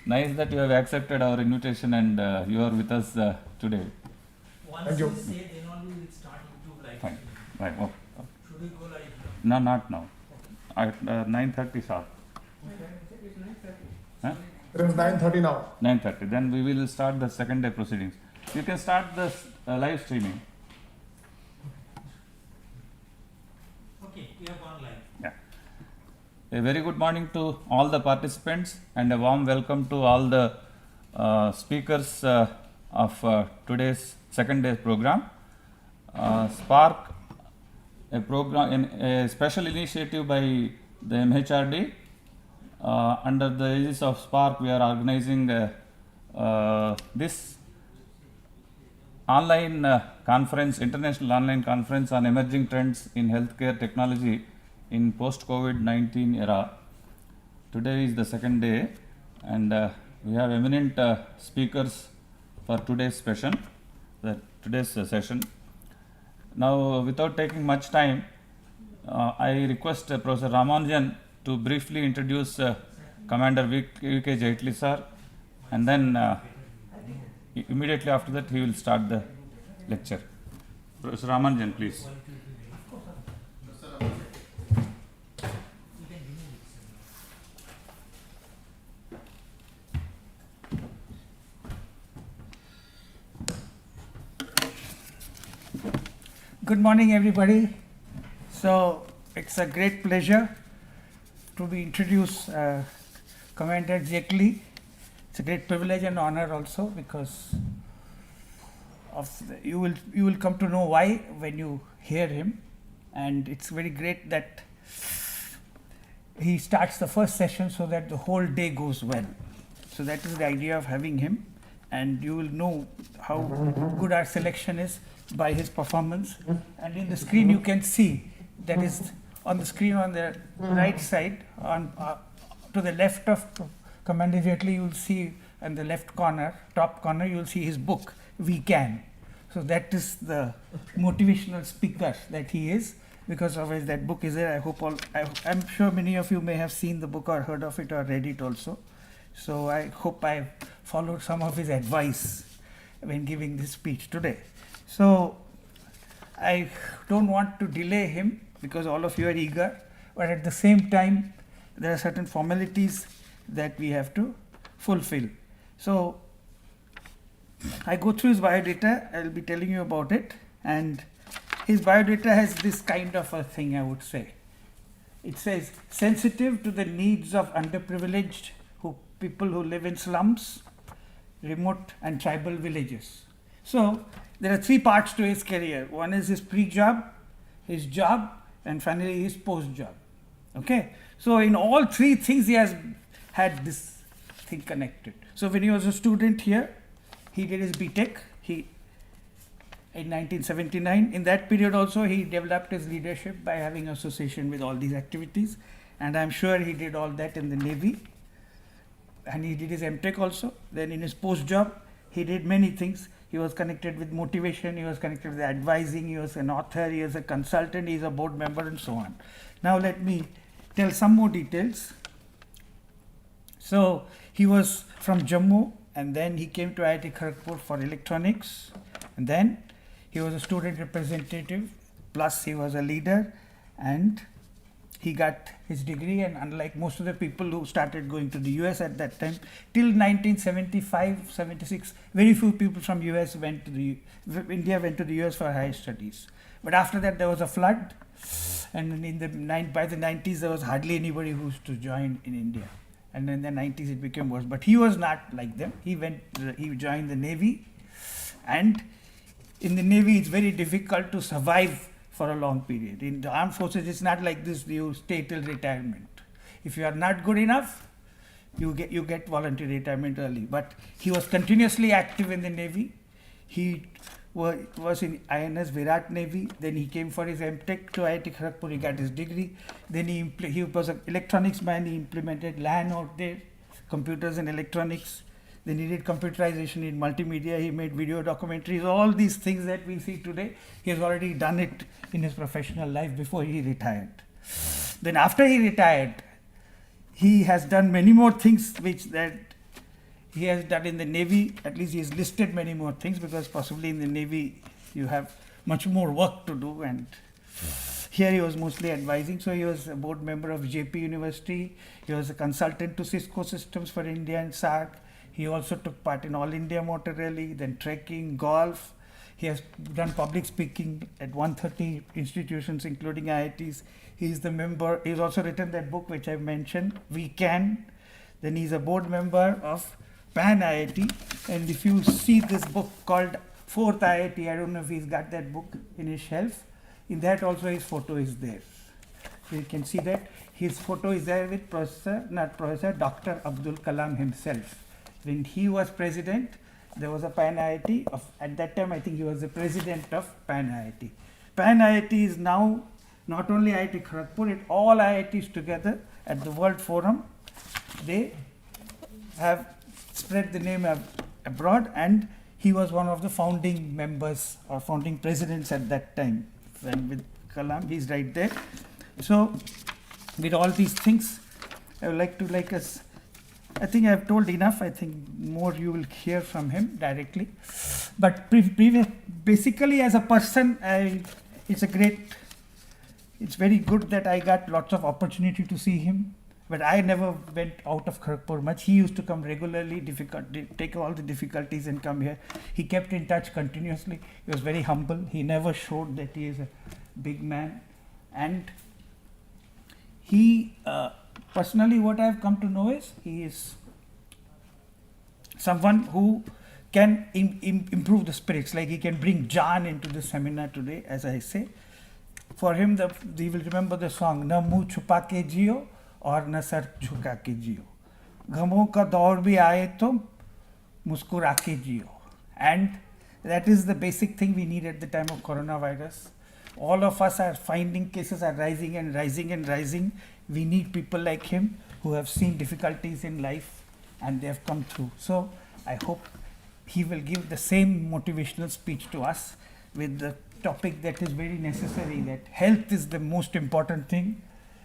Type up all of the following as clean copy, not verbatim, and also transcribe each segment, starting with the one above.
Nice that you have accepted our invitation and you are with us today. Once you say, then only we will start YouTube live. Fine. Right. Okay. Should we go live No, now? not now. At 9:30 sharp. Huh? It is 9:30 now. 9:30. Then we will start the second day proceedings. You can start the live streaming. Okay, we have gone live. A very good morning to all the participants and a warm welcome to all the speakers of today's second day program. Spark, a program, a special initiative by the MHRD. Under the aegis of Spark, we are organizing this online conference, international online conference on emerging trends in healthcare technology in post-COVID-19 era. Today is the second day and we have eminent speakers for today's session. Now, without taking much time, I request Professor Ramanujan to briefly introduce Commander V.K. Jaitley sir, and then immediately after that he will start the lecture. Professor Ramanujan, please. Good morning, everybody. So it's a great pleasure to be introduced Commander Jaitley. It's a great privilege and honor also because of you will come to know why when you hear him, and it's very great that he starts the first session so that the whole day goes well. So that is the idea of having him, and you will know how good our selection is by his performance. And in the screen you can see, that is on the screen on the right side, on to the left of Commander Jaitley, you will see in the left corner, top corner, you will see his book, We Can. So that is the motivational speaker that he is, because of that book is there. I'm sure many of you may have seen the book or heard of it or read it also. So I hope I followed some of his advice when giving this speech today. So I don't want to delay him because all of you are eager, but at the same time there are certain formalities that we have to fulfill. So I go through his biodata, I'll be telling you about it, and his biodata has this kind of a thing, I would say. It says sensitive to the needs of underprivileged people who live in slums, remote and tribal villages. So there are three parts to his career. One is his pre-job, his job, and finally his post-job. Okay? So in all three things he has had this thing connected. So when he was a student here, he did his B.Tech in 1979. In that period also he developed his leadership by having association with all these activities, and I'm sure he did all that in the Navy. And he did his M.Tech also. Then in his post-job, he did many things. He was connected with motivation, he was connected with advising, he was an author, he was a consultant, he is a board member, and so on. Now let me tell some more details. So he was from Jammu, and then he came to IIT Kharagpur for electronics, and then he was a student representative, plus he was a leader, and he got his degree. And unlike most of the people who started going to the US at that time, till 1975-76, very few people from US went to India went to the US for higher studies. But after that there was a flood, and by the 90s there was hardly anybody who used to join in India. And in the 90s it became worse. But he was not like them. He joined the Navy, and in the Navy it's very difficult to survive for a long period. In the armed forces, it's not like this, you stay till retirement. If you are not good enough, you get voluntary retirement early. But he was continuously active in the Navy. He was in INS Virat Navy. Then he came for his M.Tech to IIT Kharagpur. He got his degree. Then he was an electronics man. He implemented LAN out there, computers and electronics. Then he did computerization in multimedia. He made video documentaries. All these things that we see today, he has already done it in his professional life before he retired. Then after he retired, he has done many more things which that he has done in the Navy. At least he has listed many more things, because possibly in the Navy you have much more work to do, and here he was mostly advising. So he was a board member of JP University. He was a consultant to Cisco Systems for India and SAARC. He also took part in All India Motor Rally, then trekking, golf. He has done public speaking at 130 institutions, including IITs. He's the member. He's also written that book which I mentioned, We Can. Then he's a board member of Pan IIT. And if you see this book called Fourth IIT, I don't know if he's got that book in his shelf. In that also his photo is there. So you can see that his photo is there with Dr. Abdul Kalam himself. When he was president, there was a Pan IIT. At that time, I think he was the president of Pan IIT. Pan IIT is now not only IIT Kharagpur, it all IITs together at the World Forum. They have spread the name abroad, and he was one of the founding members or founding presidents at that time. And with Kalam, he's right there. So, with all these things, I would like to I think I have told enough. I think more you will hear from him directly. But basically, as a person, it's very good that I got lots of opportunity to see him. But I never went out of Kharagpur much. He used to come regularly, take all the difficulties and come here. He kept in touch continuously. He was very humble. He never showed that he is a big man. And he, personally, what I have come to know is he is someone who can improve the spirits. Like he can bring Jaan into the seminar today, as I say. For him, we will remember the song, Na muh chupa ke jiyo, और न sir झुका के जियो, गमों का दौर भी आए तो मुस्कुरा के जियो. And that is the basic thing we need at the time of coronavirus. All of us are finding cases are rising and rising and rising. We need people like him who have seen difficulties in life and they have come through. So I hope he will give the same motivational speech to us with the topic that is very necessary, that health is the most important thing.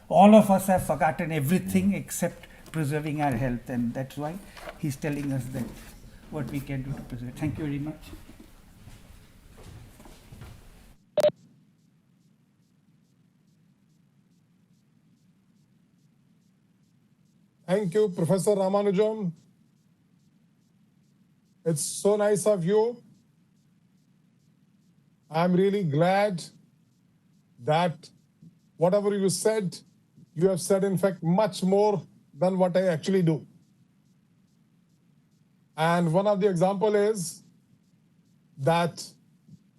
All of us have forgotten everything except preserving our health, and that's why he's telling us that what we can do to preserve it. Thank you very much. Thank you, Professor Ramanujam. It's so nice of you. I'm really glad that whatever you said, you have said, in fact, much more than what I actually do. And one of the example is that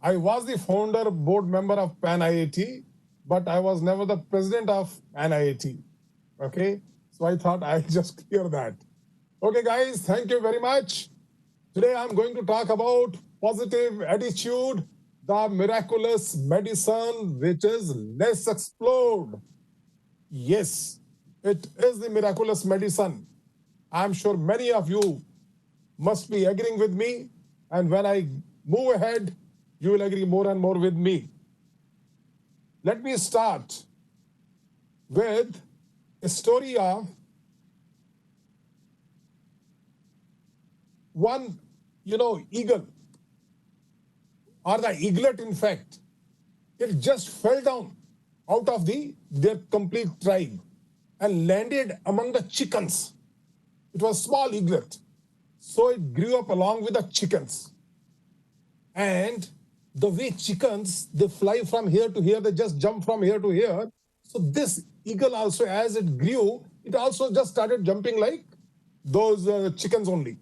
I was the founder board member of Pan IIT, but I was never the president of Pan IIT. Okay, so I thought I'd just clear that. Okay, guys, thank you very much. Today I'm going to talk about positive attitude, the miraculous medicine which is Let's Explode. Yes, it is the miraculous medicine. I'm sure many of you must be agreeing with me, and when I move ahead, you will agree more and more with me. Let me start with a story of one, eagle, or the eaglet, in fact. It just fell down out of their complete tribe and landed among the chickens. It was a small eaglet. So it grew up along with the chickens. And the way chickens, they fly from here to here, they just jump from here to here. So this eagle also, as it grew, it also just started jumping like those chickens only.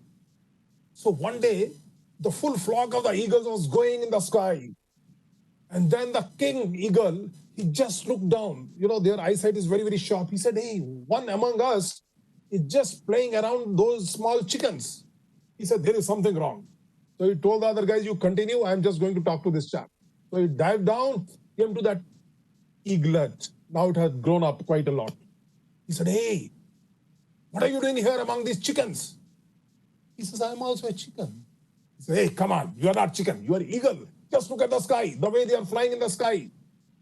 So one day, the full flock of the eagles was going in the sky. And then the king eagle, he just looked down. Their eyesight is very, very sharp. He said, hey, one among us is just playing around those small chickens. He said, there is something wrong. So he told the other guys, you continue. I'm just going to talk to this chap. So he dived down, came to that eaglet. Now it has grown up quite a lot. He said, hey, what are you doing here among these chickens? He says, I'm also a chicken. He said, hey, come on, you are not chicken, you are eagle. Just look at the sky, the way they are flying in the sky.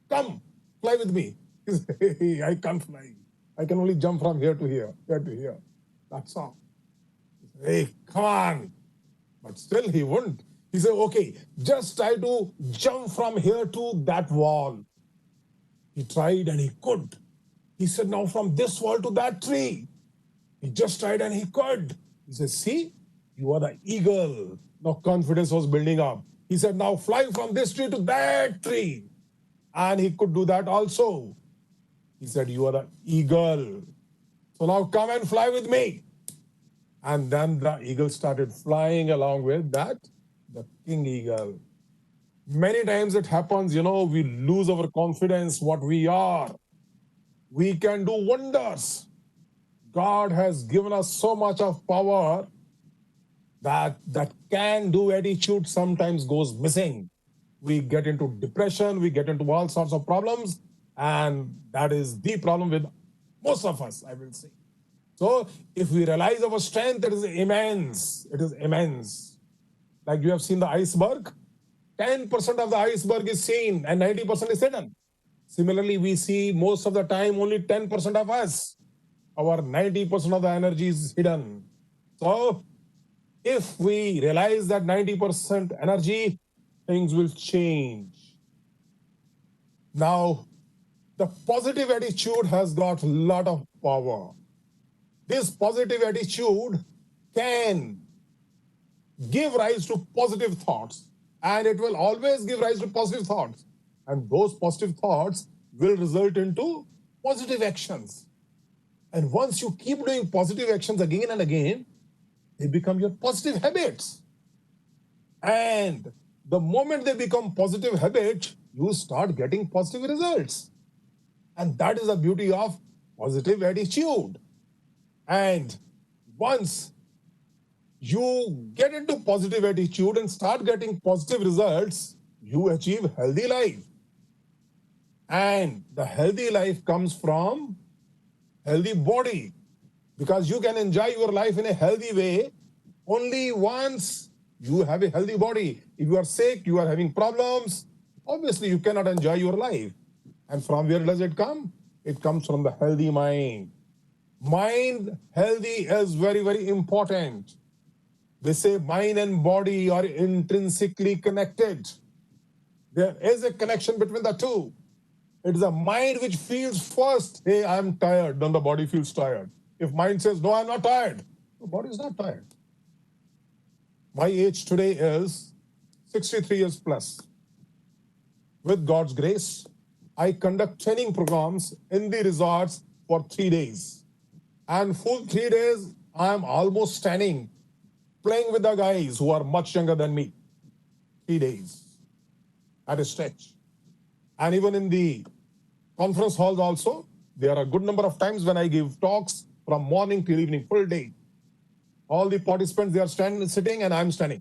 Come, fly with me. He said, hey, I can't fly. I can only jump from here to here, here to here. That's all. He said, hey, come on. But still he wouldn't. He said, okay, just try to jump from here to that wall. He tried and he could. He said, now from this wall to that tree. He just tried and he could. He said, see, you are the eagle. Now confidence was building up. He said, now fly from this tree to that tree. And he could do that also. He said, you are the eagle. So now come and fly with me. And then the eagle started flying along with that, the king eagle. Many times it happens, we lose our confidence, what we are. We can do wonders. God has given us so much of power that can-do attitude sometimes goes missing. We get into depression, we get into all sorts of problems, and that is the problem with most of us, I will say. So if we realize our strength, it is immense. It is immense. Like you have seen the iceberg, 10% of the iceberg is seen and 90% is hidden. Similarly, we see most of the time only 10% of us. Our 90% of the energy is hidden. So if we realize that 90% energy, things will change. Now, the positive attitude has got a lot of power. This positive attitude can give rise to positive thoughts, and it will always give rise to positive thoughts. And those positive thoughts will result into positive actions. And once you keep doing positive actions again and again, they become your positive habits. And the moment they become positive habits, you start getting positive results. And that is the beauty of positive attitude. And once you get into positive attitude and start getting positive results, you achieve healthy life. And the healthy life comes from healthy body, because you can enjoy your life in a healthy way only once you have a healthy body. If you are sick, you are having problems, obviously you cannot enjoy your life. And from where does it come? It comes from the healthy mind. Mind healthy is very, very important. They say mind and body are intrinsically connected. There is a connection between the two. It is a mind which feels first, hey, I'm tired, then the body feels tired. If mind says, no, I'm not tired, the body is not tired. My age today is 63 years plus. With God's grace, I conduct training programs in the resorts for 3 days. And full 3 days, I'm almost standing, playing with the guys who are much younger than me. 3 days at a stretch. And even in the conference halls also, there are a good number of times when I give talks from morning till evening, full day. All the participants, they are sitting and I'm standing.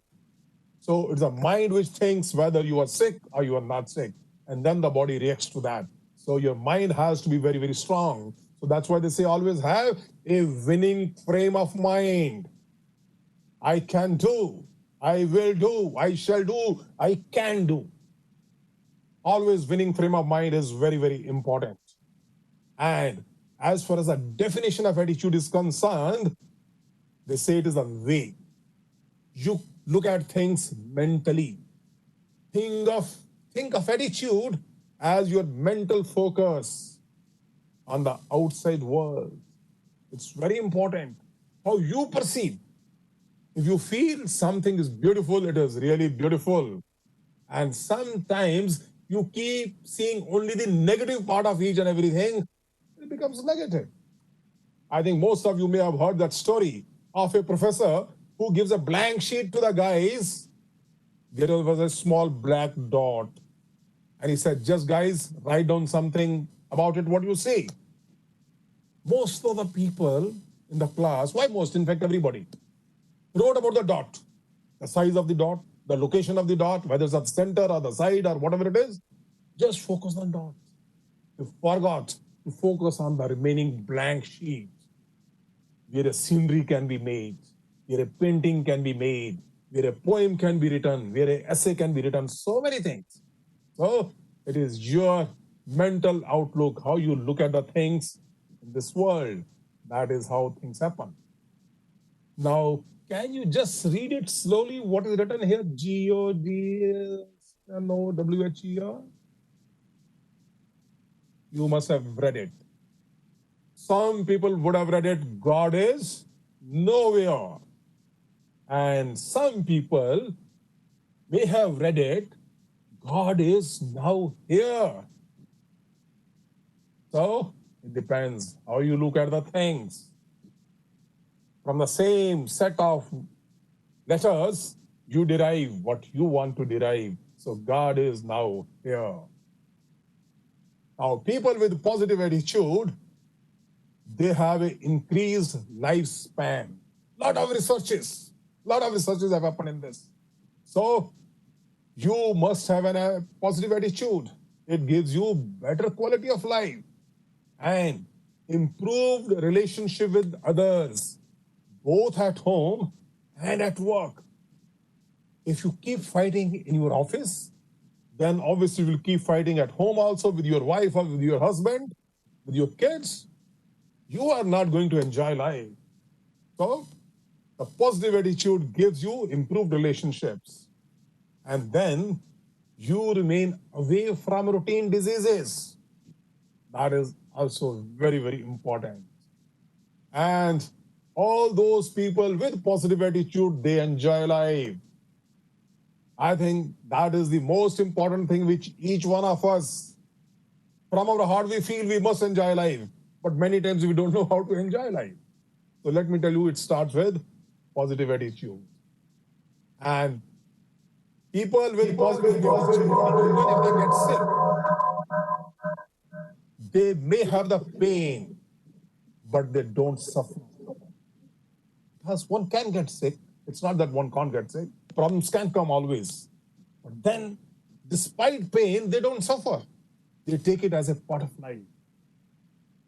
So it's a mind which thinks whether you are sick or you are not sick. And then the body reacts to that. So your mind has to be very, very strong. So that's why they say always have a winning frame of mind. I can do, I will do, I shall do, I can do. Always winning frame of mind is very, very important. And as far as the definition of attitude is concerned, they say it is a way. You look at things mentally. Think of attitude as your mental focus on the outside world. It's very important how you perceive. If you feel something is beautiful, it is really beautiful. And sometimes you keep seeing only the negative part of each and everything, it becomes negative. I think most of you may have heard that story of a professor who gives a blank sheet to the guys. There was a small black dot. And he said, just guys, write down something about it, what you see. Most of the people in the class, why most? In fact, everybody, wrote about the dot, the size of the dot, the location of the dot, whether it's at the center or the side or whatever it is. Just focus on dots. You forgot to focus on the remaining blank sheet, where a scenery can be made, where a painting can be made, where a poem can be written, where an essay can be written, so many things. So it is your mental outlook, how you look at the things in this world. That is how things happen. Now, Can you just read it slowly? What is written here? GODSNOWHER? You must have read it. Some people would have read it, God is nowhere. And some people may have read it, God is now here. So it depends how you look at the things. From the same set of letters, you derive what you want to derive. So God is now here. Now, people with positive attitude, they have an increased lifespan. Lot of researches have happened in this. So you must have a positive attitude. It gives you better quality of life and improved relationship with others, both at home and at work. If you keep fighting in your office, then obviously you will keep fighting at home also with your wife or with your husband, with your kids. You are not going to enjoy life. So the positive attitude gives you improved relationships. And then you remain away from routine diseases. That is also very, very important. And all those people with positive attitude, they enjoy life. I think that is the most important thing which each one of us, from our heart we feel we must enjoy life. But many times we don't know how to enjoy life. So let me tell you, it starts with positive attitude. And people with positive attitude, even if they get sick, they may have the pain, but they don't suffer. Because one can get sick. It's not that one can't get sick. Problems can come always. But then, despite pain, they don't suffer. They take it as a part of life.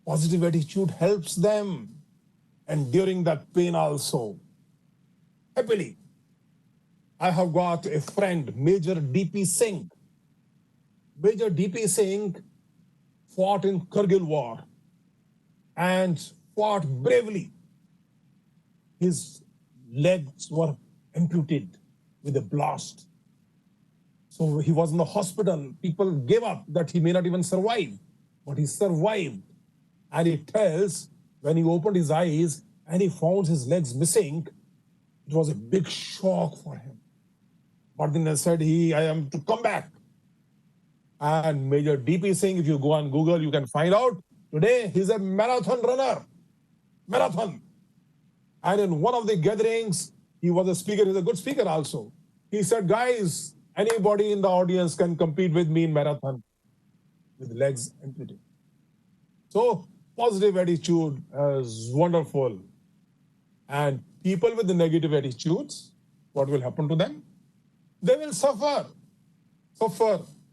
Positive attitude helps them enduring that pain also. Happily, I have got a friend, Major D.P. Singh. Major D.P. Singh fought in Kargil War and fought bravely. His legs were amputated with a blast. So he was in the hospital. People gave up that he may not even survive, but he survived. And he tells, when he opened his eyes and he found his legs missing, it was a big shock for him. But then he said, I am to come back. And Major D.P. Singh, if you go on Google, you can find out, today he's a marathon runner. Marathon. And in one of the gatherings, he was a speaker, he's a good speaker also. He said, guys, anybody in the audience can compete with me in marathon with legs amputated. So positive attitude is wonderful. And people with the negative attitudes, what will happen to them? They will suffer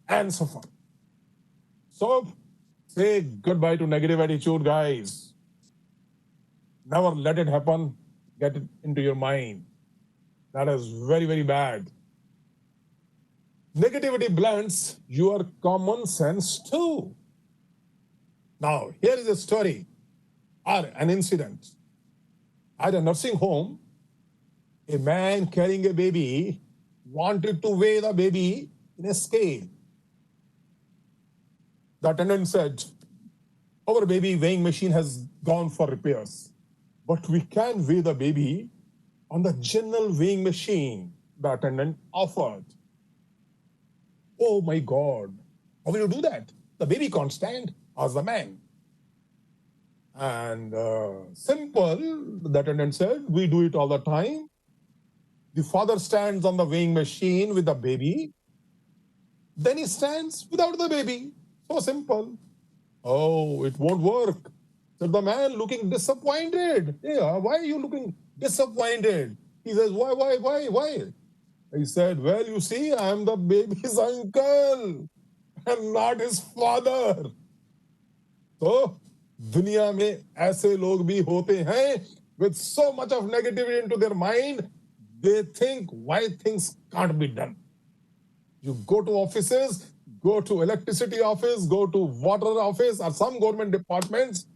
and suffer. So say goodbye to negative attitude, guys. Never let it happen. Get it into your mind. That is very, very bad. Negativity blunts your common sense too. Now, here is a story or an incident. At a nursing home, a man carrying a baby wanted to weigh the baby in a scale. The attendant said, our baby weighing machine has gone for repairs, but we can weigh the baby on the general weighing machine the attendant offered. Oh my God, how will you do that? The baby can't stand, asked the man. And simple, the attendant said, we do it all the time. The father stands on the weighing machine with the baby. Then he stands without the baby. So simple. Oh, it won't work. Said the man looking disappointed. Yeah, why are you looking disappointed? He says, why? He said, well, you see, I am the baby's uncle and not his father. So, दुनिया में ऐसे लोग भी होते हैं with so much of negativity into their mind, they think why things can't be done. You go to offices, go to electricity office, go to water office or some government departments,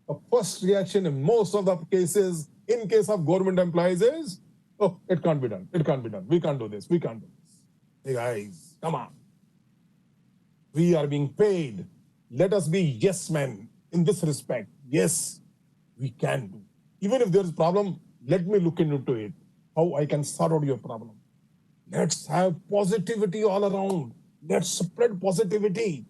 the first reaction in most of the cases, in case of government employees is, Oh, it can't be done. It can't be done. We can't do this. We can't do this. Hey guys, come on. We are being paid. Let us be yes men in this respect. Yes, we can do. Even if there is a problem, let me look into it. How I can sort out your problem. Let's have positivity all around. Let's spread positivity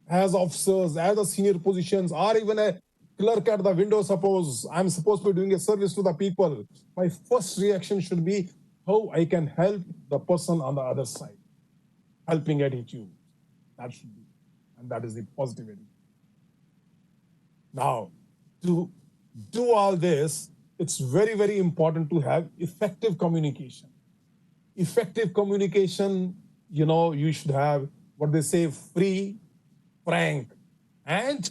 as officers, as the senior positions, or even a clerk at the window. Suppose I'm supposed to be doing a service to the people. My first reaction should be how I can help the person on the other side. Helping attitude. That should be. And that is the positivity. Now, to do all this, it's very, very important to have effective communication. Effective communication, you should have what they say, free, frank, and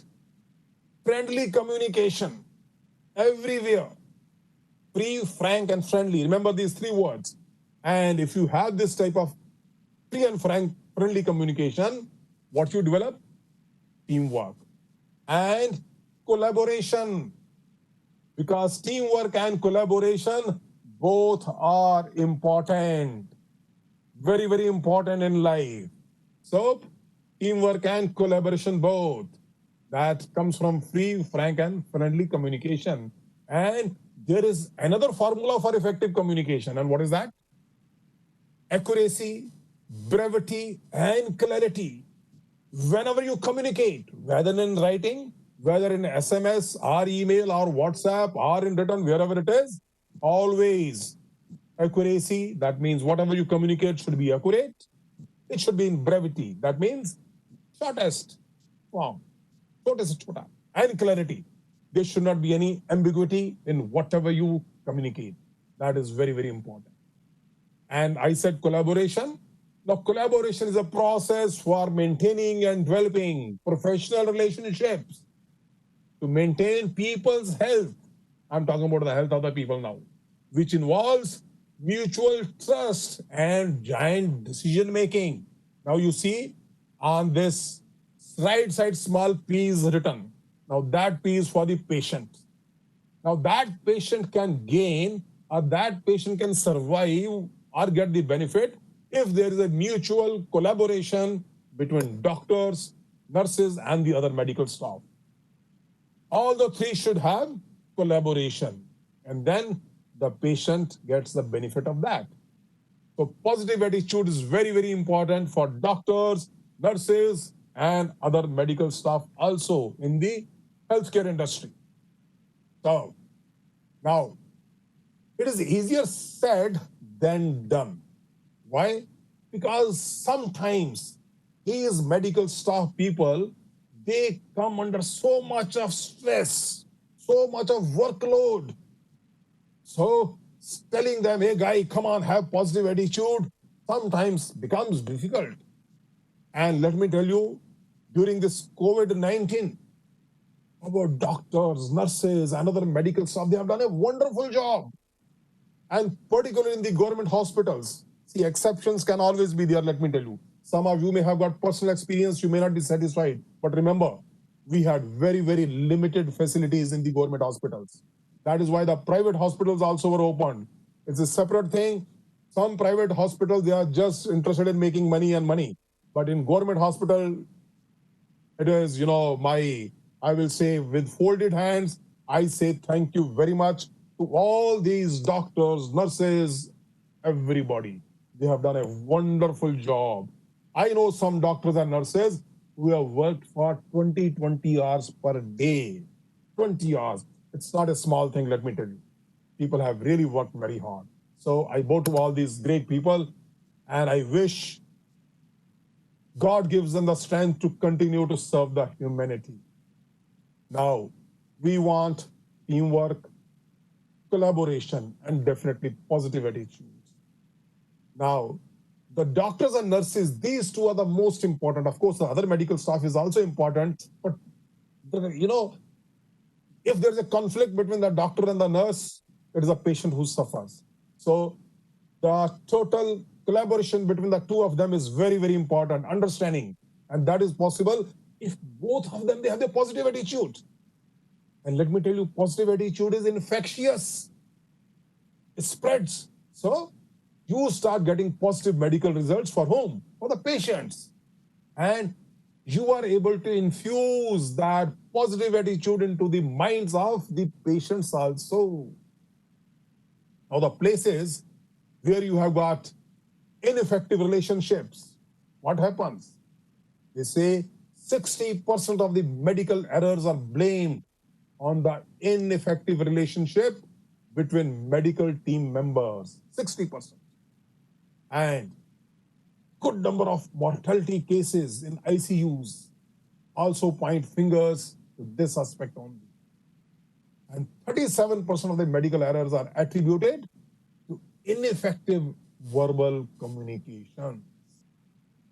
friendly communication everywhere. Free, frank, and friendly. Remember these three words. And if you have this type of free and frank, friendly communication, what you develop? Teamwork and collaboration. Because teamwork and collaboration both are important. Very, very important in life. So, teamwork and collaboration both. That comes from free, frank, and friendly communication. And there is another formula for effective communication. And what is that? Accuracy, brevity, and clarity. Whenever you communicate, whether in writing, whether in SMS or email or WhatsApp or in written, wherever it is, always accuracy. That means whatever you communicate should be accurate. It should be in brevity. That means shortest form, shortest chota, and clarity. There should not be any ambiguity in whatever you communicate. That is very, very important. And I said collaboration. Now, collaboration is a process for maintaining and developing professional relationships to maintain people's health. I'm talking about the health of the people now, which involves mutual trust and joint decision making. Now, you see on this right side, small p is written. Now, that p is for the patient. Now, that patient can gain or that patient can survive or get the benefit if there is a mutual collaboration between doctors, nurses, and the other medical staff. All the three should have collaboration, and then the patient gets the benefit of that. So positive attitude is very, very important for doctors, nurses, and other medical staff also in the healthcare industry. So now, it is easier said than done. Why? Because sometimes these medical staff people, they come under so much of stress, so much of workload. So telling them, hey guy, come on, have positive attitude, sometimes becomes difficult. And let me tell you, during this COVID-19, our doctors, nurses, and other medical staff, they have done a wonderful job. And particularly in the government hospitals, see, exceptions can always be there, let me tell you. Some of you may have got personal experience, you may not be satisfied. But remember, we had very, very limited facilities in the government hospitals. That is why the private hospitals also were opened. It's a separate thing. Some private hospitals, they are just interested in making money and money. But in government hospital, it is, I will say with folded hands, I say thank you very much to all these doctors, nurses, everybody. They have done a wonderful job. I know some doctors and nurses who have worked for 20 hours per day. 20 hours. It's not a small thing, let me tell you. People have really worked very hard. So I bow to all these great people, and I wish God gives them the strength to continue to serve the humanity. Now, we want teamwork, collaboration, and definitely positive attitudes. Now, the doctors and nurses, these two are the most important. Of course, the other medical staff is also important, but if there's a conflict between the doctor and the nurse, it is a patient who suffers. So the total collaboration between the two of them is very, very important, understanding. And that is possible if both of them, they have a positive attitude. And let me tell you, positive attitude is infectious. It spreads. So you start getting positive medical results for whom? For the patients. And you are able to infuse that positive attitude into the minds of the patients also. Now, the places where you have got ineffective relationships, what happens? They say 60% of the medical errors are blamed on the ineffective relationship between medical team members. 60%. And good number of mortality cases in ICUs also point fingers to this aspect only. And 37% of the medical errors are attributed to ineffective verbal communication.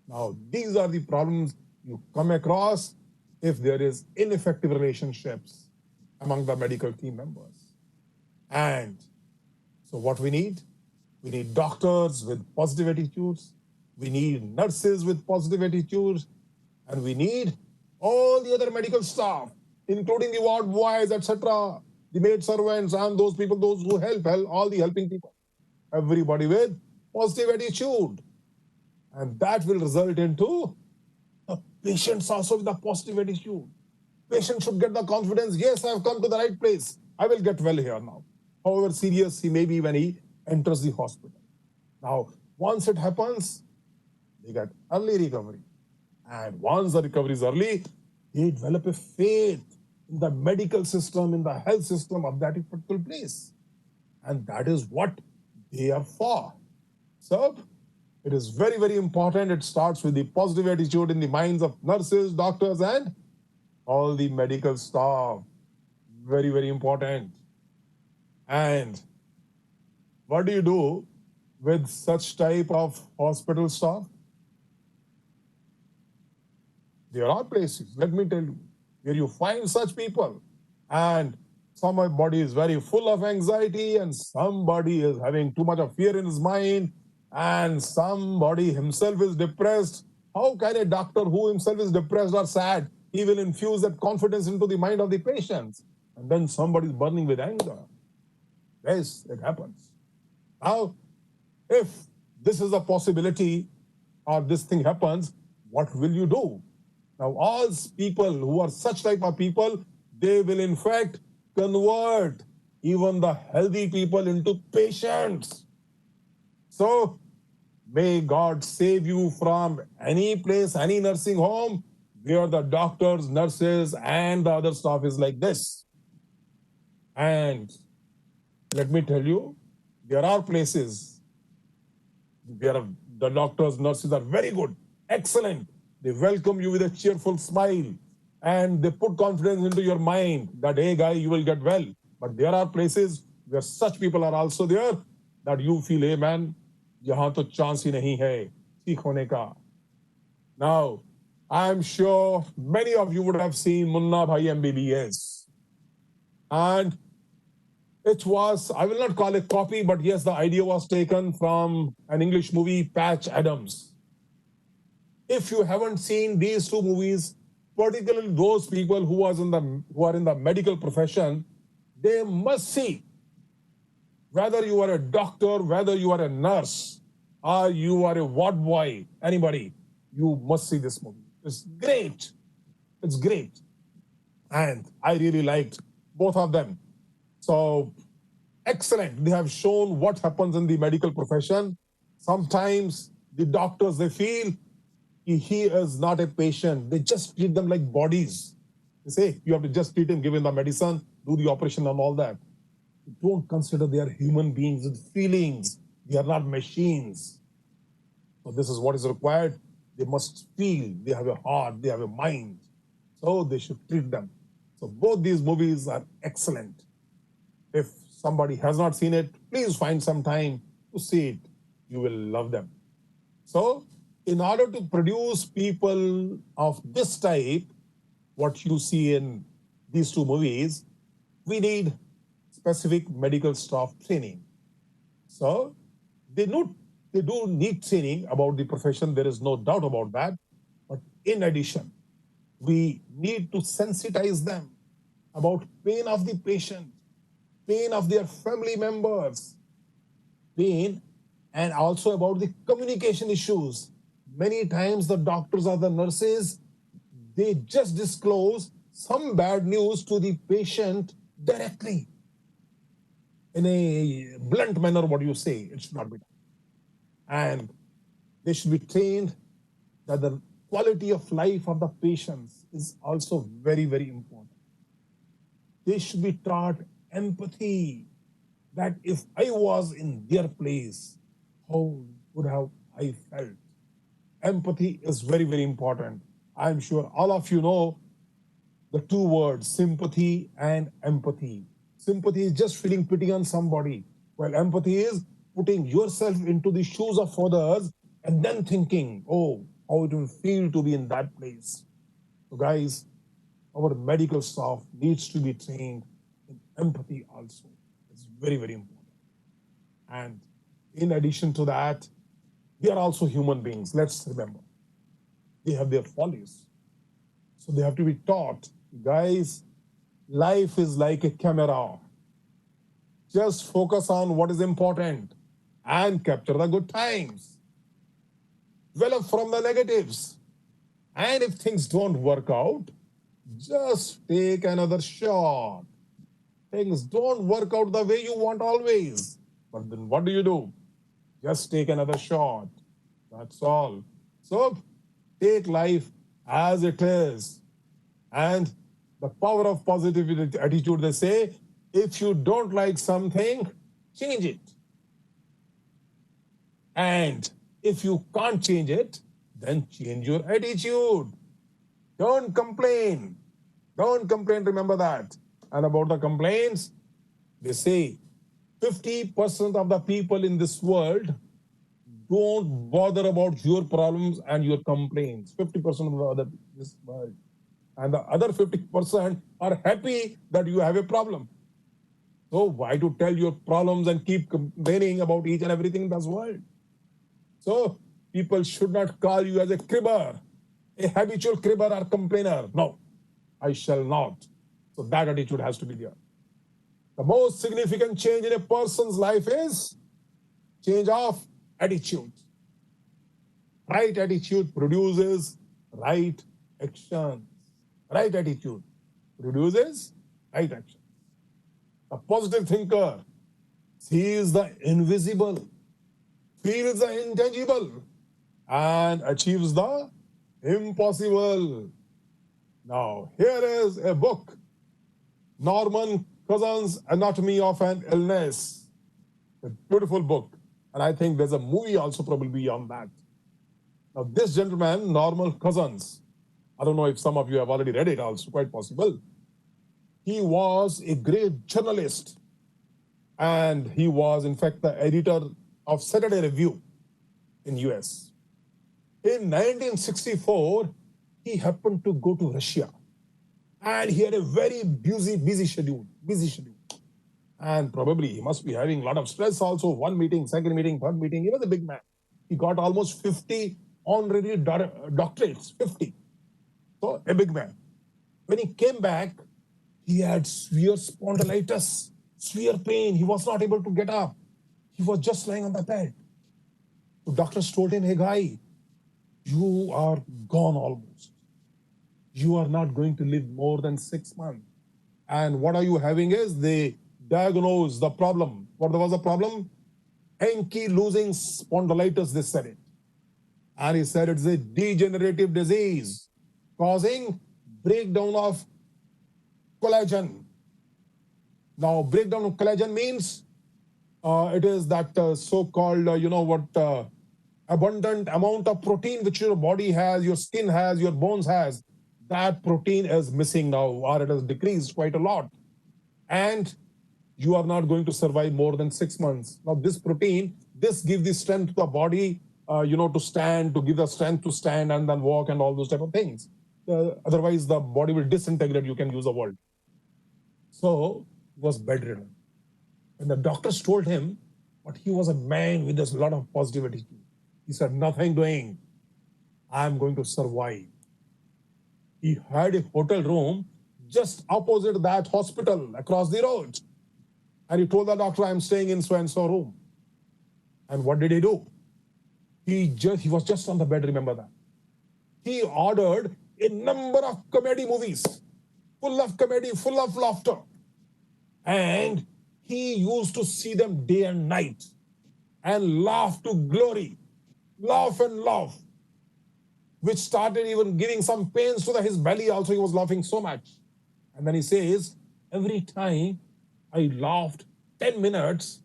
Now, these are the problems you come across if there is ineffective relationships among the medical team members. And so what we need doctors with positive attitudes, we need nurses with positive attitudes, and we need all the other medical staff, including the ward boys, etc., the maid servants, and those people, those who help, all the helping people. Everybody with positive attitude. And that will result into the patients also with a positive attitude. Patient should get the confidence, yes, I have come to the right place. I will get well here now. However serious he may be when he enters the hospital. Now, once it happens, they get early recovery. And once the recovery is early, they develop a faith in the medical system, in the health system of that particular place. And that is what they are for. So, it is very, very important. It starts with the positive attitude in the minds of nurses, doctors, and all the medical staff. Very, very important. And what do you do with such type of hospital staff? There are places, let me tell you, where you find such people, and somebody is very full of anxiety, and somebody is having too much of fear in his mind, and somebody himself is depressed. How can a doctor who himself is depressed or sad, he will infuse that confidence into the mind of the patients? And then somebody is burning with anger. Yes, it happens. Now, if this is a possibility or this thing happens, what will you do? Now, all people who are such type of people, they will in fact convert even the healthy people into patients. So, may God save you from any place, any nursing home where the doctors, nurses, and the other staff is like this. And let me tell you, there are places where the doctors, nurses are very good, excellent. They welcome you with a cheerful smile, and they put confidence into your mind that, hey, guy, you will get well. But there are places where such people are also there that you feel, hey, man, yahan to chance hi nahi hai, theek hone ka. Now, I'm sure many of you would have seen Munna Bhai MBBS. And it was, I will not call it copy, but yes, the idea was taken from an English movie, Patch Adams. If you haven't seen these two movies, particularly those people who are in the medical profession, they must see. Whether you are a doctor, whether you are a nurse, or you are a ward boy, anybody, you must see this movie. It's great. It's great. And I really liked both of them. So, excellent. They have shown what happens in the medical profession. Sometimes the doctors, they feel he is not a patient. They just treat them like bodies. They say, you have to just treat him, give him the medicine, do the operation and all that. You don't consider they are human beings with feelings. They are not machines. So this is what is required. They must feel. They have a heart. They have a mind. So they should treat them. So both these movies are excellent. If somebody has not seen it, please find some time to see it. You will love them. So, in order to produce people of this type, what you see in these two movies, we need specific medical staff training. So, they do need training about the profession. There is no doubt about that. But in addition, we need to sensitize them about pain of the patient, pain of their family members. pain and also about the communication issues. Many times the doctors or the nurses, they just disclose some bad news to the patient directly. In a blunt manner, what you say, it should not be done. And they should be trained that the quality of life of the patients is also very, very important. They should be taught empathy, that if I was in their place, how would have I felt? Empathy is very, very important. I'm sure all of you know the two words, sympathy and empathy. Sympathy is just feeling pity on somebody, while empathy is putting yourself into the shoes of others and then thinking, oh, how it will feel to be in that place. So guys, our medical staff needs to be trained in empathy also. It's very, very important. And in addition to that, they are also human beings. Let's remember, they have their follies. So they have to be taught, guys, life is like a camera. Just focus on what is important and capture the good times. Develop from the negatives. And if things don't work out, just take another shot. Things don't work out the way you want always. But then what do? Just take another shot. That's all. So take life as it is. And the power of positive attitude, they say, if you don't like something, change it. And if you can't change it, then change your attitude. Don't complain. Don't complain, remember that. And about the complaints, they say 50% of the people in this world don't bother about your problems and your complaints. 50% of this world. And the other 50% are happy that you have a problem. So why to tell your problems and keep complaining about each and everything in this world? So people should not call you as a cribber, a habitual cribber or complainer. No, I shall not. So that attitude has to be there. The most significant change in a person's life is change of attitude. Right attitude produces right actions. Right attitude produces right actions. A positive thinker sees the invisible, feels the intangible, and achieves the impossible. Now, here is a book, Norman Cousins' Anatomy of an Illness. A beautiful book. And I think there's a movie also probably on that. Now, this gentleman, Norman Cousins, I don't know if some of you have already read it also, quite possible. He was a great journalist. And he was, in fact, the editor of Saturday Review in US. In 1964, he happened to go to Russia. And he had a very busy schedule. And probably he must be having a lot of stress also. One meeting, second meeting, third meeting. He was a big man. He got almost 50 honorary doctorates, 50. So a big man. When he came back, he had severe spondylitis, severe pain. He was not able to get up. He was just lying on the bed. The doctors told him, hey guy, you are gone almost. You are not going to live more than 6 months. And what are you having is they diagnosed the problem. What was the problem? Ankylosing spondylitis, they said it. And he said it's a degenerative disease causing breakdown of collagen. Now, breakdown of collagen means it is that so-called, abundant amount of protein which your body has, your skin has, your bones has. That protein is missing now, or it has decreased quite a lot. And you are not going to survive more than 6 months. Now, this protein, this gives the strength to the body, to stand, to give the strength to stand and then walk and all those type of things. Otherwise, the body will disintegrate, you can use a word. So, he was bedridden. And the doctors told him, but he was a man with a lot of positivity. He said, nothing doing. I'm going to survive. He had a hotel room just opposite that hospital across the road. And he told the doctor, I'm staying in so-and-so room. And what did he do? He was just on the bed, remember that. He ordered a number of comedy movies, full of comedy, full of laughter. And he used to see them day and night and laugh to glory, laugh and laugh, which started even giving some pains to his belly also. He was laughing so much. And then he says, every time I laughed 10 minutes,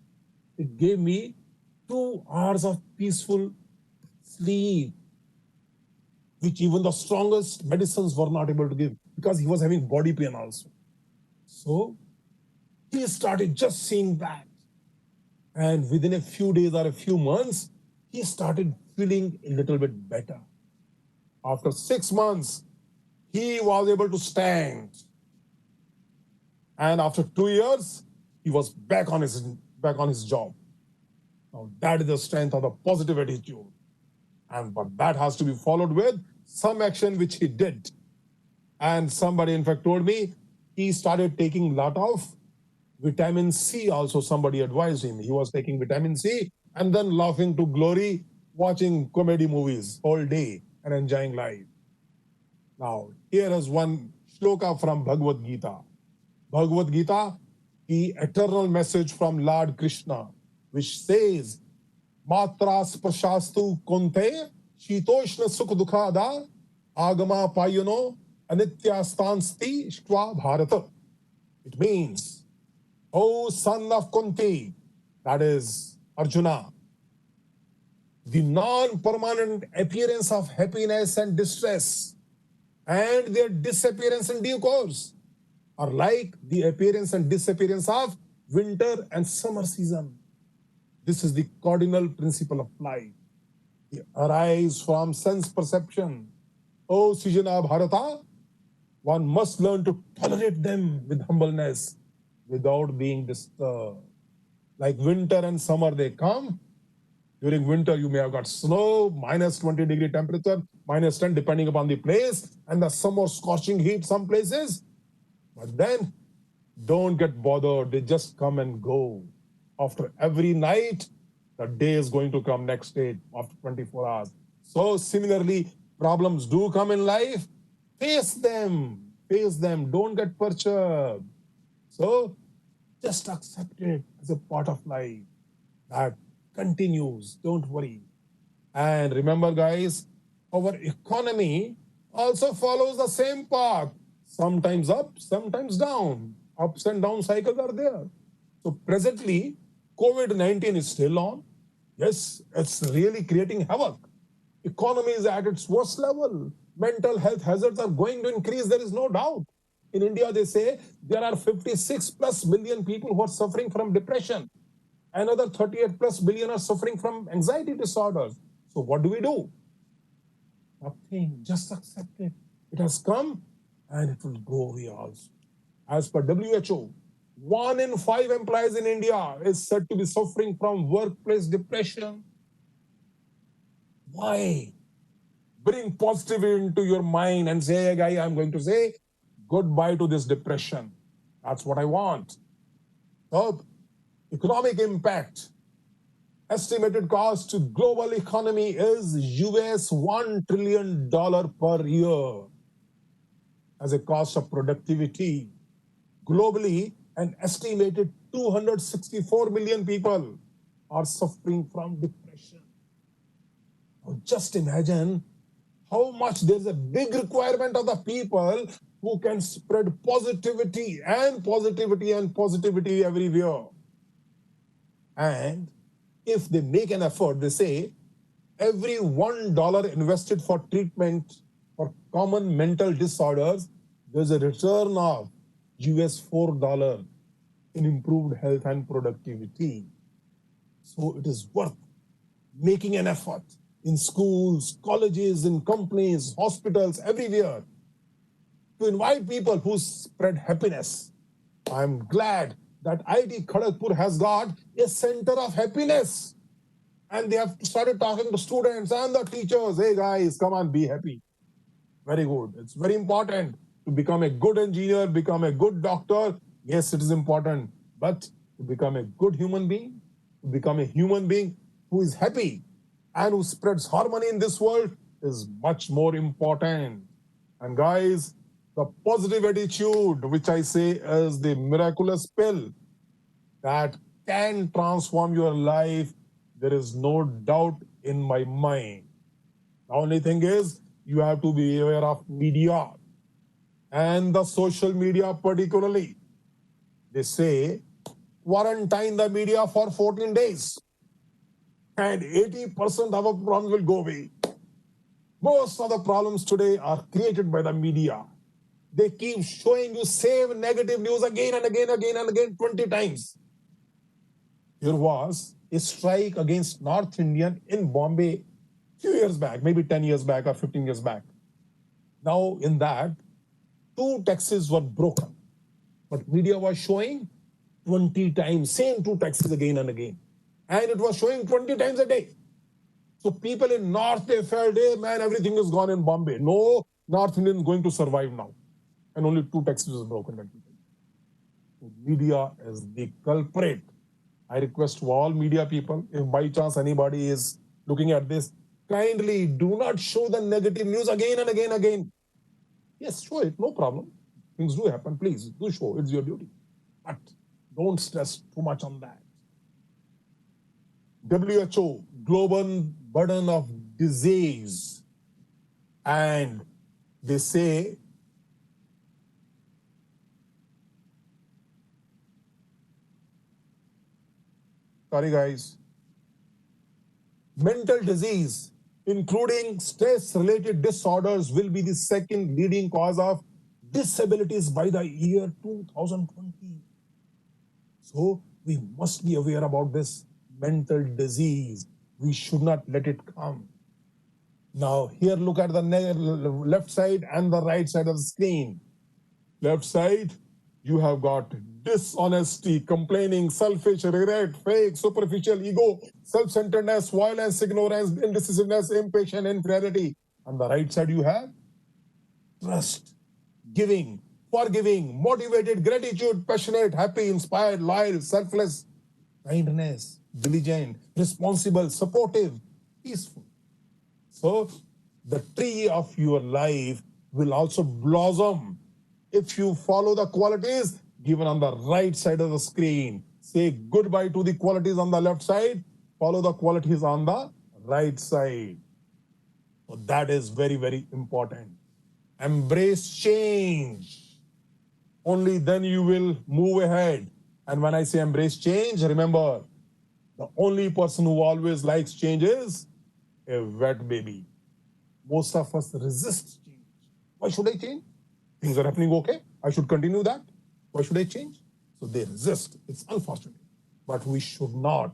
it gave me 2 hours of peaceful sleep, which even the strongest medicines were not able to give, because he was having body pain also. So he started just seeing that. And within a few days or a few months, he started feeling a little bit better. After 6 months, he was able to stand. And after 2 years, he was back on his job. Now that is the strength of the positive attitude. But that has to be followed with some action which he did. And somebody in fact told me he started taking a lot of vitamin C also. Somebody advised him. He was taking vitamin C and then laughing to glory, watching comedy movies all day and enjoying life. Now, here is one shloka from Bhagavad Gita. Bhagavad Gita, the eternal message from Lord Krishna, which says, Matra sprashastu konte shitoshna sukha dukhada agama payano anityastansti shtva bharata. It means, O son of Kunti, that is Arjuna, the non-permanent appearance of happiness and distress and their disappearance in due course are like the appearance and disappearance of winter and summer season. This is the cardinal principle of life. They arise from sense perception. O Srijana Bharata, one must learn to tolerate them with humbleness without being disturbed. Like winter and summer, they come. During winter, you may have got snow, minus 20 degree temperature, minus 10 depending upon the place, and the summer scorching heat some places. But then, don't get bothered. They just come and go. After every night, the day is going to come next day after 24 hours. So similarly, problems do come in life. Face them. Face them. Don't get perturbed. So just accept it as a part of life. That continues. Don't worry. And remember, guys, our economy also follows the same path. Sometimes up, sometimes down. Ups and down cycles are there. So presently, COVID-19 is still on. Yes, it's really creating havoc. Economy is at its worst level. Mental health hazards are going to increase, there is no doubt. In India, they say there are 56 plus million people who are suffering from depression. Another 38 plus billion are suffering from anxiety disorders. So what do? Nothing, just accept it. It has come and it will go away also. As per WHO, 1 in 5 employees in India is said to be suffering from workplace depression. Why? Bring positivity into your mind and say, hey, guy, I'm going to say goodbye to this depression. That's what I want. So, economic impact. Estimated cost to global economy is US $1 trillion per year as a cost of productivity. Globally, an estimated 264 million people are suffering from depression. Now just imagine how much there's a big requirement of the people who can spread positivity and positivity and positivity everywhere. And if they make an effort, they say every $1 invested for treatment for common mental disorders, there's a return of US $4 in improved health and productivity. So it is worth making an effort in schools, colleges, in companies, hospitals, everywhere to invite people who spread happiness. I'm glad that IIT Kharagpur has got a center of happiness. And they have started talking to students and the teachers. Hey guys, come on, be happy. Very good. It's very important to become a good engineer, become a good doctor. Yes, it is important. But to become a good human being, to become a human being who is happy and who spreads harmony in this world is much more important. And guys, the positive attitude, which I say is the miraculous pill that can transform your life, there is no doubt in my mind. The only thing is you have to be aware of media and the social media particularly. They say quarantine the media for 14 days and 80% of our problems will go away. Most of the problems today are created by the media. They keep showing you same negative news again and again, 20 times. There was a strike against North Indian in Bombay few years back, maybe 10 years back or 15 years back. Now in that, 2 taxis were broken, but media was showing 20 times, same 2 taxis again and again. And it was showing 20 times a day. So people in North, they felt, hey man, everything is gone in Bombay. No North Indian is going to survive now. And only 2 taxis were broken. So media is the culprit. I request to all media people, if by chance anybody is looking at this, kindly do not show the negative news again and again. Yes, show it, no problem. Things do happen, please, do show, it's your duty. But don't stress too much on that. WHO, global burden of disease. And they say, sorry guys, mental disease, including stress-related disorders, will be the second leading cause of disabilities by the year 2020. So we must be aware about this mental disease. We should not let it come. Now here look at the left side and the right side of the screen. Left side, you have got dishonesty, complaining, selfish, regret, fake, superficial, ego, self-centeredness, violence, ignorance, indecisiveness, impatience, inferiority. On the right side, you have trust, giving, forgiving, motivated, gratitude, passionate, happy, inspired, loyal, selfless, kindness, diligent, responsible, supportive, peaceful. So the tree of your life will also blossom if you follow the qualities given on the right side of the screen. Say goodbye to the qualities on the left side, follow the qualities on the right side. So that is very, very important. Embrace change. Only then you will move ahead. And when I say embrace change, remember, the only person who always likes change is a wet baby. Most of us resist change. Why should I change? Things are happening okay. I should continue that. Why should I change? So they resist. It's unfortunate. But we should not.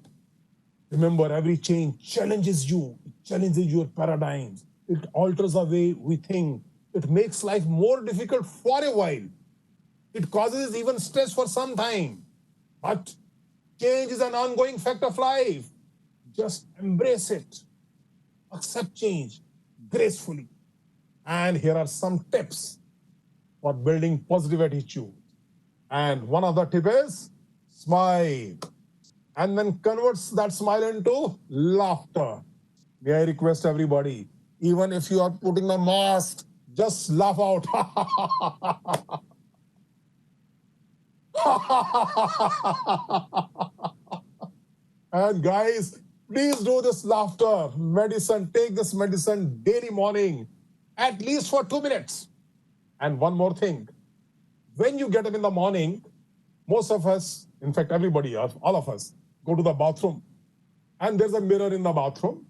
Remember, every change challenges you. It challenges your paradigms. It alters the way we think. It makes life more difficult for a while. It causes even stress for some time. But change is an ongoing fact of life. Just embrace it. Accept change gracefully. And here are some tips for building positive attitude. And one of the tips is smile. And then converts that smile into laughter. May I request everybody, even if you are putting the mask, just laugh out. And guys, please do this laughter medicine. Take this medicine daily morning, at least for 2 minutes. And one more thing. When you get up in the morning, most of us, in fact, everybody, all of us, go to the bathroom. And there's a mirror in the bathroom.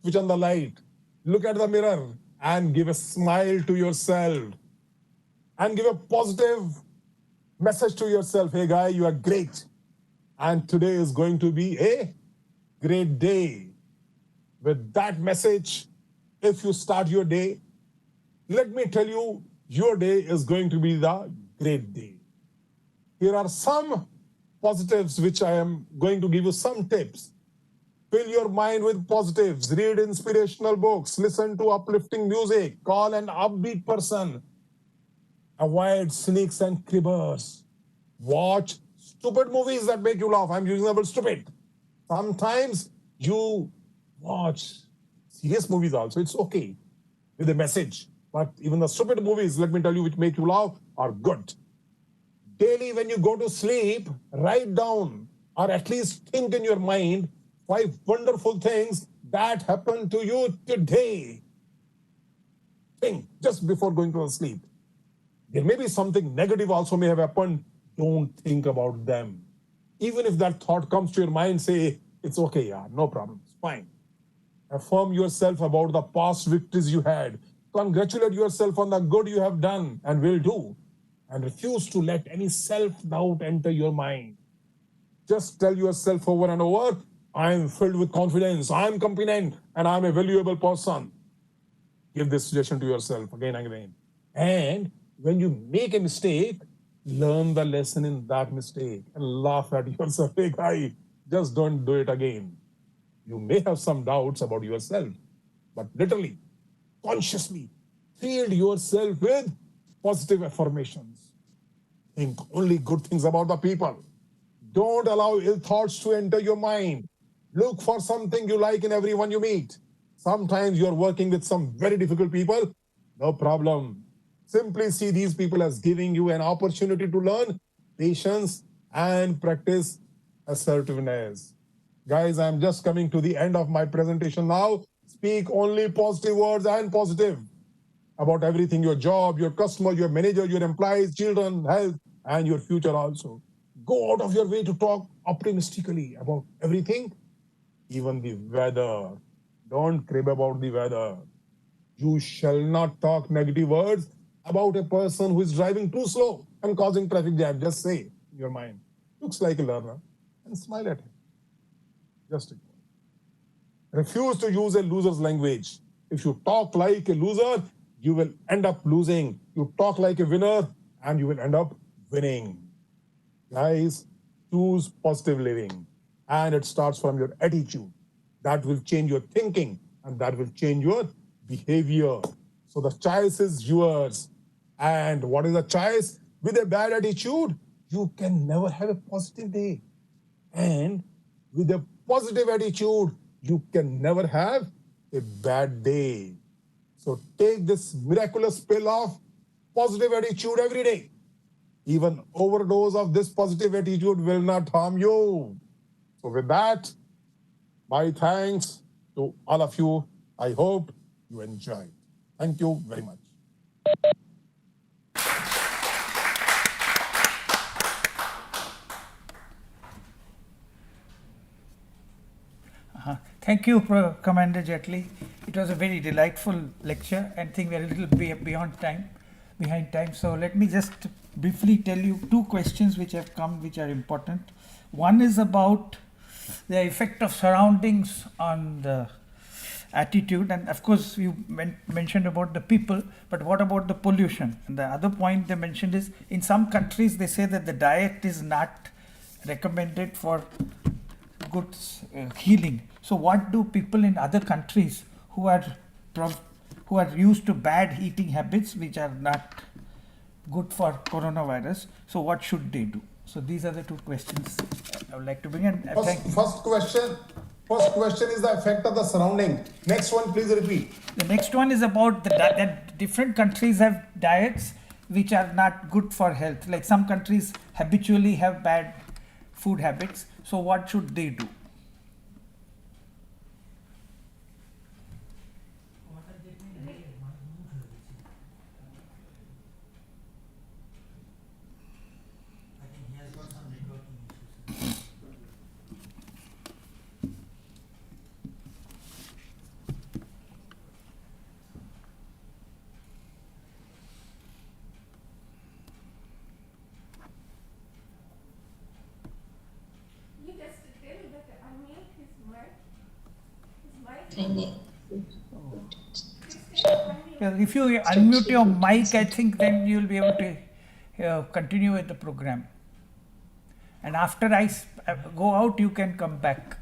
Switch on the light. Look at the mirror and give a smile to yourself. And give a positive message to yourself. Hey, guy, you are great. And today is going to be a great day. With that message, if you start your day, let me tell you, your day is going to be the great day. Here are some positives which I am going to give you some tips. Fill your mind with positives. Read inspirational books. Listen to uplifting music. Call an upbeat person. Avoid cynics and cribbers. Watch stupid movies that make you laugh. I'm using the word stupid. Sometimes You watch serious movies also, it's okay with a message. But even the stupid movies, let me tell you, which make you laugh, are good. Daily, when you go to sleep, write down or at least think in your mind 5 wonderful things that happened to you today. Think just before going to sleep. There may be something negative also may have happened. Don't think about them. Even if that thought comes to your mind, say, it's okay, yeah, no problem, it's fine. Affirm yourself about the past victories you had. Congratulate yourself on the good you have done and will do. And refuse to let any self-doubt enter your mind. Just tell yourself over and over, I am filled with confidence, I am competent, and I am a valuable person. Give this suggestion to yourself again and again. And when you make a mistake, learn the lesson in that mistake and laugh at yourself. Hey, guy, just don't do it again. You may have some doubts about yourself, but literally, consciously, fill yourself with positive affirmations. Think only good things about the people. Don't allow ill thoughts to enter your mind. Look for something you like in everyone you meet. Sometimes you're working with some very difficult people. No problem. Simply see these people as giving you an opportunity to learn patience and practice assertiveness. Guys, I'm just coming to the end of my presentation now. Speak only positive words and positive about everything, your job, your customer, your manager, your employees, children, health, and your future also. Go out of your way to talk optimistically about everything, even the weather. Don't crib about the weather. You shall not talk negative words about a person who is driving too slow and causing traffic jam. Just say in your mind, looks like a learner, and smile at him. Just ignore. Refuse to use a loser's language. If you talk like a loser, you will end up losing. You talk like a winner, and you will end up winning. Guys, choose positive living. And it starts from your attitude. That will change your thinking, and that will change your behavior. So the choice is yours. And what is the choice? With a bad attitude, you can never have a positive day. And with a positive attitude, you can never have a bad day. So take this miraculous pill of positive attitude every day. Even overdose of this positive attitude will not harm you. So with that, my thanks to all of you. I hope you enjoyed. Thank you very much. Thank you, Commander Jetli. It was a very delightful lecture, and I think we're a little behind time. So let me just briefly tell you 2 questions which have come, which are important. One is about the effect of surroundings on the attitude, and of course you mentioned about the people, but what about the pollution? And the other point they mentioned is, in some countries they say that the diet is not recommended for good healing. So what do people in other countries who are used to bad eating habits, which are not good for coronavirus, so what should they do? So these are the 2 questions I would like to bring in. First question is the effect of the surrounding. Next one, please repeat. The next one is about that different countries have diets which are not good for health. Like some countries habitually have bad food habits. So what should they do? Well, if you unmute your mic, I think then you'll be able to continue with the program. And after I go out, you can come back.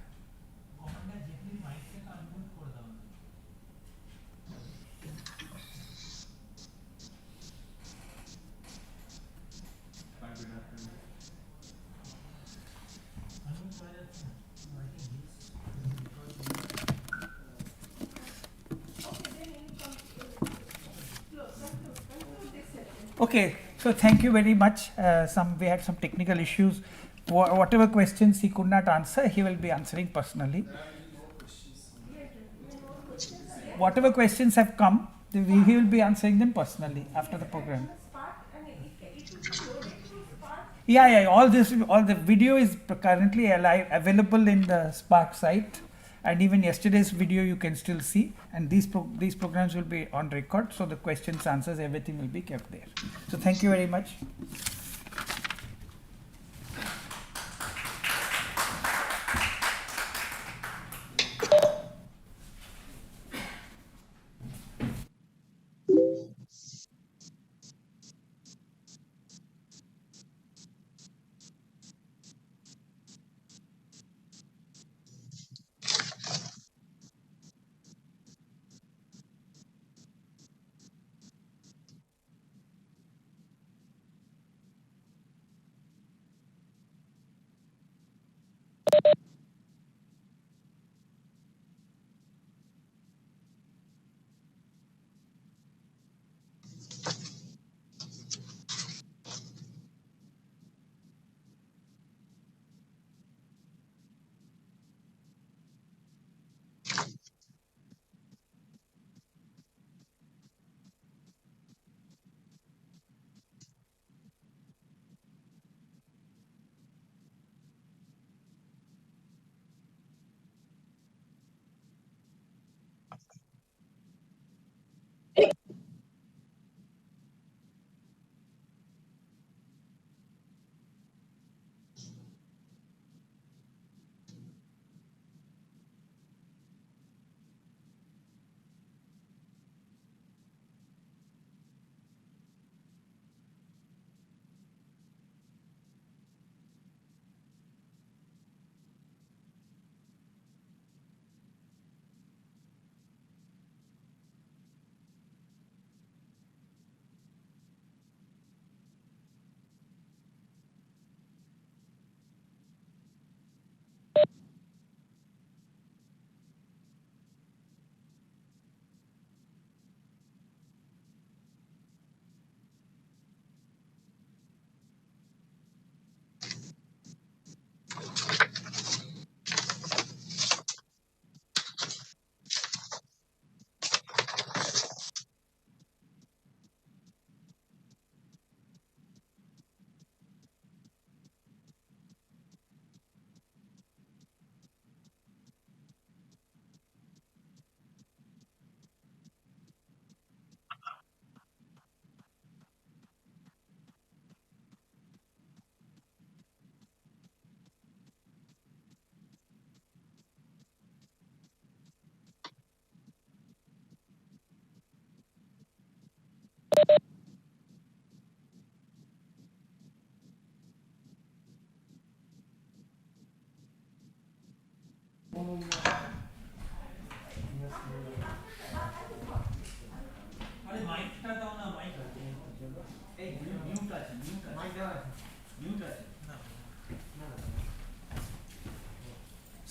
Okay, so thank you very much. We had some technical issues. Whatever questions he could not answer, he will be answering personally. Whatever questions have come, he will be answering them personally after the program. Yeah. All the video is currently available in the Spark site, and even yesterday's video you can still see. And these programs will be on record, so the questions, answers, everything will be kept there. So thank you very much.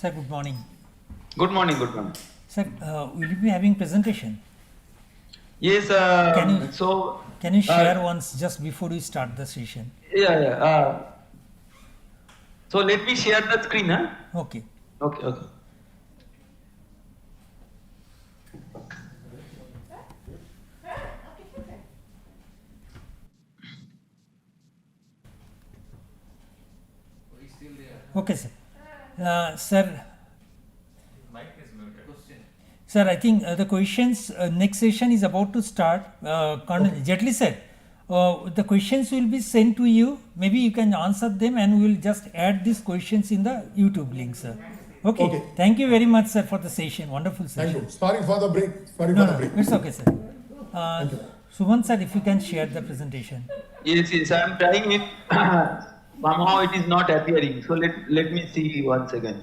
Sir, good morning. Good morning, good morning. Sir, will you be having presentation? Yes, Can you share once just before we start the session? yeah. So let me share the screen, huh? Okay. Okay. Okay, sir. Sir, sir, I think the questions, next session is about to start. Colonel Jetli sir, the questions will be sent to you. Maybe you can answer them and we will just add these questions in the YouTube link, sir. Okay. Thank you very much, sir, for the session. Wonderful session. Thank you. Sorry for the break. No, it's okay, sir. Suman sir, if you can share the presentation. Yes, I am trying it. Somehow it is not appearing. So let me see once again.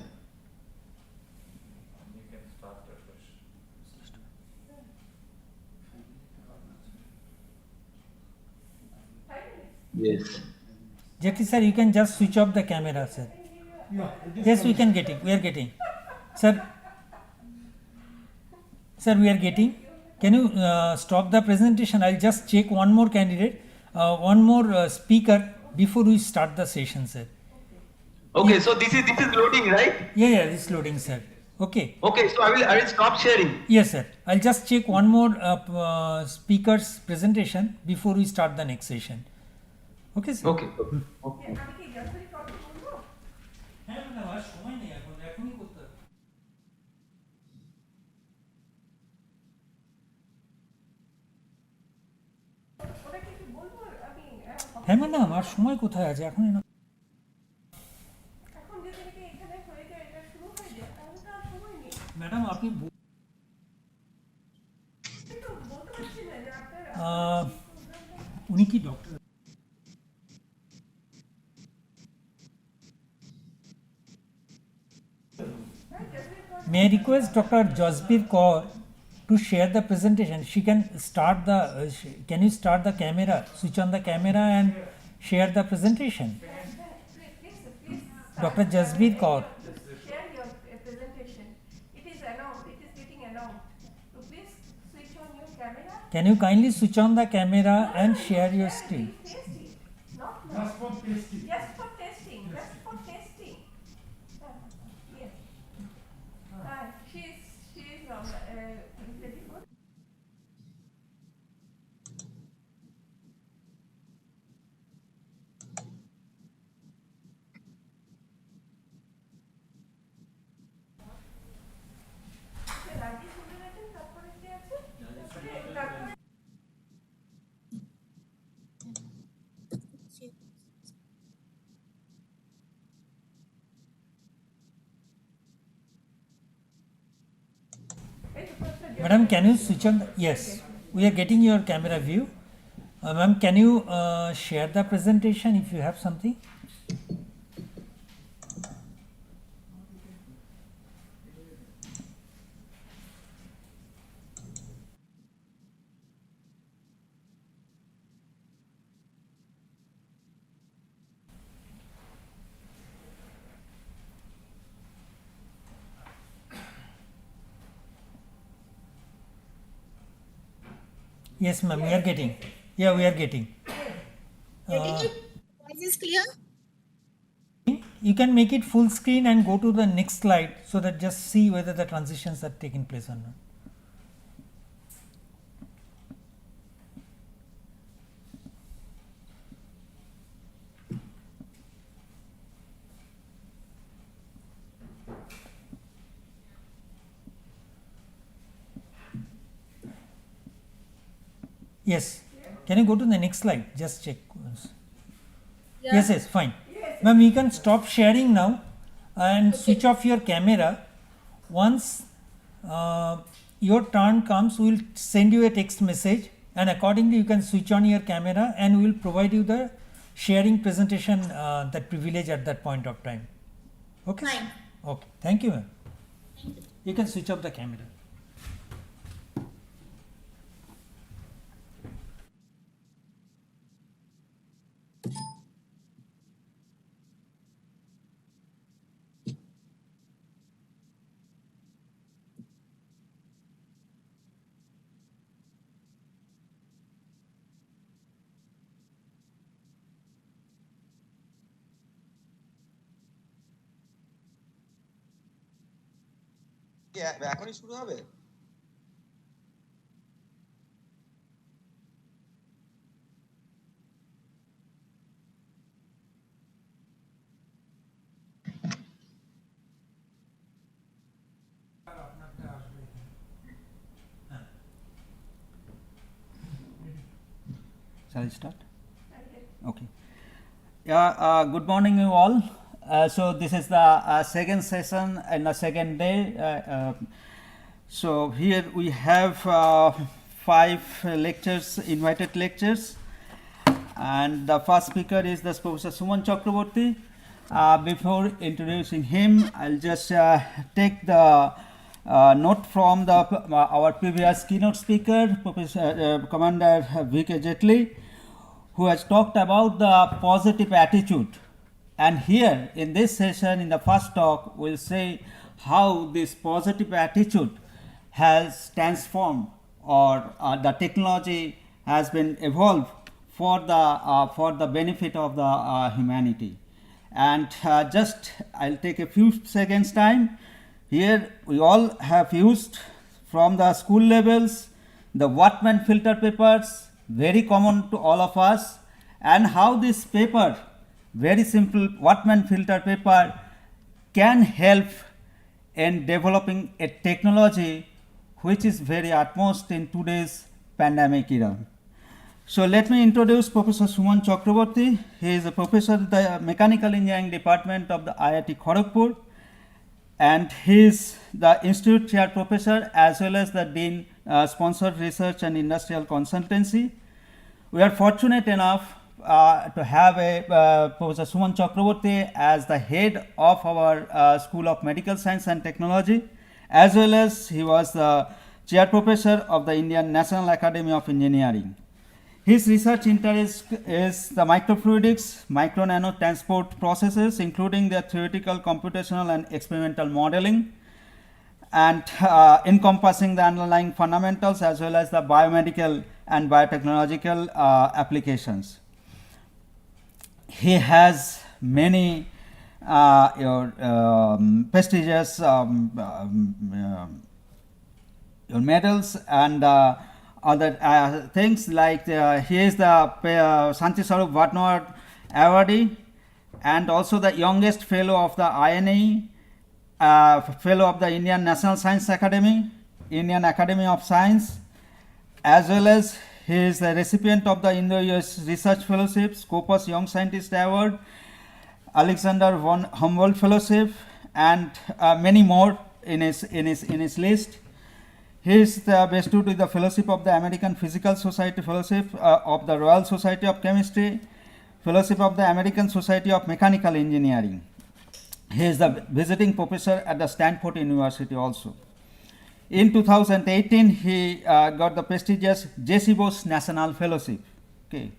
Yes. Jetli sir, you can just switch off the camera, sir. Yes, we can get it. We are getting. Sir, we are getting. Can you stop the presentation? I'll just check one more candidate. one more speaker before we start the session, sir. Okay, so this is loading, right? Yeah, this is loading, sir. Okay. Okay, so I will stop sharing. Yes, sir. I'll just check one more speaker's presentation before we start the next session. Okay, sir. Okay. Okay. হ্যাঁ madam আর সময় কোথায় আছে এখন madam আপনি উনি কি doctor May I request Dr. Jasbir Kaur to share the presentation? She can start the. Can you start the camera? Switch on the camera and share the presentation. Dr. Jasbir Kaur. Share your presentation. It is announced. It is getting announced. So please switch on your camera. Can you kindly switch on the camera and share your screen? Testing. Not just for testing. Just for testing. Just for testing. Yes. She is pretty good. রাজি শুনে রাখেন তারপরে কি আছে তারপরে Madam, can you switch on? Yes, we are getting your camera view. Ma'am, can you share the presentation if you have something? Yes, ma'am, we are getting. Yeah, we are getting. Voice is clear? You can make it full screen and go to the next slide so that just see whether the transitions are taking place or not. Yes. Can you go to the next slide? Just check once. Yeah. Yes, fine. Ma'am, you can stop sharing now and switch off your camera. Once your turn comes, we will send you a text message, and accordingly you can switch on your camera and we will provide you the sharing presentation that privilege at that point of time. Okay? Fine. Okay. Thank you, ma'am. Thank you. You can switch off the camera. এখনই শুরু হবে? Shall I start? Okay. Yeah, good morning you all. So this is the second session and the second day. So here we have 5 lectures, invited lectures, and the first speaker is the Professor Suman Chakraborty. Before introducing him, I'll just take the note from the our previous keynote speaker, Professor Commander V.K. Jetli, who has talked about the positive attitude. And here in this session, in the first talk, we'll say how this positive attitude has transformed, or the technology has been evolved for the benefit of the humanity. And just I'll take a few seconds time. Here we all have used from the school levels the Wattman filter papers, very common to all of us, and how this paper, very simple Wattman filter paper, can help in developing a technology which is very utmost in today's pandemic era. So let me introduce Professor Suman Chakraborty. He is a professor at the Mechanical Engineering Department of the IIT Kharagpur, and he is the Institute Chair Professor as well as the Dean Sponsored Research and Industrial Consultancy. We are fortunate enough to have a Professor Suman Chakraborty as the head of our School of Medical Science and Technology, as well as he was the Chair Professor of the Indian National Academy of Engineering. His research interest is the microfluidics, micro-nano transport processes, including their theoretical, computational, and experimental modeling, and encompassing the underlying fundamentals as well as the biomedical and biotechnological applications. He has many prestigious medals and other things, like he is the Shanti Swarup Bhatnagar awardee and also the youngest fellow of the INE, fellow of the Indian National Science Academy, Indian Academy of Science, as well as he is the recipient of the Indo-US Research Fellowship, Scopus Young Scientist Award, Alexander von Humboldt Fellowship, and many more in his list. He is bestowed with the Fellowship of the American Physical Society, Fellowship of the Royal Society of Chemistry, Fellowship of the American Society of Mechanical Engineering. He is the visiting professor at the Stanford University also. In 2018, he got the prestigious J.C. Bose National Fellowship. Okay.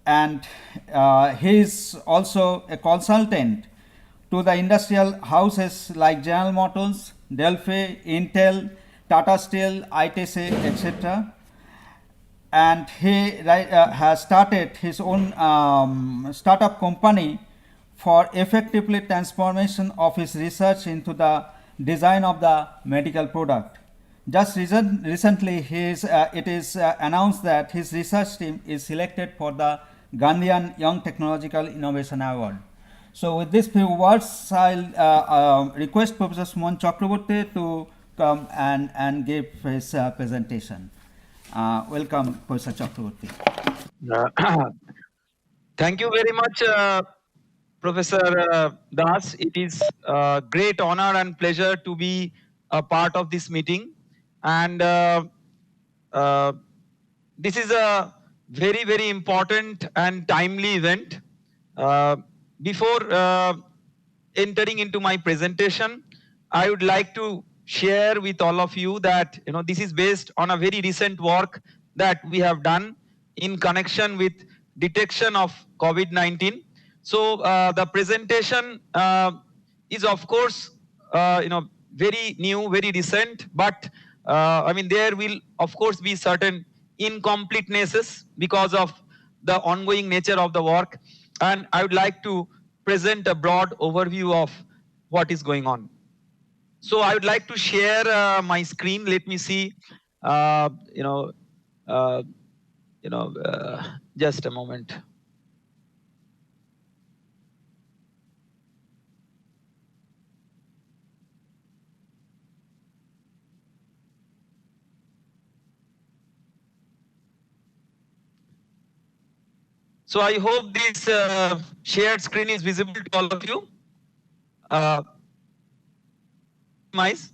And he is also a consultant to the industrial houses like General Motors, Delphi, Intel, Tata Steel, ITC, etc. And he has started his own startup company for effectively transformation of his research into the design of the medical product. Just recently, it is announced that his research team is selected for the Gandhian Young Technological Innovation Award. So with these few words, I'll request Professor Suman Chakraborty to come and give his presentation. Welcome, Professor Chakraborty. Thank you very much, Professor Das. It is a great honor and pleasure to be a part of this meeting. And this is a very, very important and timely event. Before entering into my presentation, I would like to share with all of you that this is based on a very recent work that we have done in connection with detection of COVID-19. So the presentation is of course very new, very recent, but I mean there will of course be certain incompletenesses because of the ongoing nature of the work, and I would like to present a broad overview of what is going on. So I would like to share my screen. Let me see. Just a moment. So I hope this shared screen is visible to all of you. Is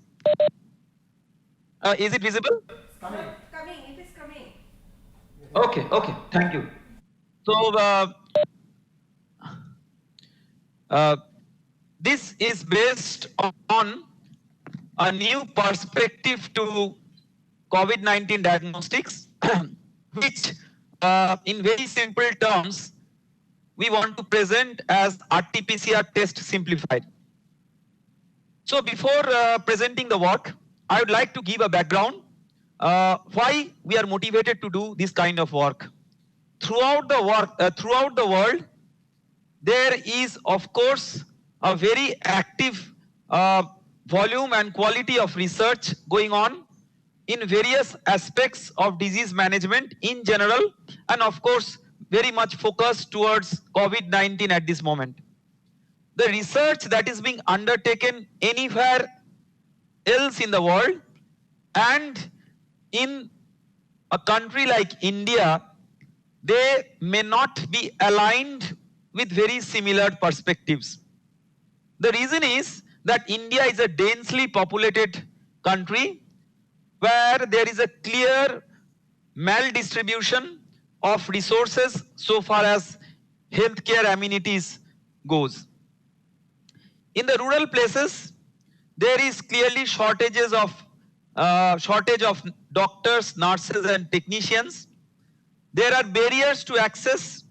it visible? It's coming. It is coming. Okay, okay, thank you. So this is based on a new perspective to COVID-19 diagnostics, which in very simple terms, we want to present as RT-PCR test simplified. So before presenting the work, I would like to give a background why we are motivated to do this kind of work. throughout the world, there is of course a very active volume and quality of research going on in various aspects of disease management in general, and of course very much focused towards COVID-19 at this moment. The research that is being undertaken anywhere else in the world and in a country like India, they may not be aligned with very similar perspectives. The reason is that India is a densely populated country where there is a clear maldistribution of resources so far as healthcare amenities goes. In the rural places, there is clearly shortage of doctors, nurses and technicians. There are barriers to access.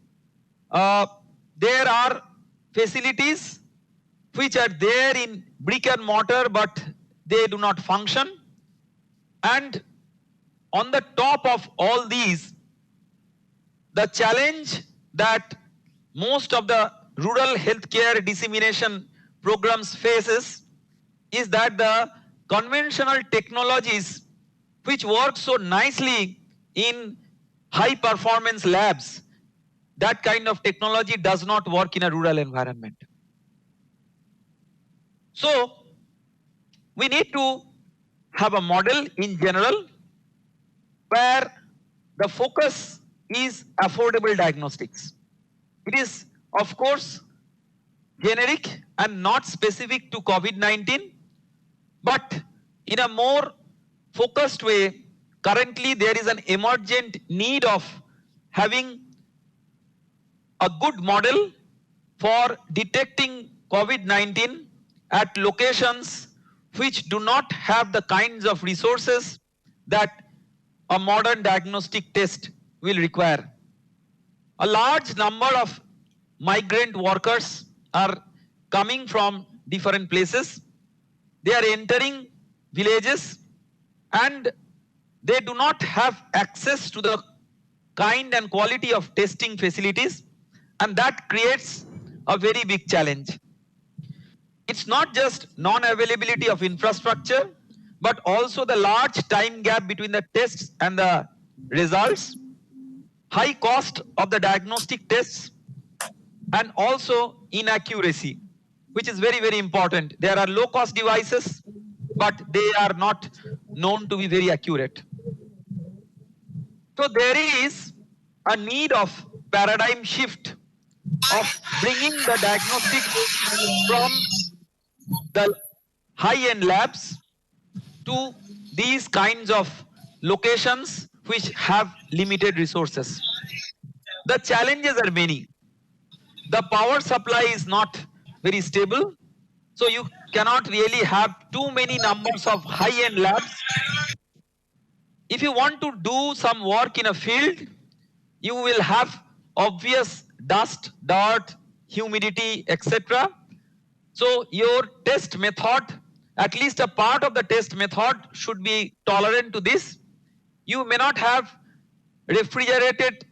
There are facilities which are there in brick and mortar but they do not function. And on the top of all these, the challenge that most of the rural healthcare dissemination programs faces is that the conventional technologies which work so nicely in high performance labs, that kind of technology does not work in a rural environment. So we need to have a model in general where the focus is affordable diagnostics. It is of course generic and not specific to COVID-19, but in a more focused way, currently there is an emergent need of having a good model for detecting COVID-19 at locations which do not have the kinds of resources that a modern diagnostic test will require. A large number of migrant workers are coming from different places. They are entering villages and they do not have access to the kind and quality of testing facilities, and that creates a very big challenge. It's not just non-availability of infrastructure, but also the large time gap between the tests and the results, high cost of the diagnostic tests, and also inaccuracy, which is very, very important. There are low-cost devices, but they are not known to be very accurate. So there is a need of paradigm shift of bringing the diagnostics from the high-end labs to these kinds of locations which have limited resources. The challenges are many. The power supply is not very stable, so you cannot really have too many numbers of high-end labs. If you want to do some work in a field, you will have obvious dust, dirt, humidity, etc. So your test method, at least a part of the test method, should be tolerant to this. You may not have refrigerated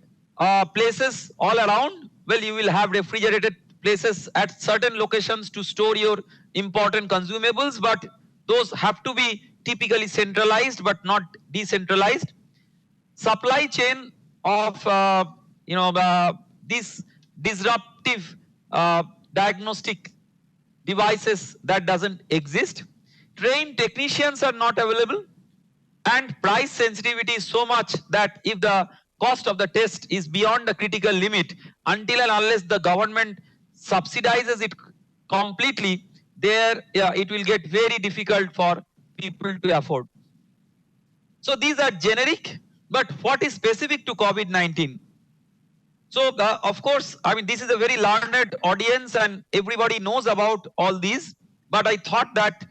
places all around. Well, you will have refrigerated places at certain locations to store your important consumables, but those have to be typically centralized but not decentralized. Supply chain of these disruptive diagnostic devices, that doesn't exist. Trained technicians are not available, and price sensitivity is so much that if the cost of the test is beyond the critical limit, until and unless the government subsidizes it completely, it will get very difficult for people to afford. So these are generic, but what is specific to COVID-19? So of course, I mean, this is a very learned audience and everybody knows about all these, but I thought that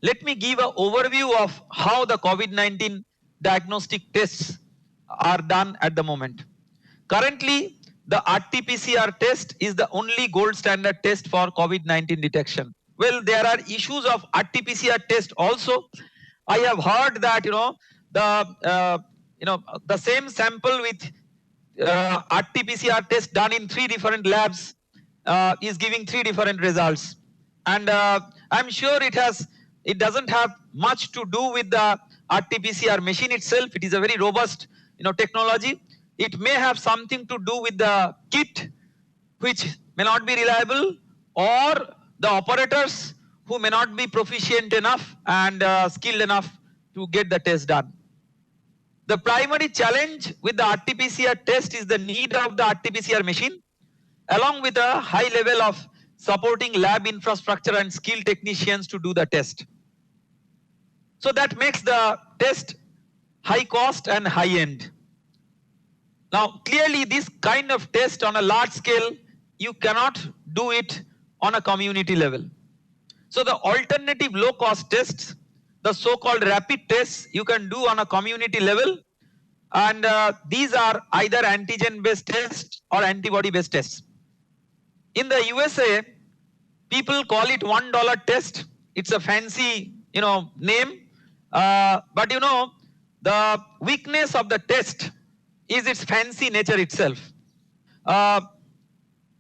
let me give an overview of how the COVID-19 diagnostic tests are done at the moment. Currently, the RT-PCR test is the only gold standard test for COVID-19 detection. Well, there are issues of RT-PCR test also. I have heard that the same sample with RT-PCR test done in 3 different labs is giving 3 different results, and I'm sure it doesn't have much to do with the RT-PCR machine itself. It is a very robust technology. It may have something to do with the kit, which may not be reliable, or the operators who may not be proficient enough and skilled enough to get the test done. The primary challenge with the RT-PCR test is the need of the RT-PCR machine, along with a high level of supporting lab infrastructure and skilled technicians to do the test. So that makes the test high cost and high end. Now clearly this kind of test on a large scale, you cannot do it on a community level. So the alternative low cost tests, the so-called rapid tests, you can do on a community level, and these are either antigen based tests or antibody based tests. In the USA, people call it $1 test. It's a fancy name, but the weakness of the test is its fancy nature itself.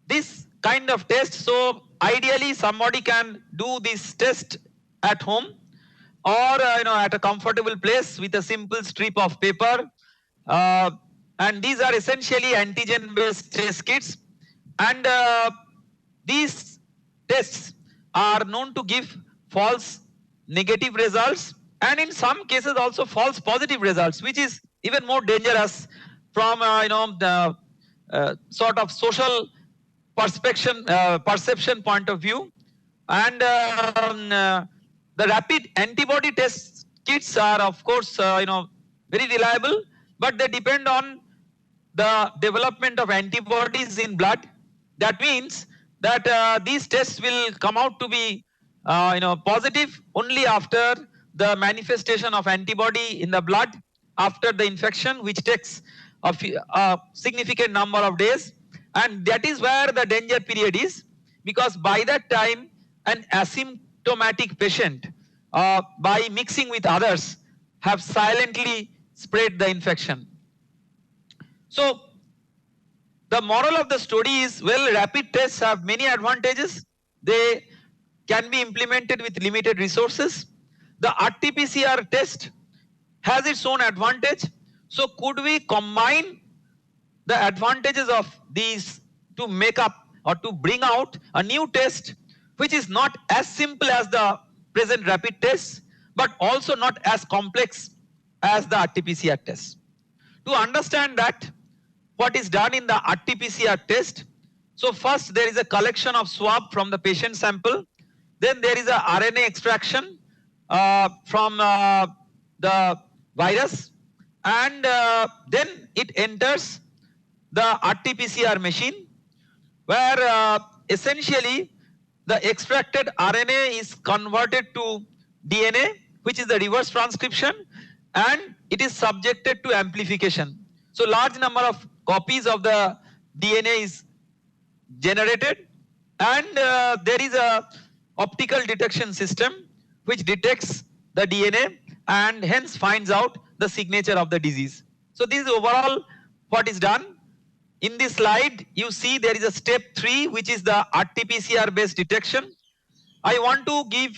This kind of test, so ideally somebody can do this test at home or at a comfortable place with a simple strip of paper, and these are essentially antigen based test kits, and these tests are known to give false negative results, and in some cases also false positive results, which is even more dangerous from the sort of social perception point of view. And the rapid antibody test kits are of course very reliable, but they depend on the development of antibodies in blood. That means that these tests will come out to be positive only after the manifestation of antibody in the blood after the infection, which takes a significant number of days, and that is where the danger period is, because by that time an asymptomatic patient by mixing with others have silently spread the infection. So the moral of the story is, well, rapid tests have many advantages. They can be implemented with limited resources. The RT-PCR test has its own advantage. So could we combine the advantages of these to make up or to bring out a new test which is not as simple as the present rapid tests, but also not as complex as the RT-PCR test? To understand that, what is done in the RT-PCR test, so first there is a collection of swab from the patient sample, then there is a RNA extraction from the virus, and then it enters the RT-PCR machine, where essentially the extracted RNA is converted to DNA, which is the reverse transcription, and it is subjected to amplification. So large number of copies of the DNA is generated, and there is a optical detection system which detects the DNA and hence finds out the signature of the disease. So this is overall what is done. In this slide you see there is a step 3, which is the RT-PCR based detection. I want to give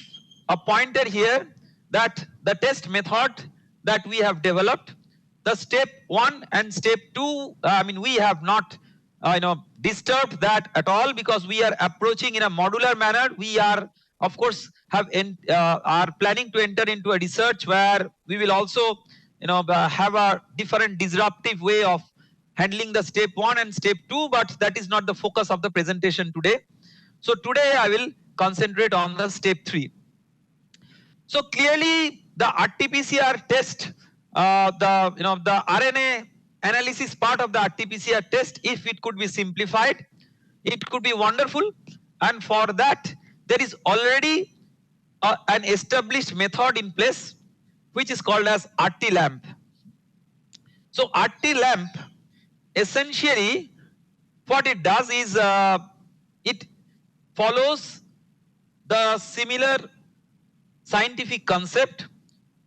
a pointer here that the test method that we have developed, the step 1 and step 2, we have not disturbed that at all, because we are approaching in a modular manner. We are of course are planning to enter into a research where we will also have a different disruptive way of handling the step 1 and step 2, but that is not the focus of the presentation today. So today I will concentrate on the step 3. So clearly the RT-PCR test, the RNA analysis part of the RT-PCR test, if it could be simplified, it could be wonderful, and for that there is already an established method in place which is called as RT-LAMP. So RT-LAMP essentially what it does is it follows the similar scientific concept,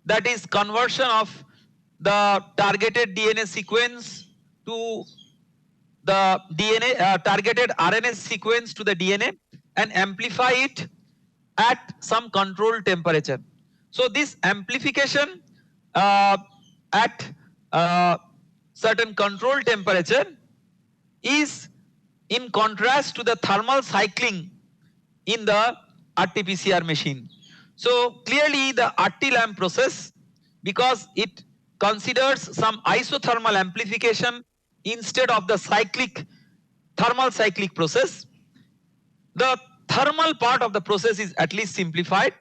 that is conversion of the targeted DNA sequence to the DNA targeted RNA sequence to the DNA and amplify it at some controlled temperature. So this amplification at certain controlled temperature is in contrast to the thermal cycling in the RT-PCR machine. So clearly the RT-lamp process, because it considers some isothermal amplification instead of the thermal cyclic process, the thermal part of the process is at least simplified.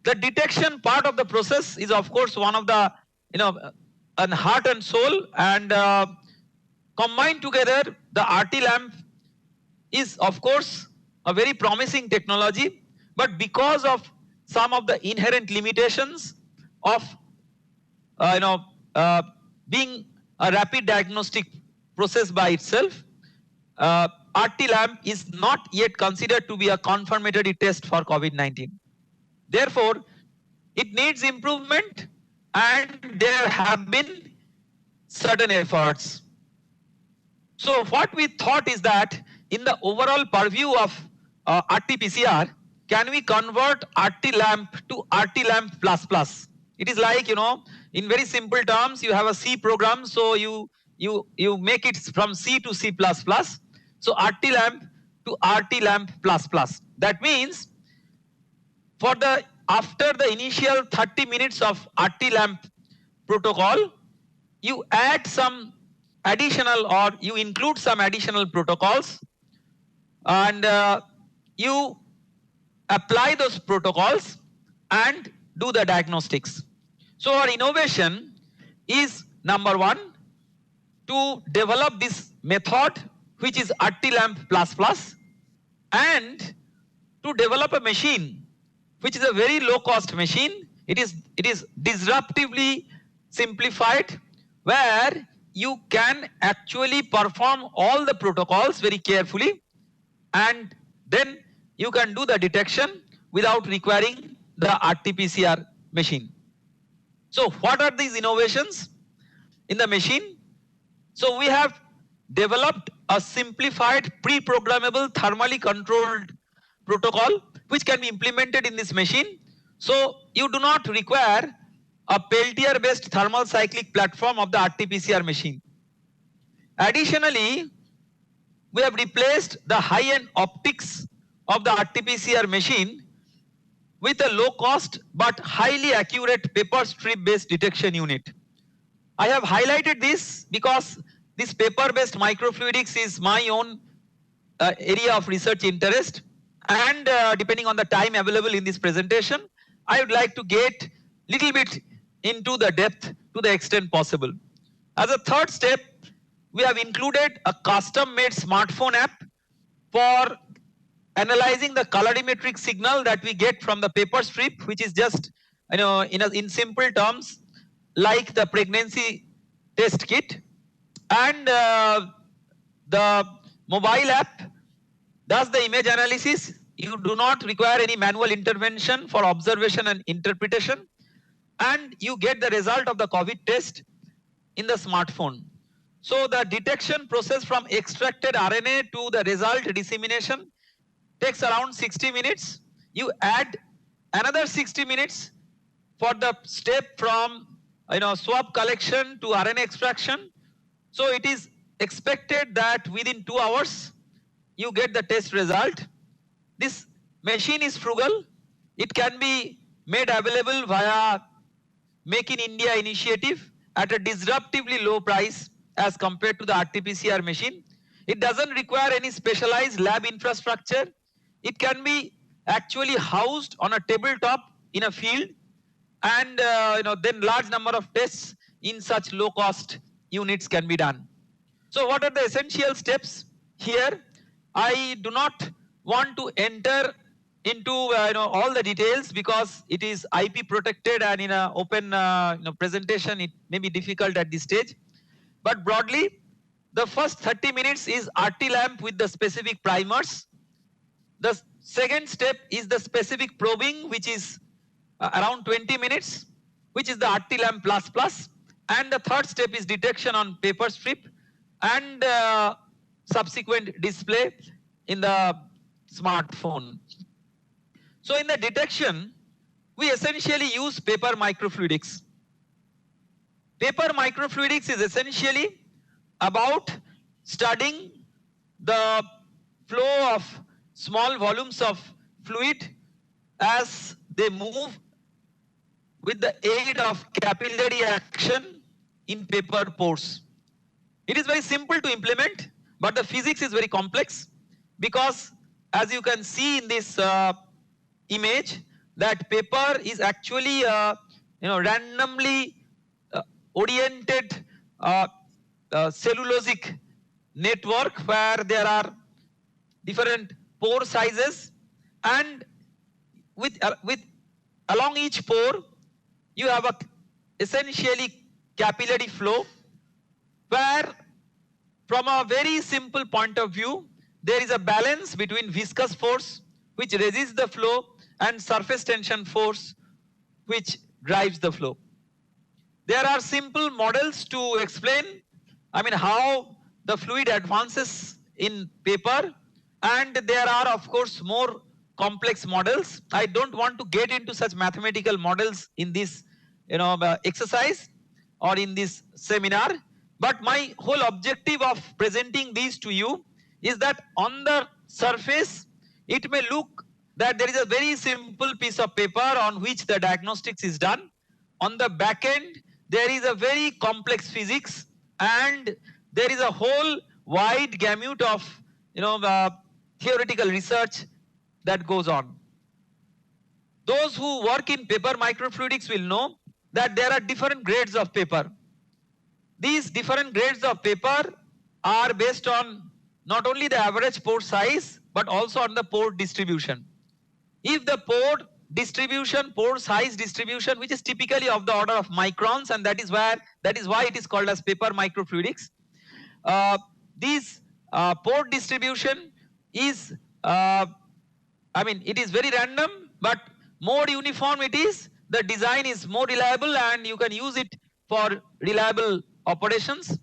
The detection part of the process is of course one of the an heart and soul, and combined together the RT-lamp is of course a very promising technology, but because of some of the inherent limitations of being a rapid diagnostic process by itself, RT-lamp is not yet considered to be a confirmatory test for COVID-19. Therefore, it needs improvement, and there have been certain efforts. So what we thought is that in the overall purview of RT-PCR, can we convert RT-lamp to RT-lamp++? It is like, in very simple terms, you have a C program, so you make it from C to C++. So RT-lamp to RT-lamp++. That means after the initial 30 minutes of RT-lamp protocol, you add some additional, or you include some additional protocols, and you apply those protocols and do the diagnostics. So our innovation is, number one, to develop this method which is RT-lamp++, and to develop a machine which is a very low cost machine. It is disruptively simplified, where you can actually perform all the protocols very carefully, and then you can do the detection without requiring the RT-PCR machine. So what are these innovations in the machine? So we have developed a simplified pre-programmable thermally controlled protocol which can be implemented in this machine. So you do not require a Peltier based thermal cyclic platform of the RT-PCR machine. Additionally, we have replaced the high-end optics of the RT-PCR machine with a low cost but highly accurate paper strip based detection unit. I have highlighted this because this paper based microfluidics is my own area of research interest, and depending on the time available in this presentation, I would like to get little bit into the depth to the extent possible. As a third step, we have included a custom made smartphone app for analyzing the colorimetric signal that we get from the paper strip, which is just in simple terms like the pregnancy test kit, and the mobile app does the image analysis. You do not require any manual intervention for observation and interpretation, and you get the result of the COVID test in the smartphone. So the detection process from extracted RNA to the result dissemination takes around 60 minutes. You add another 60 minutes for the step from swab collection to RNA extraction. So it is expected that within 2 hours you get the test result. This machine is frugal. It can be made available via Make in India initiative at a disruptively low price as compared to the RT-PCR machine. It doesn't require any specialized lab infrastructure. It can be actually housed on a tabletop in a field, and then large number of tests in such low cost units can be done. So what are the essential steps here? I do not want to enter into all the details because it is IP protected, and in an open presentation it may be difficult at this stage. But broadly, the first 30 minutes is RT-lamp with the specific primers. The second step is the specific probing, which is around 20 minutes, which is the RT-lamp++. And the third step is detection on paper strip. and subsequent display in the smartphone. So in the detection, we essentially use paper microfluidics. Paper microfluidics is essentially about studying the flow of small volumes of fluid as they move with the aid of capillary action in paper pores. It is very simple to implement, but the physics is very complex because, as you can see in this image, that paper is actually randomly oriented cellulosic network where there are different pore sizes, and with along each pore you have a essentially capillary flow, where from a very simple point of view there is a balance between viscous force which resists the flow and surface tension force which drives the flow. There are simple models to explain, how the fluid advances in paper, and there are of course more complex models. I don't want to get into such mathematical models in this exercise or in this seminar, but my whole objective of presenting these to you is that on the surface it may look that there is a very simple piece of paper on which the diagnostics is done. On the back end there is a very complex physics, and there is a whole wide gamut of theoretical research that goes on. Those who work in paper microfluidics will know that there are different grades of paper. These different grades of paper are based on not only the average pore size but also on the pore distribution. If the pore size distribution, which is typically of the order of microns, and that is why it is called as paper microfluidics. This pore distribution is it is very random, but more uniform it is, the design is more reliable and you can use it for reliable operations.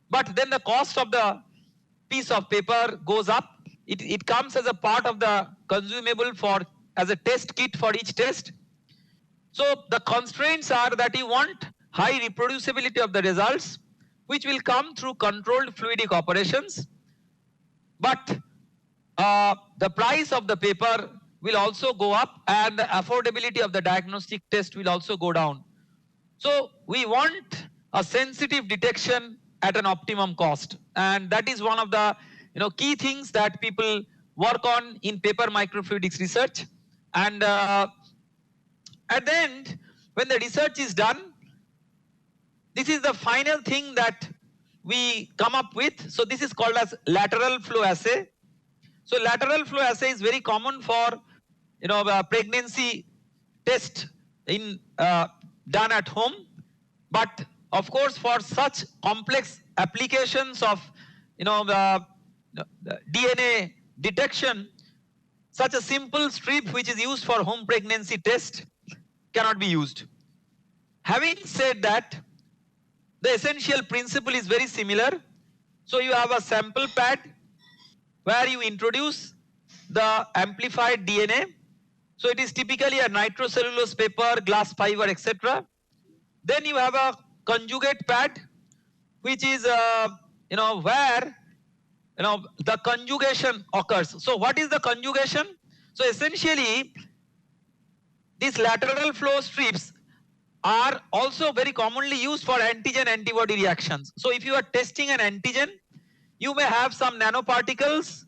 But then the cost of the piece of paper goes up. It comes as a part of the consumable as a test kit for each test. So the constraints are that you want high reproducibility of the results, which will come through controlled fluidic operations, but the price of the paper will also go up and the affordability of the diagnostic test will also go down. So we want a sensitive detection at an optimum cost, and that is one of the key things that people work on in paper microfluidics research. And at the end, when the research is done, this is the final thing that we come up with. So this is called as lateral flow assay. So lateral flow assay is very common for pregnancy test in done at home, but of course for such complex applications of the DNA detection, such a simple strip which is used for home pregnancy test cannot be used. Having said that, the essential principle is very similar. So you have a sample pad where you introduce the amplified DNA. So it is typically a nitrocellulose paper, glass fiber, etc. Then you have a conjugate pad, which is where the conjugation occurs. So what is the conjugation? So essentially these lateral flow strips are also very commonly used for antigen antibody reactions. So if you are testing an antigen, you may have some nanoparticles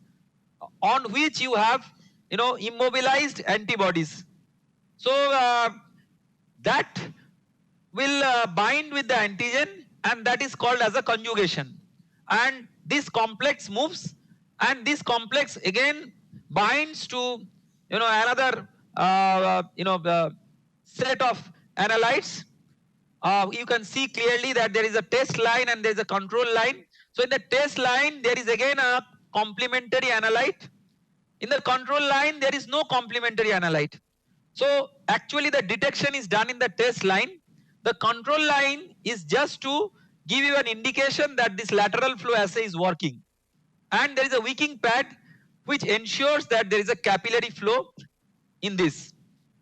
on which you have immobilized antibodies. So that will bind with the antigen, and that is called as a conjugation. And this complex moves, and this complex again binds to another set of analytes. You can see clearly that there is a test line and there is a control line. So in the test line there is again a complementary analyte. In the control line there is no complementary analyte. So actually the detection is done in the test line. The control line is just to give you an indication that this lateral flow assay is working. And there is a wicking pad which ensures that there is a capillary flow in this.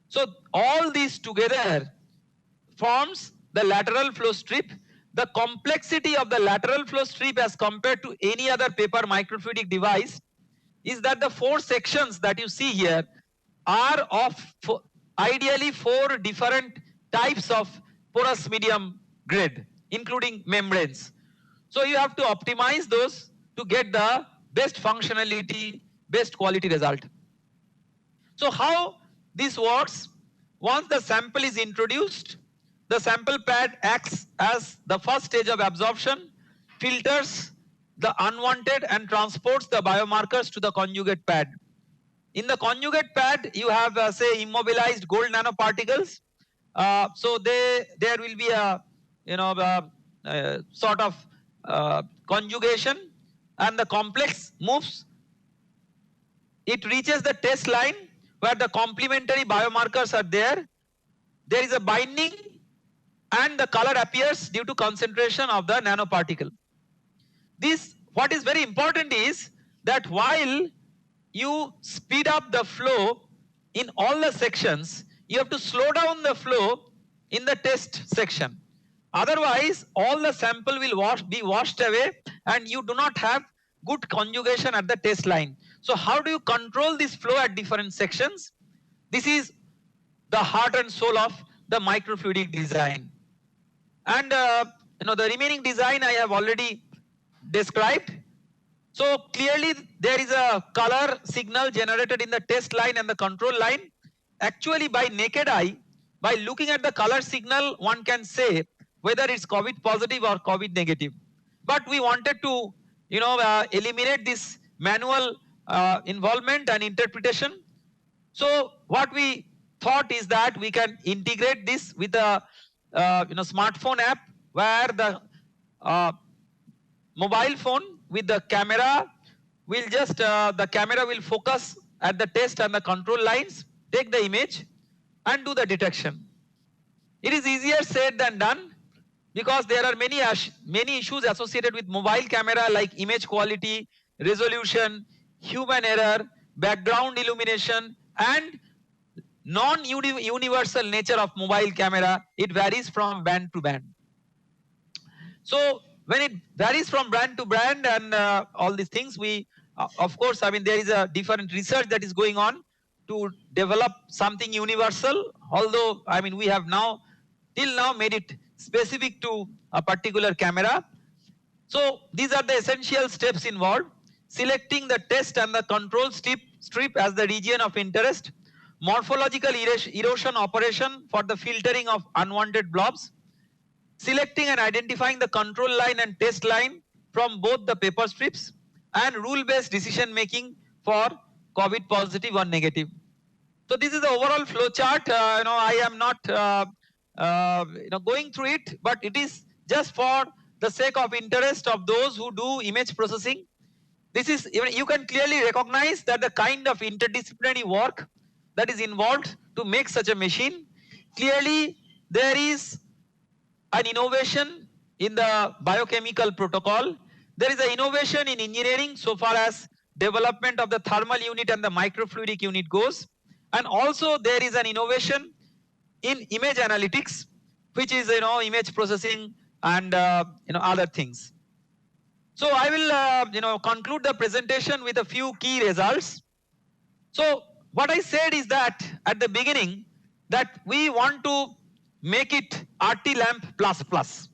So all these together forms the lateral flow strip. The complexity of the lateral flow strip as compared to any other paper microfluidic device is that the 4 sections that you see here are of ideally 4 different types of porous medium grade, including membranes. So you have to optimize those to get the best functionality, best quality result. So how this works? Once the sample is introduced, the sample pad acts as the first stage of absorption, filters the unwanted and transports the biomarkers to the conjugate pad. In the conjugate pad, you have say immobilized gold nanoparticles. So there will be a sort of conjugation, and the complex moves. It reaches the test line where the complementary biomarkers are there. There is a binding and the color appears due to concentration of the nanoparticle. What is very important is that while you speed up the flow in all the sections, you have to slow down the flow in the test section. Otherwise, all the sample will be washed away and you do not have good conjugation at the test line. So how do you control this flow at different sections? This is the heart and soul of the microfluidic design. And the remaining design I have already described. So clearly there is a color signal generated in the test line and the control line. Actually, by naked eye, by looking at the color signal, one can say whether it's COVID positive or COVID negative. But we wanted to eliminate this manual involvement and interpretation. So what we thought is that we can integrate this with a smartphone app where the mobile phone with the camera will just the camera will focus at the test and the control lines, take the image and do the detection. It is easier said than done because there are many issues associated with mobile camera like image quality, resolution, human error, background illumination, and non-universal nature of mobile camera. It varies from band to band. So when it varies from brand to brand and all these things, we of course, there is a different research that is going on to develop something universal, although we have till now made it specific to a particular camera. So these are the essential steps involved: selecting the test and the control strip as the region of interest, morphological erosion operation for the filtering of unwanted blobs, selecting and identifying the control line and test line from both the paper strips, and rule-based decision making for COVID positive or negative. So this is the overall flow chart. I am not going through it, but it is just for the sake of interest of those who do image processing. This is, you can clearly recognize that the kind of interdisciplinary work that is involved to make such a machine. Clearly there is an innovation in the biochemical protocol. There is an innovation in engineering so far as development of the thermal unit and the microfluidic unit goes. And also there is an innovation in image analytics, which is image processing and other things. So I will conclude the presentation with a few key results. So what I said is that at the beginning that we want to make it RT lamp plus.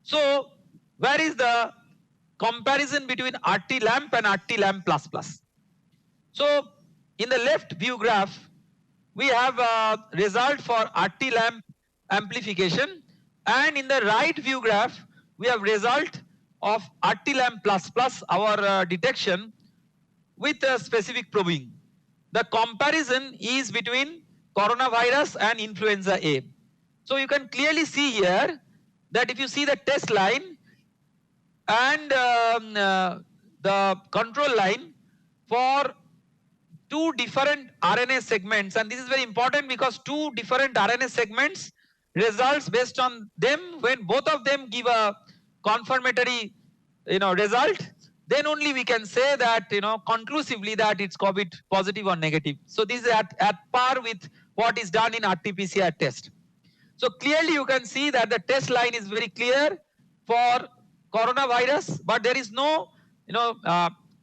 So where is the comparison between RT lamp and RT lamp plus? So in the left view graph, we have a result for RT lamp amplification, and in the right view graph, we have result of RT lamp plus, our detection with a specific probing. The comparison is between coronavirus and influenza A. So you can clearly see here that if you see the test line and the control line for two different RNA segments, and this is very important because two different RNA segments results based on them, when both of them give a confirmatory result, then only we can say that conclusively that it's COVID positive or negative. So this is at par with what is done in RT-PCR test. So clearly you can see that the test line is very clear for coronavirus, but there is no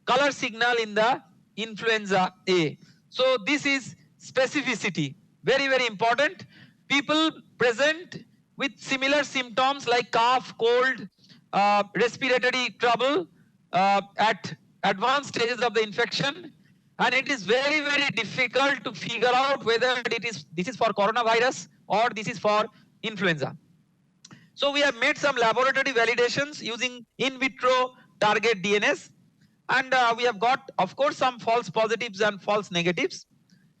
color signal in the influenza A. So this is specificity, very, very important. People present with similar symptoms like cough, cold, respiratory trouble at advanced stages of the infection, and it is very, very difficult to figure out whether this is for coronavirus or this is for influenza. So we have made some laboratory validations using in vitro target DNAs, and we have got, of course, some false positives and false negatives,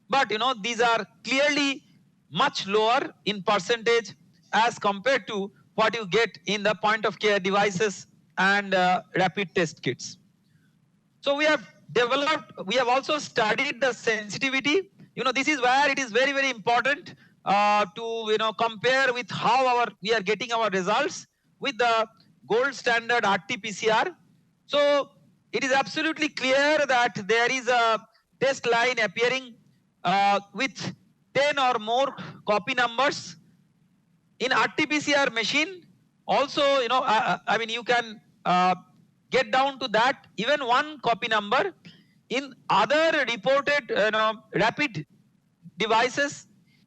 but these are clearly much lower in percentage as compared to what you get in the point of care devices and rapid test kits. So we have also studied the sensitivity. This is where it is very, very important to compare with how we are getting our results with the gold standard RT-PCR. So it is absolutely clear that there is a test line appearing with 10 or more copy numbers. In RT-PCR machine, also, I mean, you can get down to that, even one copy number. In other reported rapid devices,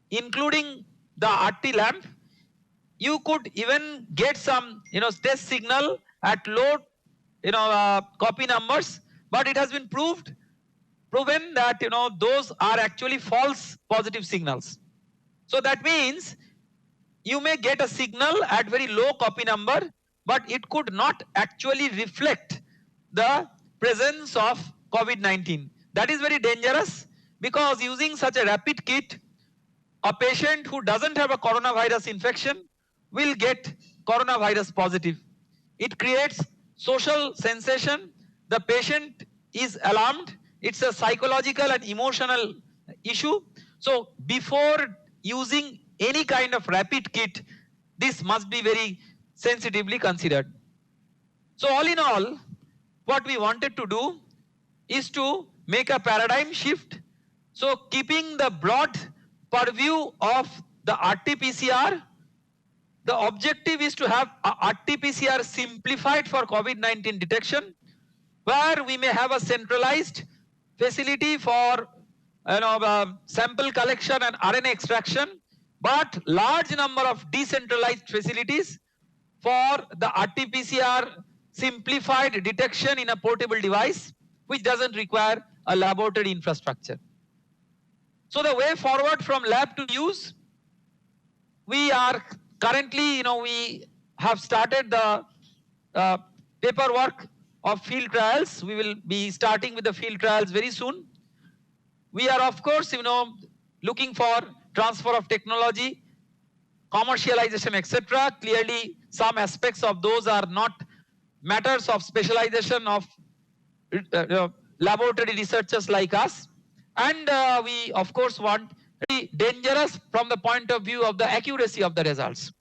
including the RT lamp, you could even get some test signal at low copy numbers, but it has been proven that those are actually false positive signals. So that means you may get a signal at very low copy number, but it could not actually reflect the presence of COVID-19. That is very dangerous, because using such a rapid kit, a patient who doesn't have a coronavirus infection will get coronavirus positive. It creates social sensation. The patient is alarmed. It's a psychological and emotional issue. So before using any kind of rapid kit, this must be very sensitively considered. So all in all, what we wanted to do is to make a paradigm shift. So keeping the broad purview of the RT-PCR, the objective is to have a RT-PCR simplified for COVID-19 detection, where we may have a centralized facility for sample collection and RNA extraction, but large number of decentralized facilities for the RT-PCR simplified detection in a portable device, which doesn't require a laboratory infrastructure. So the way forward from lab to use, we are currently, we have started the paperwork of field trials. We will be starting with the field trials very soon. We are, of course, looking for transfer of technology, commercialization, etc. Clearly, some aspects of those are not matters of specialization of laboratory researchers like us. And we, of course, want to be dangerous from the point of view of the accuracy of the results.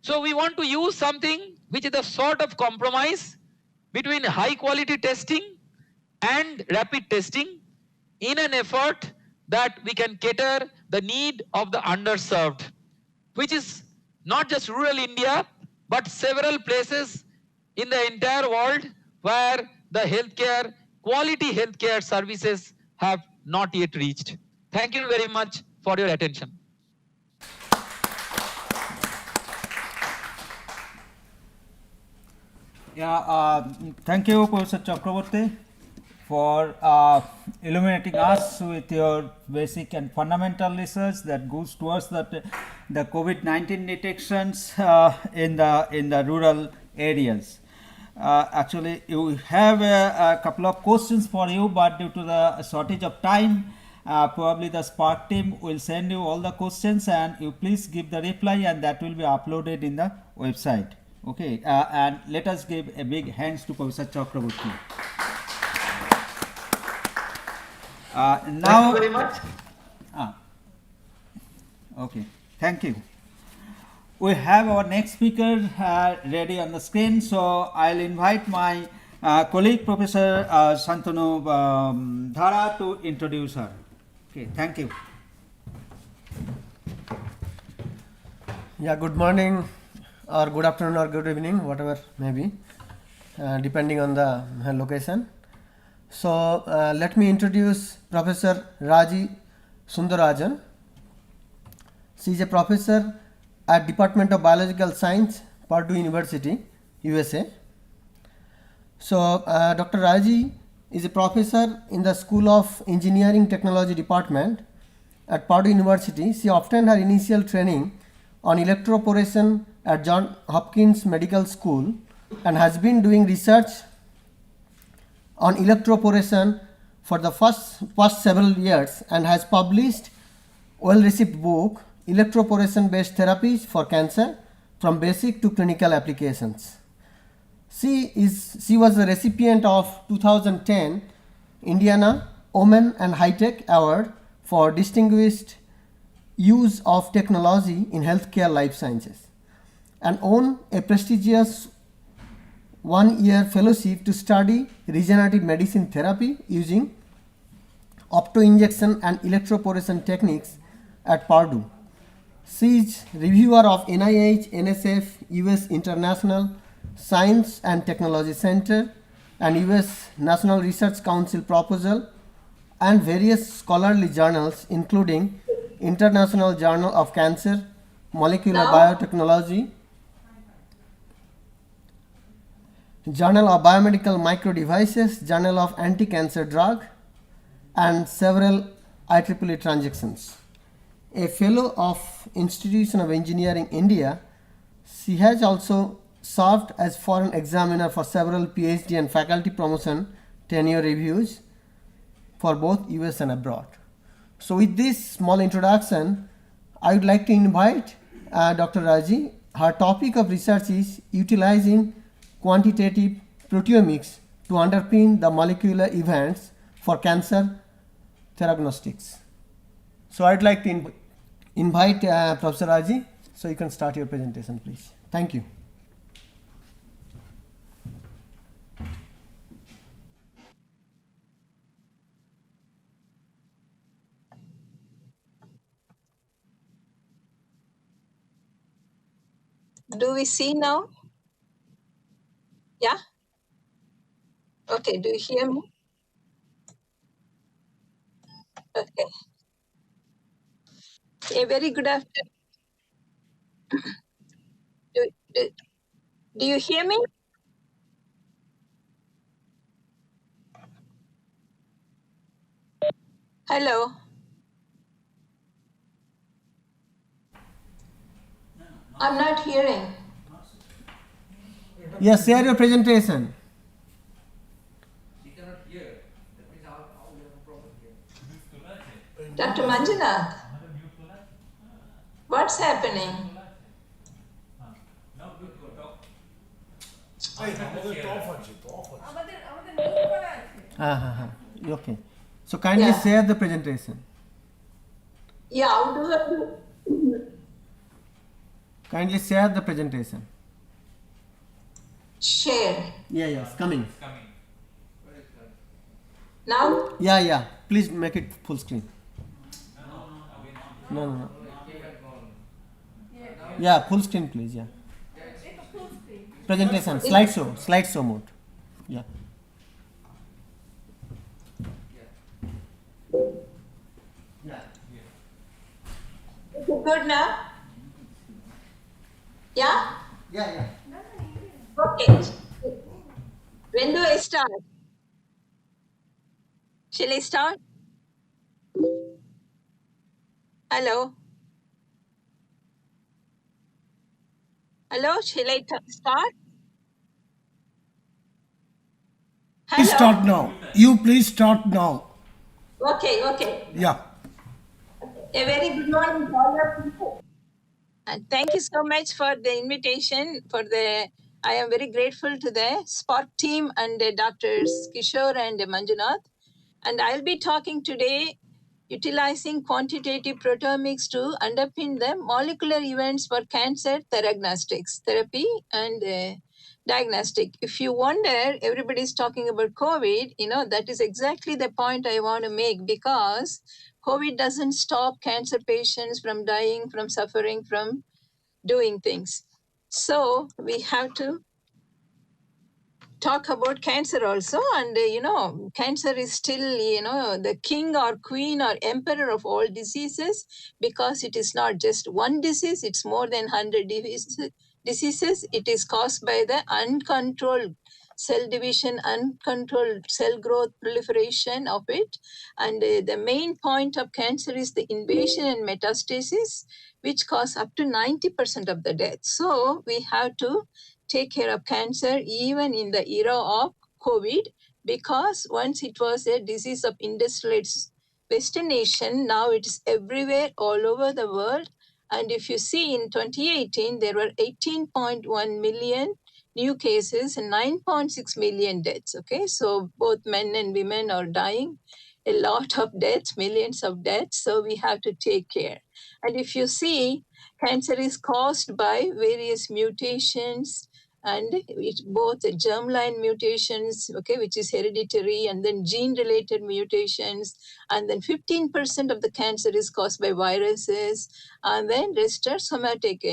So we want to use something which is a sort of compromise between high quality testing and rapid testing, in an effort that we can cater the need of the underserved, which is not just rural India, but several places in the entire world where the healthcare, quality healthcare services have not yet reached. Thank you very much for your attention. Thank you, Professor Chakraborty, for illuminating us with your basic and fundamental research that goes towards the COVID-19 detections in the rural areas. Actually, you have a couple of questions for you, but due to the shortage of time, probably the Spark team will send you all the questions, and you please give the reply, and that will be uploaded in the website. Okay, and let us give a big hands to Professor Chakraborty. Now, thank you very much. Okay, thank you. we have our next speaker ready on the screen. So I'll invite my colleague, Professor Santanu Dhara, to introduce her. Okay, thank you. Yeah, good morning or good afternoon or good evening, whatever may be, depending on the location. So let me introduce Professor Raji Sundarajan. She is a professor at Department of Biological Science, Purdue University, USA. So Dr. Raji is a professor in the School of Engineering Technology Department at Purdue University. She obtained her initial training on electroporation at Johns Hopkins Medical School and has been doing research on electroporation for the past several years and has published well-received book Electroporation Based Therapies for Cancer from Basic to Clinical Applications. She was the recipient of 2010 Indiana Omen and High Tech Award for Distinguished Use of Technology in Healthcare Life Sciences and won a prestigious one-year fellowship to study regenerative medicine therapy using optoinjection and electroporation techniques at Purdue. She is reviewer of NIH, NSF, US International Science and Technology Center and US National Research Council proposal and various scholarly journals including International Journal of Cancer, Molecular Biotechnology, Journal of Biomedical Microdevices, Journal of Anti-Cancer Drug, and several IEEE transactions. A fellow of Institution of Engineering India, she has also served as foreign examiner for several PhD and faculty promotion tenure reviews for both US and abroad. So with this small introduction, I would like to invite Dr. Raji. Her topic of research is utilizing quantitative proteomics to underpin the molecular events for cancer therapeutics. So I'd like to invite Professor Raji, so you can start your presentation, please. Thank you. Do we see now? Yeah? Okay, do you hear me? Okay. A very good afternoon. Do you hear me? Hello? I'm not hearing. Yes, share your presentation. Dr. Manjunath, what's happening? Okay. So kindly Yeah. share the presentation. Yeah, how do I do? Kindly share the presentation. Share. Yeah, yes, coming. Now? Yeah. Please make it full screen. No. Yeah, full screen, please. Yeah. Presentation, slideshow mode. Yeah. Good now? Yeah? Yeah. Okay. When do I start? Shall I start? Hello? Hello, shall I start? Please Hello? start now. You please start now. Okay. Yeah. A very good morning to all of you. And thank you so much for the invitation. I am very grateful to the Spark team and Drs. Kishore and Manjunath. And I'll be talking today utilizing quantitative proteomics to underpin the molecular events for cancer diagnostics, therapy, and diagnostic. If you wonder, everybody's talking about COVID, that is exactly the point I want to make, because COVID doesn't stop cancer patients from dying, from suffering, from doing things. So we have to talk about cancer also. And cancer is still the king or queen or emperor of all diseases, because it is not just one disease, it's more than 100 diseases. It is caused by the uncontrolled cell division, uncontrolled cell growth, proliferation of it. And the main point of cancer is the invasion and metastasis, which cause up to 90% of the death. So we have to take care of cancer even in the era of COVID, because once it was a disease of industrialized Western nation, now it is everywhere, all over the world. And if you see, in 2018, there were 18.1 million new cases and 9.6 million deaths. Okay, so both men and women are dying. A lot of deaths, millions of deaths. So we have to take care. And if you see, cancer is caused by various mutations, and it's both germline mutations, okay, which is hereditary, and then gene-related mutations, and then 15% of the cancer is caused by viruses, and then rest are somatic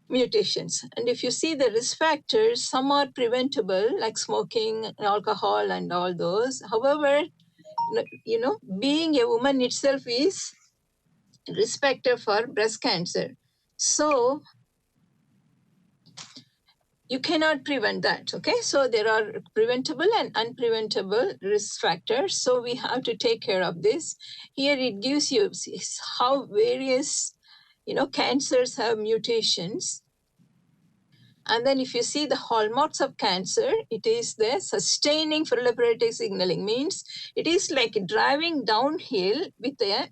mutations. And if you see the risk factors, some are preventable, like smoking, alcohol, and all those. However, being a woman itself is risk factor for breast cancer. So you cannot prevent that. Okay, so there are preventable and unpreventable risk factors. So we have to take care of this. Here it gives you how various cancers have mutations. And then if you see the hallmarks of cancer, it is the sustaining proliferative signaling, means it is like driving downhill with the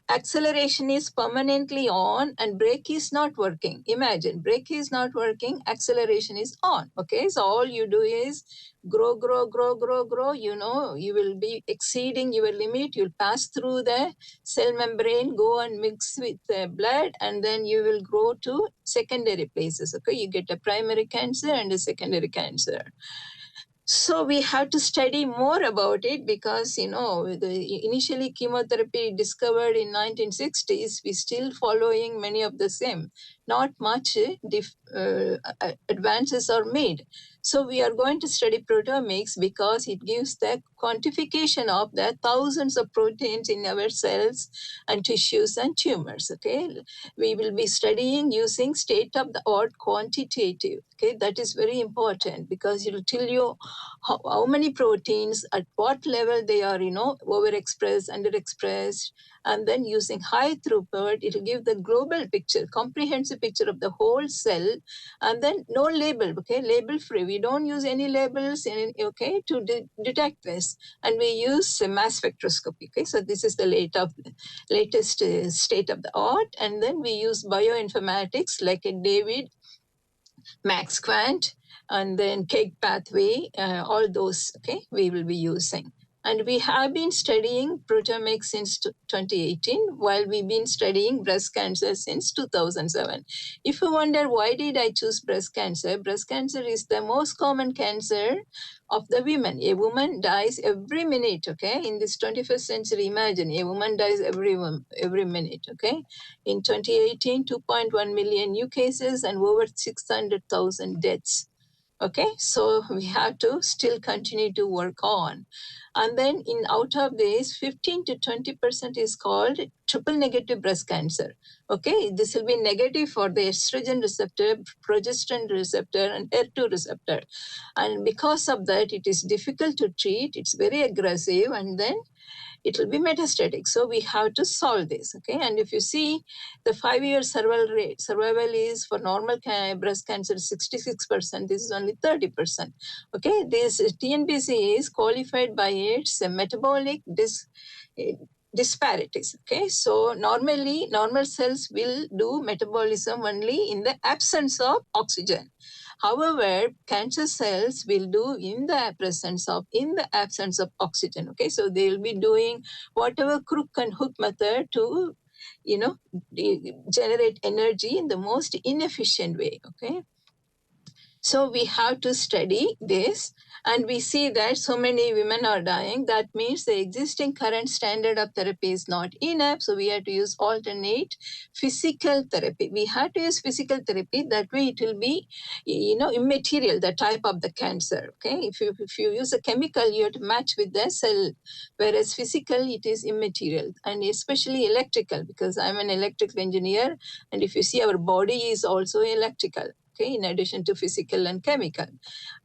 acceleration is permanently on and brake is not working. Imagine, brake is not working, acceleration is on. Okay, so all you do is grow. You will be exceeding your limit. You'll pass through the cell membrane, go and mix with the blood, and then you will grow to secondary places. Okay, you get a primary cancer and a secondary cancer. So we have to study more about it, because initially chemotherapy discovered in 1960s, we still following many of the same. Not much advances are made. So we are going to study proteomics, because it gives the quantification of the thousands of proteins in our cells and tissues and tumors. Okay, we will be studying using state-of-the-art quantitative. Okay, that is very important, because it will tell you how many proteins, at what level they are, overexpressed, underexpressed, and then using high throughput, it will give the global picture, comprehensive picture of the whole cell, and then no label, okay, label free. We don't use any labels, to detect this, and we use mass spectroscopy. Okay, so this is the latest state of the art, and then we use bioinformatics like a David, MaxQuant, and then cake pathway, all those, okay, we will be using. And we have been studying proteomics since 2018, while we've been studying breast cancer since 2007. If you wonder why did I choose breast cancer is the most common cancer of the women. A woman dies every minute, okay? In this 21st century, imagine a woman dies every minute, okay? In 2018, 2.1 million new cases and over 600,000 deaths. Okay, so we have to still continue to work on. And then out of this, 15 to 20% is called triple negative breast cancer. Okay, this will be negative for the estrogen receptor, progesterone receptor, and HER2 receptor. And because of that, it is difficult to treat. It's very aggressive, and then it will be metastatic. So we have to solve this. Okay, and if you see the 5-year survival is for normal breast cancer 66%. This is only 30%. Okay, this TNBC is qualified by its metabolic disparities. Okay, so normally normal cells will do metabolism only in the absence of oxygen. However, cancer cells will do in the absence of oxygen. Okay, so they will be doing whatever crook and hook method to, generate energy in the most inefficient way. Okay, so we have to study this, and we see that so many women are dying. That means the existing current standard of therapy is not enough. So we have to use alternate physical therapy. We have to use physical therapy. That way it will be, immaterial, the type of the cancer. Okay, if you use a chemical, you have to match with the cell, whereas physical, it is immaterial, and especially electrical, because I'm an electrical engineer, and if you see, our body is also electrical. Okay, in addition to physical and chemical.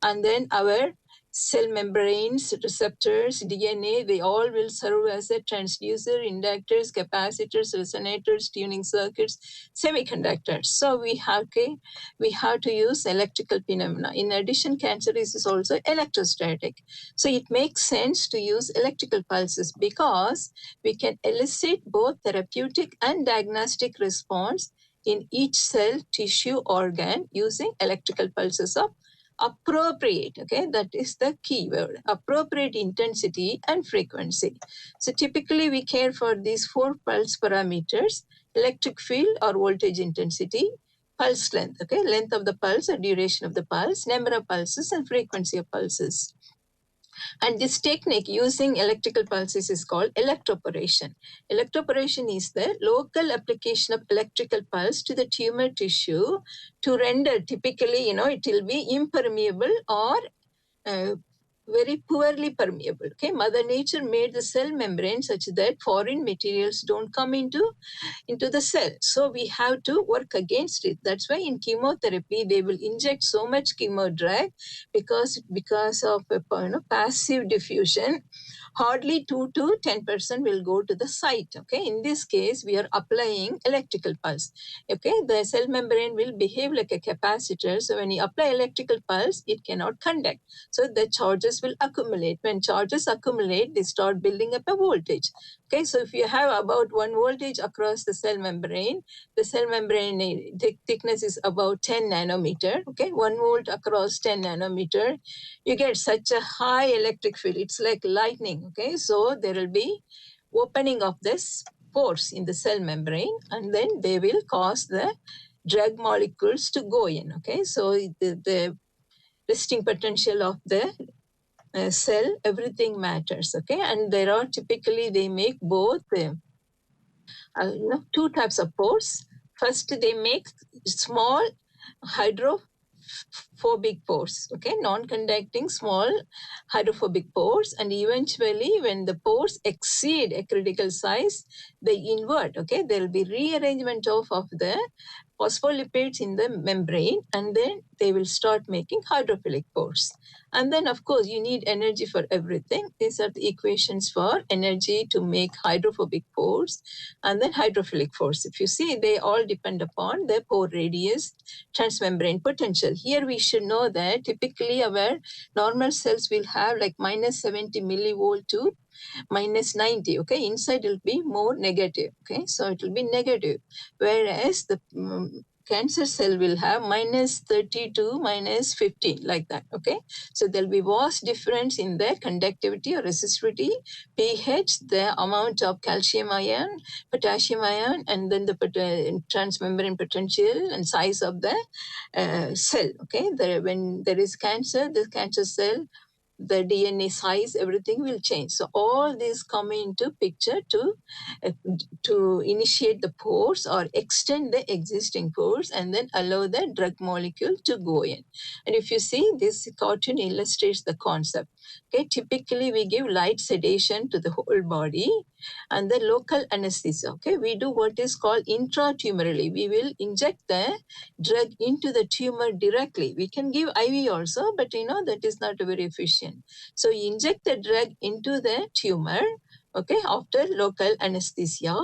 And then our cell membranes, receptors, DNA, they all will serve as a transducer, inductors, capacitors, resonators, tuning circuits, semiconductors. So we have to use electrical phenomena. In addition, cancer is also electrostatic. So it makes sense to use electrical pulses because we can elicit both therapeutic and diagnostic response in each cell, tissue, organ using electrical pulses of appropriate, okay, that is the key word, appropriate intensity and frequency. So typically we care for these 4 pulse parameters: electric field or voltage intensity, pulse length, okay, length of the pulse or duration of the pulse, number of pulses, and frequency of pulses. And this technique using electrical pulses is called electroporation. Electroporation is the local application of electrical pulse to the tumor tissue to render, typically, it will be impermeable or very poorly permeable. Okay, Mother Nature made the cell membrane such that foreign materials don't come into the cell. So we have to work against it. That's why in chemotherapy, they will inject so much chemo drug because of passive diffusion. Hardly 2 to 10% will go to the site. Okay, in this case, we are applying electrical pulse. Okay, the cell membrane will behave like a capacitor. So when you apply electrical pulse, it cannot conduct. So the charges will accumulate. When charges accumulate, they start building up a voltage. Okay, so if you have about 1 voltage across the cell membrane thickness is about 10 nanometer. Okay, 1 volt across 10 nanometer, you get such a high electric field. It's like lightning. Okay, so there will be opening of this pores in the cell membrane, and then they will cause the drug molecules to go in. Okay, so the resting potential of the cell, everything matters. Okay, and there are typically they make both 2 types of pores. First, they make small hydrophobic pores, okay, non-conducting small hydrophobic pores, and eventually when the pores exceed a critical size, they invert. Okay, there will be rearrangement of the phospholipids in the membrane, and then they will start making hydrophilic pores. And then, of course, you need energy for everything. These are the equations for energy to make hydrophobic pores and then hydrophilic pores. If you see, they all depend upon the pore radius, transmembrane potential. Here we should know that typically our normal cells will have like minus 70 millivolt to minus 90. Okay, inside it will be more negative. Okay, so it will be negative, whereas the cancer cell will have minus 30 to minus 15, like that. Okay, so there'll be vast difference in the conductivity or resistivity, pH, the amount of calcium ion, potassium ion, and then the transmembrane potential and size of the cell. Okay, when there is cancer, the cancer cell, the DNA size, everything will change. So all these come into picture to initiate the pores or extend the existing pores and then allow the drug molecule to go in. And if you see, this cartoon illustrates the concept. Okay, typically we give light sedation to the whole body and the local anesthesia. Okay, we do what is called intratumorally. We will inject the drug into the tumor directly. We can give IV also, but that is not very efficient. So you inject the drug into the tumor, okay, after local anesthesia,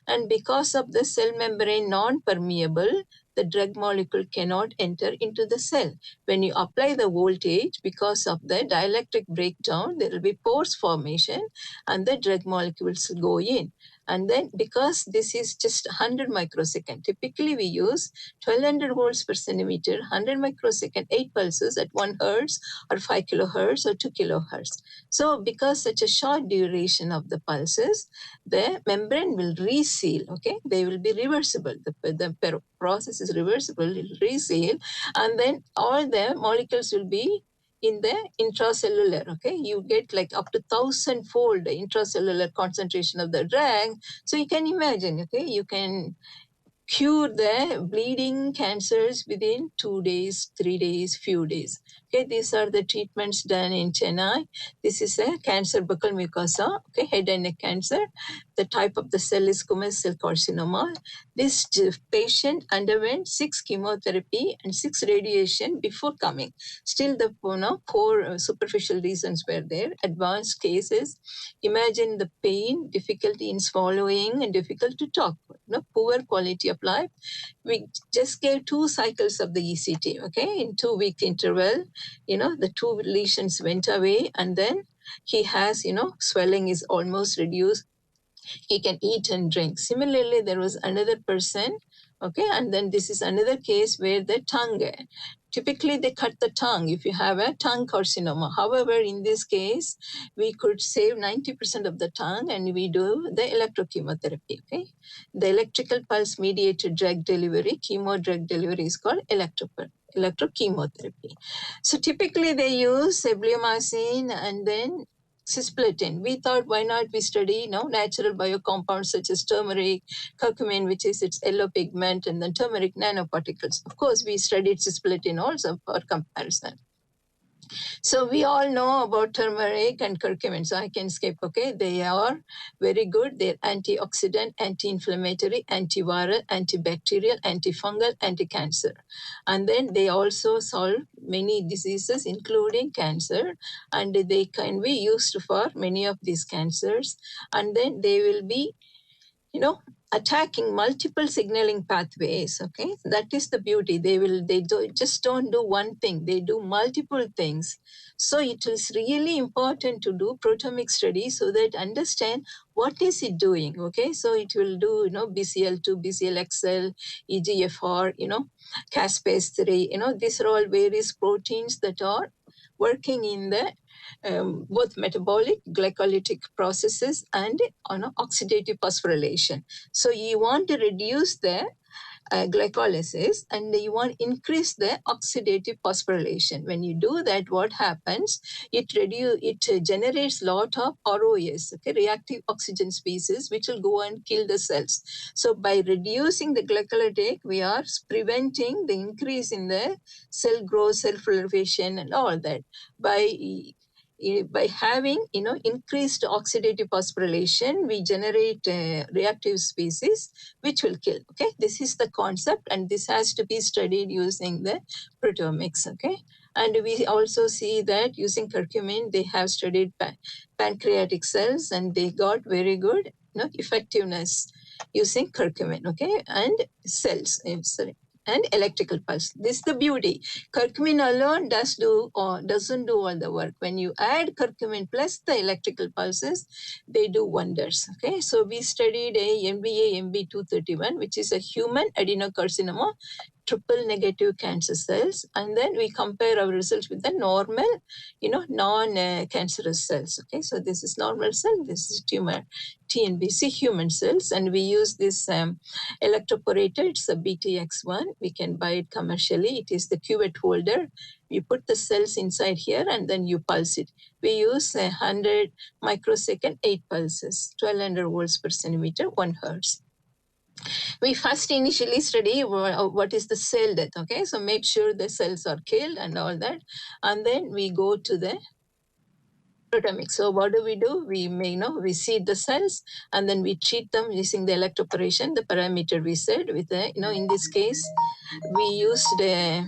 and because of the cell membrane non-permeable, the drug molecule cannot enter into the cell. When you apply the voltage, because of the dielectric breakdown, there will be pores formation and the drug molecules will go in. And then because this is just 100 microsecond, typically we use 1200 volts per centimeter, 100 microsecond, 8 pulses at 1 hertz or 5 kilohertz or 2 kilohertz. So because such a short duration of the pulses, the membrane will reseal, okay? They will be reversible. The process is reversible, it will reseal, and then all the molecules will be in the intracellular, okay? You get like up to 1,000-fold intracellular concentration of the drug. So you can imagine, okay? You can cure the bleeding cancers within 2 days, 3 days, few days. Okay, these are the treatments done in Chennai. This is a cancer buccal mucosa, okay, head and neck cancer. The type of the cell is squamous cell carcinoma. This patient underwent 6 chemotherapy and 6 radiation before coming. Still the 4 superficial lesions were there. Advanced cases. Imagine the pain, difficulty in swallowing, and difficult to talk. Poor quality of life. We just gave 2 cycles of the ECT, okay, in 2-week interval. The 2 lesions went away, and then he has, swelling is almost reduced. He can eat and drink. Similarly, there was another person, okay, and then this is another case where the tongue, typically they cut the tongue if you have a tongue carcinoma. However, in this case, we could save 90% of the tongue and we do the electrochemotherapy, okay? The electrical pulse mediated drug delivery, chemo drug delivery is called electrochemotherapy. So typically they use bleomycin and then cisplatin. We thought, why not we study natural biocompounds such as turmeric, curcumin, which is its yellow pigment, and then turmeric nanoparticles. Of course, we studied cisplatin also for comparison. So we all know about turmeric and curcumin, so I can skip, okay? They are very good. They're antioxidant, anti-inflammatory, antiviral, antibacterial, antifungal, anti-cancer. And then they also solve many diseases, including cancer, and they can be used for many of these cancers. And then they will be, attacking multiple signaling pathways, okay? That is the beauty. They just don't do one thing. They do multiple things. So it is really important to do proteomic study so that understand what is it doing, okay? So it will do, BCL2, BCLXL, EGFR, caspase-3, these are all various proteins that are working in the both metabolic, glycolytic processes and oxidative phosphorylation. So you want to reduce the glycolysis and you want to increase the oxidative phosphorylation. When you do that, what happens? It generates lot of ROS, okay, reactive oxygen species, which will go and kill the cells. So by reducing the glycolytic, we are preventing the increase in the cell growth, cell proliferation, and all that. By having increased oxidative phosphorylation, we generate reactive species which will kill. Okay, this is the concept, and this has to be studied using the proteomics. Okay, and we also see that using curcumin, they have studied pancreatic cells, and they got very good effectiveness using curcumin. Okay, and cells. And electrical pulse. This is the beauty. Curcumin alone doesn't do all the work. When you add curcumin plus the electrical pulses, they do wonders. Okay, so we studied a MBA-MB231, which is a human adenocarcinoma, triple negative cancer cells, and then we compare our results with the normal, non-cancerous cells. Okay, so this is normal cell, this is tumor, TNBC human cells, and we use this electroporator. It's a BTX1. We can buy it commercially. It is the cuvette holder. You put the cells inside here and then you pulse it. We use 100 microsecond, 8 pulses, 1200 volts per centimeter, 1 hertz. We first initially study what is the cell death, okay? So make sure the cells are killed and all that. And then we go to the proteomics. So what do? We seed the cells and then we treat them using the electroporation, the parameter we said with the, in this case, we used a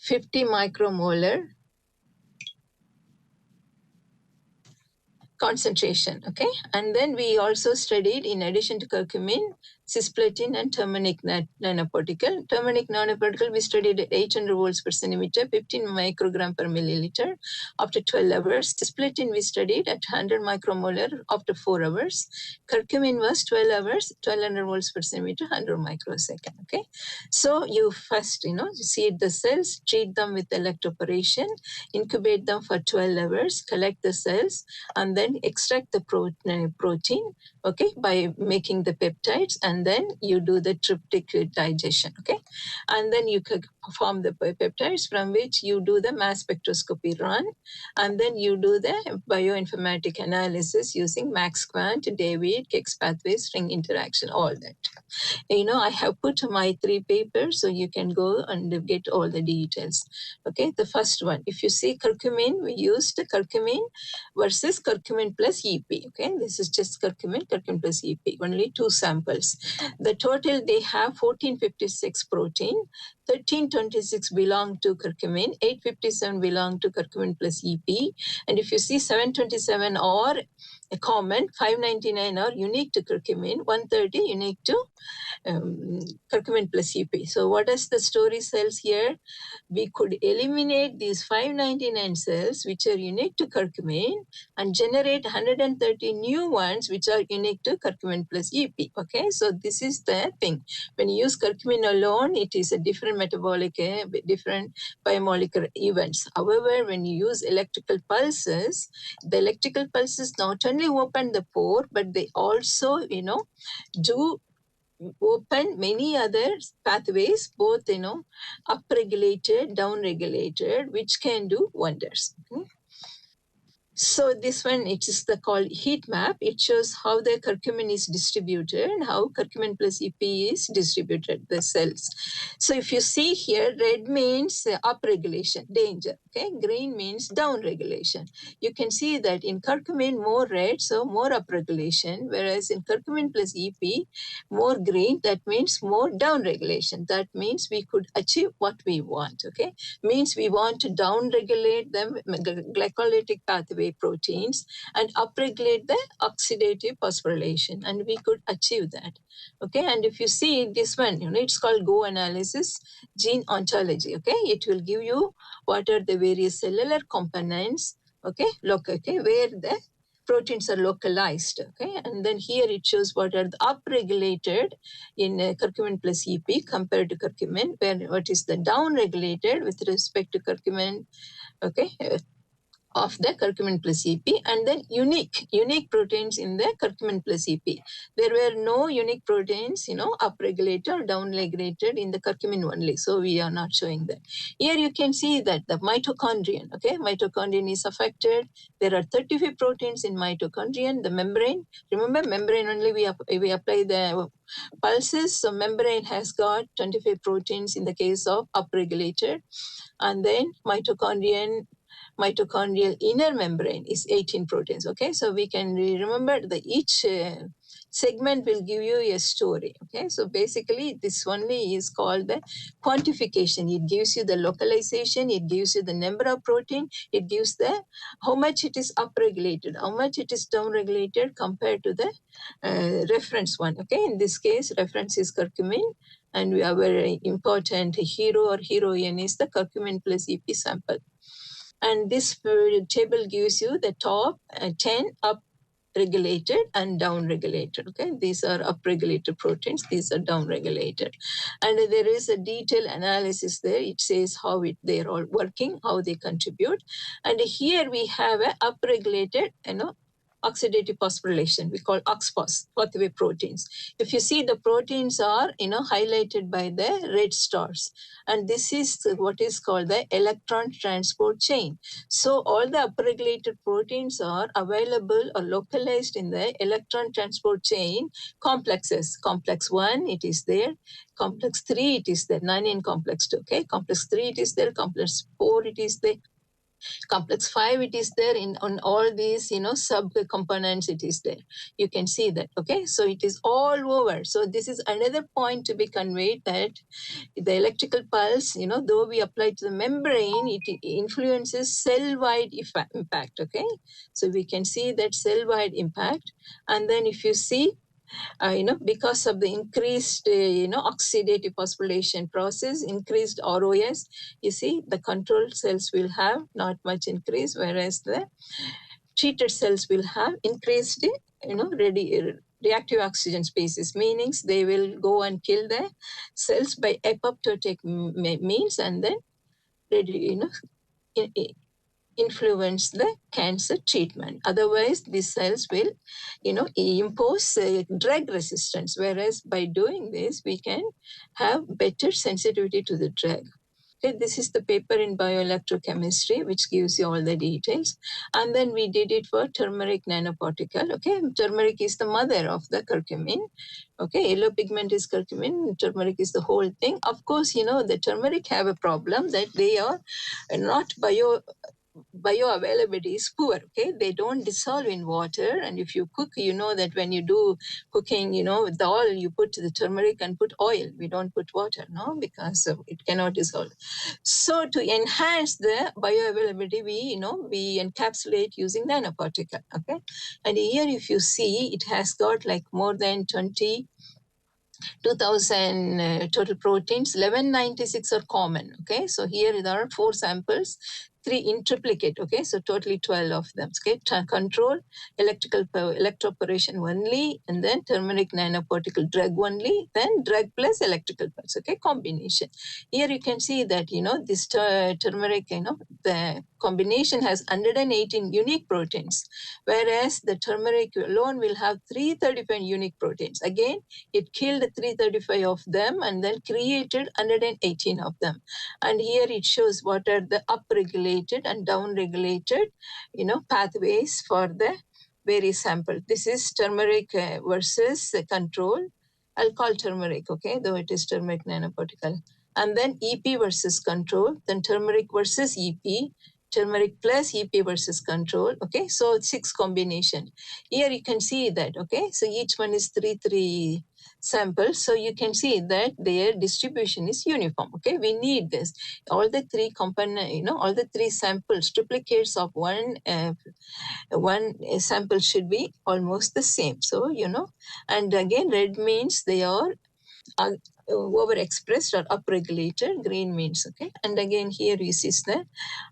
50 micromolar concentration, okay? And then we also studied, in addition to curcumin, cisplatin and turmeric nanoparticle. Turmeric nanoparticle we studied at 800 volts per centimeter, 15 microgram per milliliter after 12 hours. Cisplatin we studied at 100 micromolar after 4 hours. Curcumin was 12 hours, 1200 volts per centimeter, 100 microsecond. Okay, so you first, seed the cells, treat them with electroporation, incubate them for 12 hours, collect the cells, and then extract the protein, okay, by making the peptides, and then you do the tryptic digestion, okay, and then you form the peptides from which you do the mass spectroscopy run, and then you do the bioinformatic analysis using MaxQuant, David, Kex pathways, string interaction, all that. I have put my 3 papers, so you can go and get all the details. Okay, the first one, if you see curcumin, we used curcumin versus curcumin plus EP. Okay, this is just curcumin plus EP, only 2 samples. The total, they have 1456 protein, 1326 belong to curcumin, 857 belong to curcumin plus EP, and if you see 727 are common, 599 are unique to curcumin, 130 unique to curcumin plus EP. So what is the story cells here? We could eliminate these 599 cells which are unique to curcumin and generate 130 new ones which are unique to curcumin plus EP. Okay, so this is the thing. When you use curcumin alone, it is a different metabolic, different biomolecular events. However, when you use electrical pulses, the electrical pulses not only open the pore, but they also, do open many other pathways, both, upregulated, downregulated, which can do wonders. Okay? So this one, it is called heat map. It shows how the curcumin is distributed and how curcumin plus EP is distributed, the cells. So if you see here, red means upregulation, danger. Okay, green means downregulation. You can see that in curcumin, more red, so more upregulation, whereas in curcumin plus EP, more green, that means more downregulation. That means we could achieve what we want. Okay, means we want to downregulate the glycolytic pathway proteins and upregulate the oxidative phosphorylation, and we could achieve that. Okay, and if you see this one, it's called GO analysis, gene ontology. Okay, it will give you what are the various cellular components, okay, where the proteins are localized. Okay, and then here it shows what are the upregulated in curcumin plus EP compared to curcumin, where what is the downregulated with respect to curcumin, okay, of the curcumin plus EP, and then unique proteins in the curcumin plus EP. There were no unique proteins, upregulated or downregulated in the curcumin only. So we are not showing that. Here you can see that the mitochondrion, okay, mitochondrion is affected. There are 35 proteins in mitochondrion. The membrane, remember membrane only we apply the pulses. So membrane has got 25 proteins in the case of upregulated, and then mitochondrial inner membrane is 18 proteins. Okay, so we can remember that each segment will give you a story. Okay, so basically this only is called the quantification. It gives you the localization, it gives you the number of protein, it gives the how much it is upregulated, how much it is downregulated compared to the reference one. Okay, in this case reference is curcumin, and we are very important hero or heroine is the curcumin plus EP sample. And this table gives you the top 10 upregulated and downregulated. Okay, these are upregulated proteins, these are downregulated. And there is a detailed analysis there. It says how they're all working, how they contribute. And here we have a upregulated, oxidative phosphorylation, we call OXPHOS, pathway proteins. If you see, the proteins are, highlighted by the red stars. And this is what is called the electron transport chain. So all the upregulated proteins are available or localized in the electron transport chain complexes. Complex 1, it is there. Complex 3, it is there. 9 in complex 2. Okay, complex 3, it is there. Complex 4, it is there. Complex 5, it is there on all these, sub components, it is there. You can see that. Okay, so it is all over. So this is another point to be conveyed, that the electrical pulse, though we apply to the membrane, it influences cell-wide impact. Okay, so we can see that cell-wide impact. And then if you see because of the increased, oxidative phosphorylation process, increased ROS, you see the control cells will have not much increase, whereas the treated cells will have increased, reactive oxygen species, meaning they will go and kill the cells by apoptotic means and then, influence the cancer treatment. Otherwise, these cells will, impose drug resistance. Whereas by doing this, we can have better sensitivity to the drug. Okay, this is the paper in bioelectrochemistry, which gives you all the details. And then we did it for turmeric nanoparticle. Okay, turmeric is the mother of the curcumin. Okay, yellow pigment is curcumin, turmeric is the whole thing. Of course, the turmeric have a problem that they are not bioavailability is poor. Okay, they don't dissolve in water, and if you cook, that when you do cooking, with the oil, you put the turmeric and put oil. We don't put water, no, because it cannot dissolve. So to enhance the bioavailability, we encapsulate using nanoparticle. Okay, and here if you see, it has got like more than 2,000 total proteins. 1196 are common. Okay, so here there are 4 samples, 3 in triplicate. Okay, so totally 12 of them. Okay, control, electroporation only, and then turmeric nanoparticle drug only, then drug plus electrical pulse. Okay, combination. Here you can see that this turmeric, the combination has 118 unique proteins, whereas the turmeric alone will have 335 unique proteins. Again, it killed 335 of them and then created 118 of them. And here it shows what are the upregulated and downregulated, pathways for the various samples. This is turmeric versus control. I'll call turmeric, okay, though it is turmeric nanoparticle. And then EP versus control, then turmeric versus EP, turmeric plus EP versus control. Okay, so 6 combination. Here you can see that, okay, so each one is 3 samples. So you can see that their distribution is uniform. Okay, we need this. All the 3 component, all the 3 samples, triplicates of one sample should be almost the same. So, and again, red means they are overexpressed or upregulated. Green means, okay, and again here you see the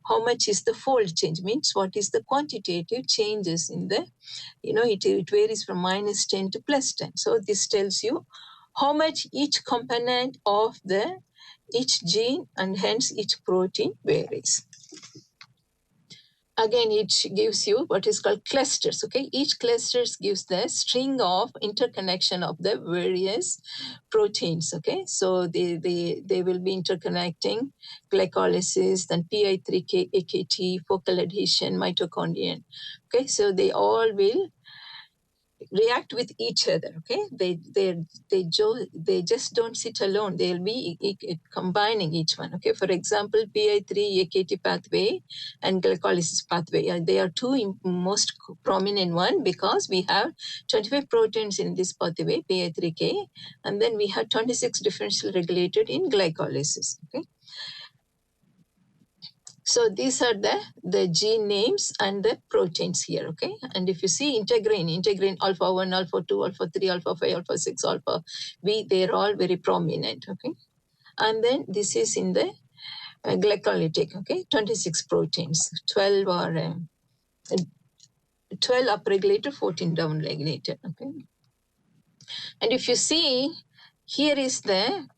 how much is the fold change, means what is the quantitative changes in the, it varies from -10 to +10. So this tells you how much each component of each gene and hence each protein varies. Again, it gives you what is called clusters. Okay, each clusters gives the string of interconnection of the various proteins. Okay, so they will be interconnecting glycolysis, then PI3K, AKT, focal adhesion, mitochondrion. Okay, so they all will react with each other. Okay, they just don't sit alone. They'll be combining each one. Okay, for example, PI3 AKT pathway and glycolysis pathway, they are 2 most prominent one, because we have 25 proteins in this pathway, PI3K, and then we have 26 differential regulated in glycolysis. Okay, so these are the gene names and the proteins here, okay? And if you see integrin alpha 1, alpha 2, alpha 3, alpha 5, alpha 6, alpha B, they're all very prominent, okay? And then this is in the glycolytic, okay? 26 proteins, 12 are 12 upregulated, 14 downregulated, okay? And if you see, here is the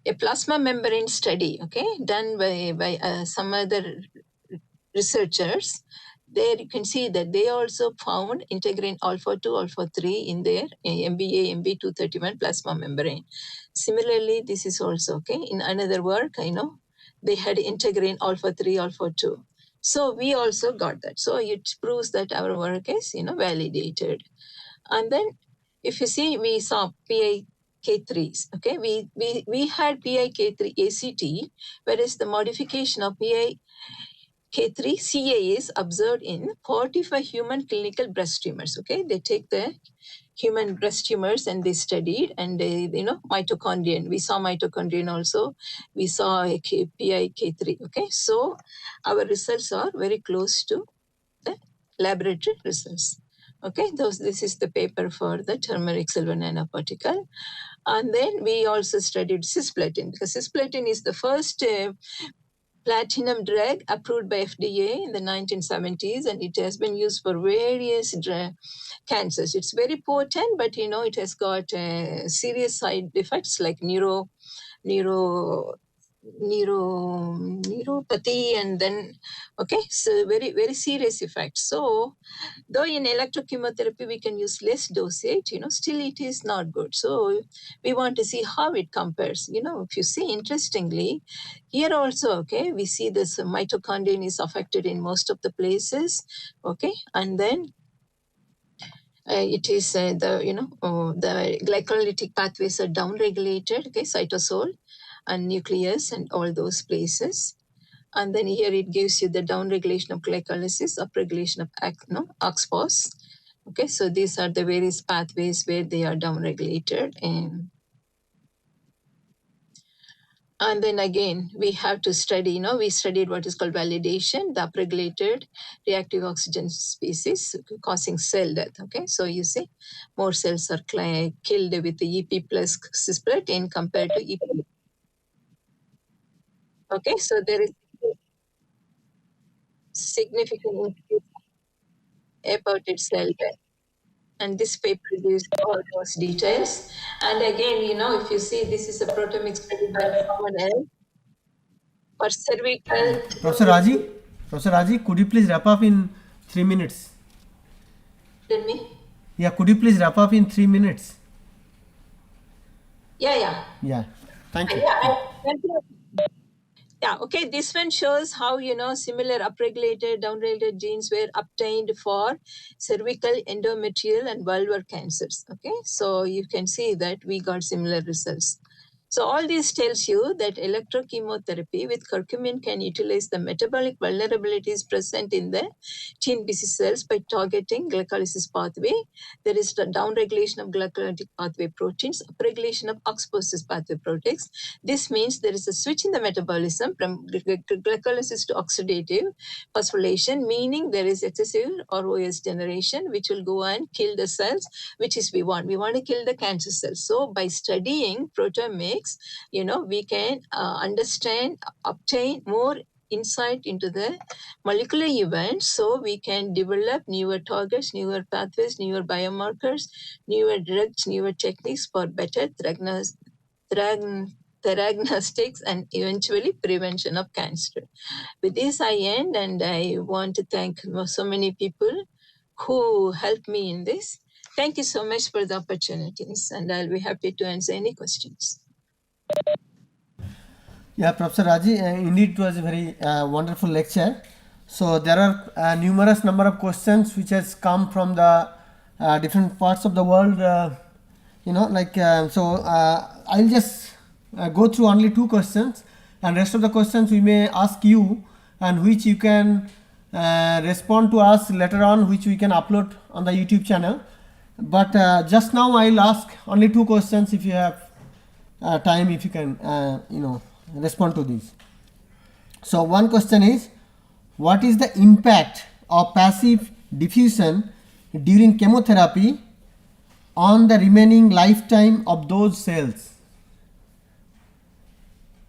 a plasma membrane study, okay, done by some other researchers. There you can see that they also found integrin alpha 2, alpha 3 in their MBA, MB231 plasma membrane. Similarly, this is also, okay, in another work, they had integrin alpha 3, alpha 2. So we also got that. So it proves that our work is, validated. And then if you see, we saw PIK3s, okay, we had PIK3 ACT, whereas the modification of PIK3CA is observed in 45 human clinical breast tumors. Okay, they take the human breast tumors and they studied, and they, mitochondrion. We saw mitochondrion also. We saw PIK3. Okay, so our results are very close to the laboratory results. Okay, this is the paper for the turmeric silver nanoparticle. And then we also studied cisplatin, because cisplatin is the first platinum drug approved by FDA in the 1970s, and it has been used for various cancers. It's very potent, but it has got serious side effects like neuropathy, and then so very, very serious effects. So though in electrochemotherapy we can use less dosage, still it is not good. So we want to see how it compares. If you see, interestingly, here also, we see this mitochondrion is affected in most of the places, and then it is the glycolytic pathways are downregulated, cytosol and nucleus and all those places. And then here it gives you the downregulation of glycolysis, upregulation of OXPHOS. So these are the various pathways where they are downregulated. And then again, we have to study, we studied what is called validation, the upregulated reactive oxygen species causing cell death. So you see, more cells are killed with the EP plus cisplatin compared to EP. So there is significant increase about its cell death. And this paper gives all those details. And again, if you see, this is a proteomics study by someone else for cervical. Professor Raji, could you please wrap up in 3 minutes? Tell me. Yeah, could you please wrap up in 3 minutes? Yeah. Thank you. This one shows how, similar upregulated, downregulated genes were obtained for cervical, endometrial, and vulvar cancers. So you can see that we got similar results. So all this tells you that electrochemotherapy with curcumin can utilize the metabolic vulnerabilities present in the TNBC cells by targeting glycolysis pathway. There is the downregulation of glycolytic pathway proteins, upregulation of OXPHOS pathway proteins. This means there is a switch in the metabolism from glycolysis to oxidative phosphorylation, meaning there is excessive ROS generation, which will go and kill the cells, which is we want. We want to kill the cancer cells. So by studying proteomics, we can understand, obtain more insight into the molecular events, so we can develop newer targets, newer pathways, newer biomarkers, newer drugs, newer techniques for better diagnostics and eventually prevention of cancer. With this I end, and I want to thank so many people who helped me in this. Thank you so much for the opportunities, and I'll be happy to answer any questions. Yeah, Professor Raji, indeed it was a very wonderful lecture. So there are numerous number of questions which has come from the different parts of the world. I'll just go through only 2 questions, and rest of the questions we may ask you, and which you can respond to us later on, which we can upload on the YouTube channel. But just now I'll ask only 2 questions. If you have time, if you can respond to these. So one question is, what is the impact of passive diffusion during chemotherapy on the remaining lifetime of those cells?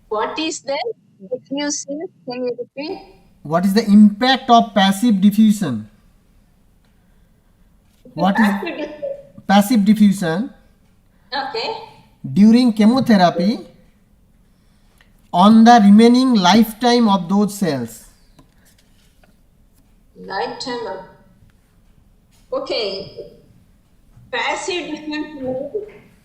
What is the diffusion? Can you repeat? What is the impact of passive diffusion? What is passive diffusion during chemotherapy on the remaining lifetime of those cells? Lifetime of passive diffusion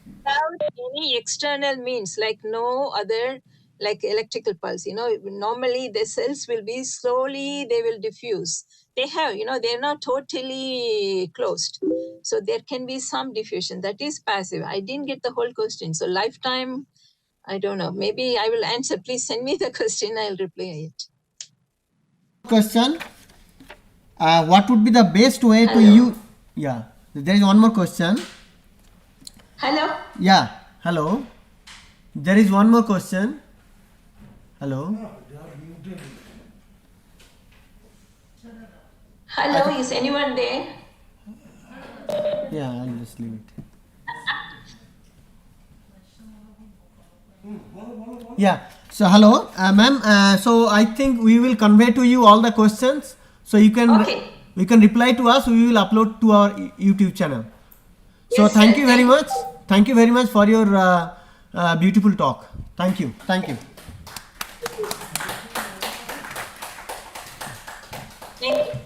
without any external means, like no other, like electrical pulse. Normally the cells will be slowly, they will diffuse. They have, they're not totally closed. So there can be some diffusion. That is passive. I didn't get the whole question. So lifetime, I don't know. Maybe I will answer. Please send me the question. I'll reply it. Question. What would be the best way to use? Yeah. There is one more question. Hello. Yeah. Hello. There is one more question. Hello. Hello. Is anyone there? Yeah, I'll just leave it. Yeah. So hello, ma'am. So I think we will convey to you all the questions. So you can you can reply to us. We will upload to our YouTube channel. So Yes, thank sir. you very much. Thank you very much for your beautiful talk. Thank you. Thank you. Thank you.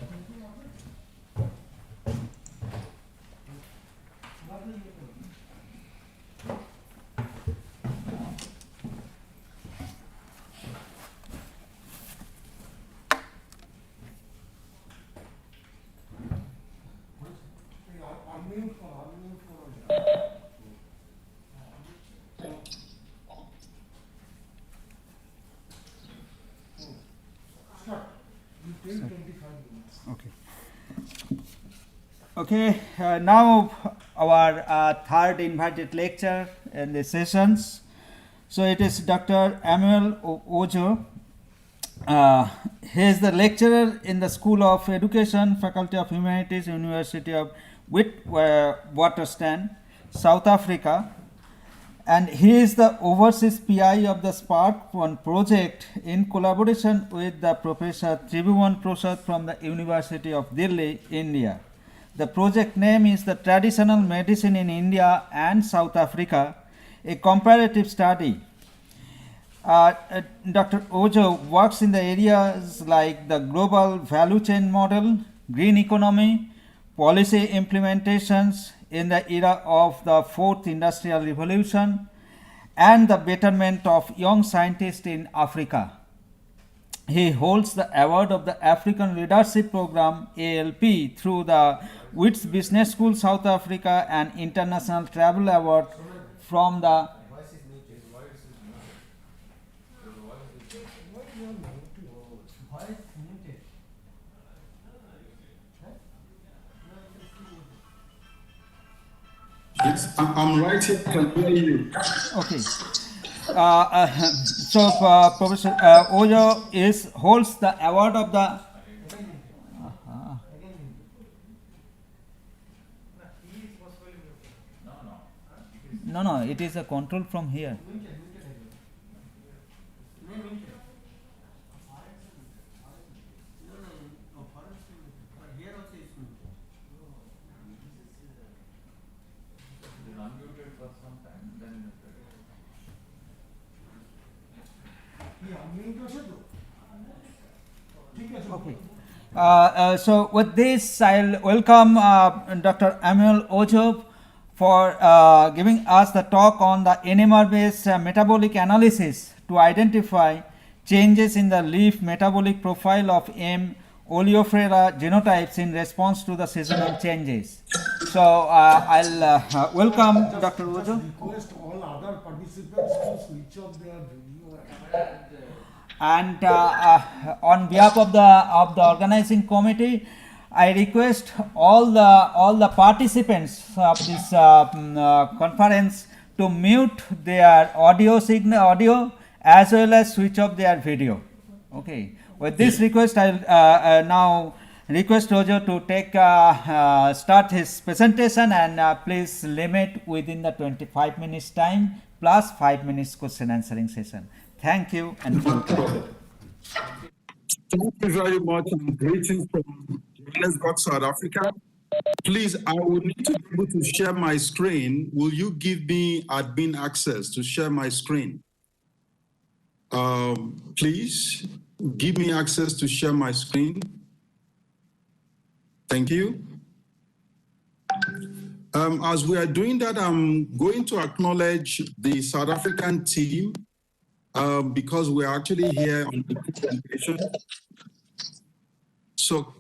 Okay. Okay, now our third invited lecture in the sessions. So it is Dr. Emmanuel Ojo. He is the lecturer in the School of Education, Faculty of Humanities, University of Witwatersrand, South Africa. And he is the overseas PI of the Spark 1 project in collaboration with the Professor Tribhuvan Prasad from the University of Delhi, India. The project name is the Traditional Medicine in India and South Africa, a comparative study. Dr. Ojo works in the areas like the global value chain model, green economy, policy implementations in the era of the fourth industrial revolution, and the betterment of young scientists in Africa. He holds the award of the African Leadership Program ALP through the Wits Business School South Africa and International Travel Award from the Yes, I'm right here. Can hear you. Okay. So Professor Ojo holds the award of the no, it is a control from here. Okay. So with this, I'll welcome Dr. Emmanuel Ojo for giving us the talk on the NMR-based metabolic analysis to identify changes in the leaf metabolic profile of M. oleifera genotypes in response to the seasonal changes. So I'll welcome Dr. Ojo. Request all other participants to switch off their video. And on behalf of the organizing committee, I request all the participants of this conference to mute their audio as well as switch off their video. Okay. With this request, I'll now request Ojo to take start his presentation, and please limit within the 25 minutes time plus 5 minutes question answering session. Thank you and Thank you very much, and greetings from Johannesburg, South Africa. Please, I will need to be able to share my screen. Will you give me admin access to share my screen? Please give me access to share my screen. Thank you. As we are doing that, I'm going to acknowledge the South African team because we're actually here on the presentation. So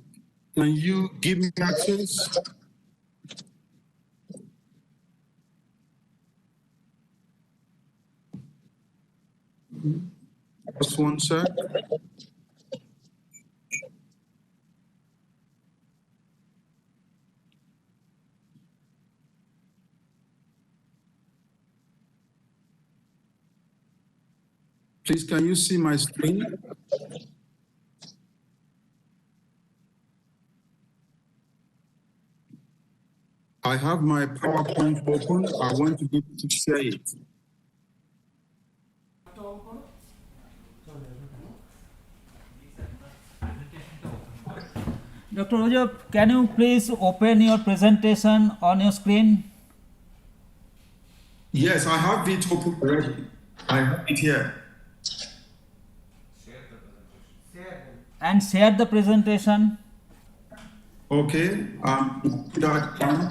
can you give me access? Just one sec. Please, can you see my screen? I have my PowerPoint open. I want to be able to share it. Dr. Ojo, can you please open your presentation on your screen? Yes, I have it open already. I have it here. And share the presentation. Okay, that one.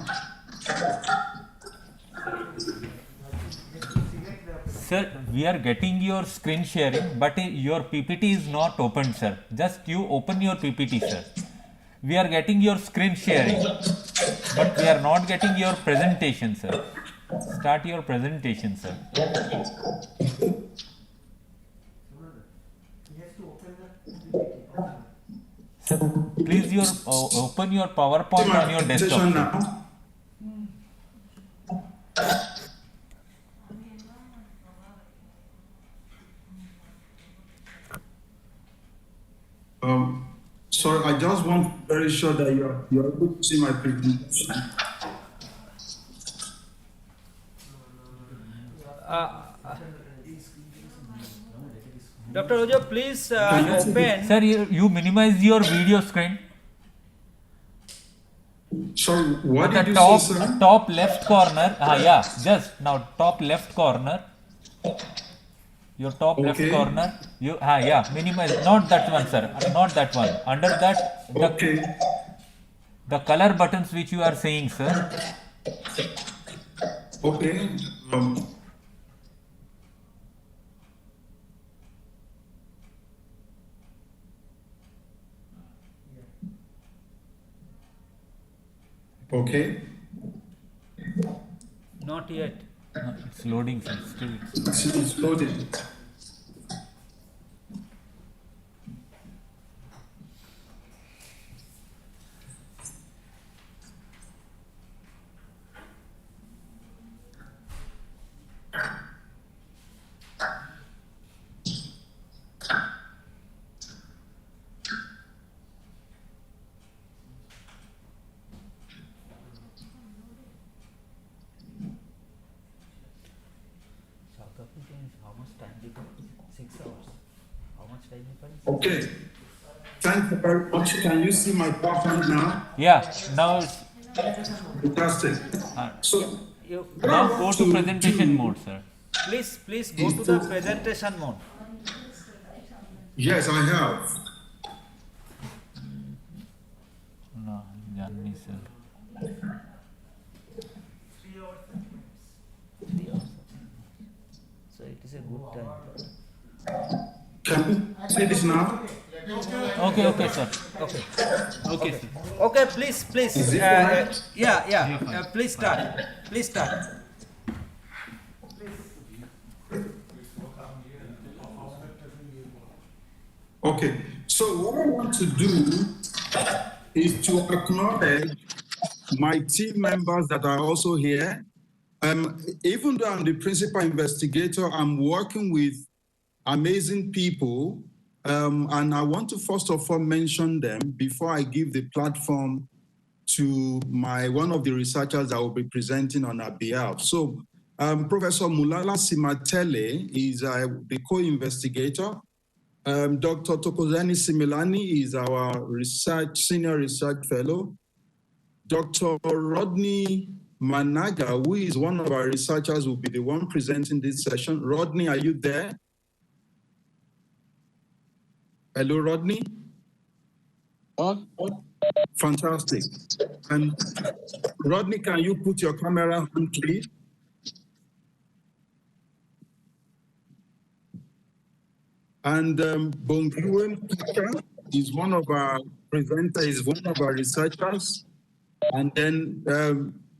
Sir, we are getting your screen sharing, but your PPT is not open, sir. Just you open your PPT, sir. We are getting your screen sharing, but we are not getting your presentation, sir. Start your presentation, sir. Sir, please open your PowerPoint on your desktop. Now. Sorry, I just want to be very sure that you're able to see my presentation. Dr. Ojo, please open. Sir, you minimize your video screen. Sorry, what At did the you say, sir? top left corner. Yeah, just now top left corner. Your top left corner. Yeah, minimize. Not that one, sir. Not that one. Under that, the color buttons which you are seeing, sir. Okay. Okay. Not yet. No, it's loading, sir. Still. It's loaded. Okay. Thank you very much. Can you see my PowerPoint now? Yeah. Now it's Fantastic. So now go to presentation mode, sir. Please go to the presentation mode. Yes, I have. No, Janni, sir. 3 hours. So it is a good time. Can you see this now? Okay, sir. Okay. Okay, sir. Okay, please. Is it correct? Yeah. Please start. Okay. So what I want to do is to acknowledge my team members that are also here. Even though I'm the principal investigator, I'm working with amazing people. And I want to first of all mention them before I give the platform to one of the researchers that will be presenting on our behalf. So Professor Mulala Simatele is the co-investigator. Dr. Tokozani Similani is our senior research fellow. Dr. Rodney Managa, who is one of our researchers, will be the one presenting this session. Rodney, are you there? Hello, Rodney? Fantastic. And Rodney, can you put your camera on, please? And Bongiwen Kaka is one of our presenters, is one of our researchers. And then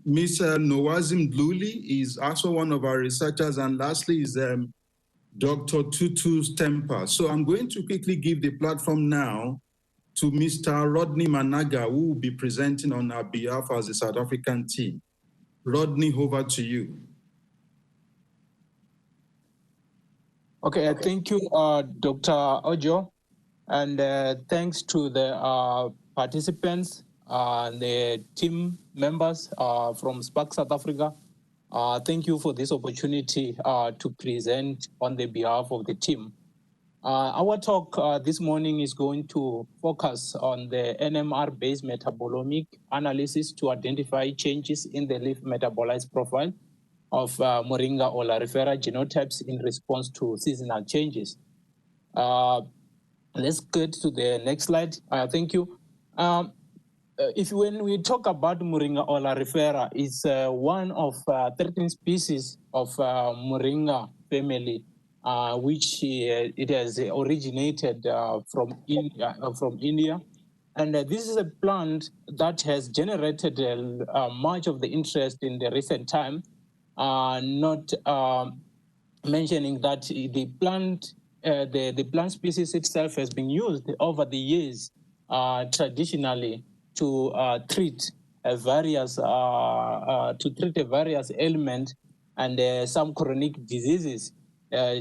Ms. Nawazim Bluli is also one of our researchers. And lastly is Dr. Tutu Stemper. So I'm going to quickly give the platform now to Mr. Rodney Managa, who will be presenting on our behalf as the South African team. Rodney, over to you. Okay, thank you, Dr. Ojo, and thanks to the participants the team members from Spark South Africa. Thank you for this opportunity to present on the behalf of the team. Our talk this morning is going to focus on the NMR-based metabolomic analysis to identify changes in the leaf metabolites profile of Moringa olarifera genotypes in response to seasonal changes. Let's get to the next slide. Thank you. When we talk about Moringa olarifera, it's one of 13 species of Moringa family, which it has originated from India. And this is a plant that has generated much of the interest in the recent time, not mentioning that the plant species itself has been used over the years traditionally to treat various ailments and some chronic diseases.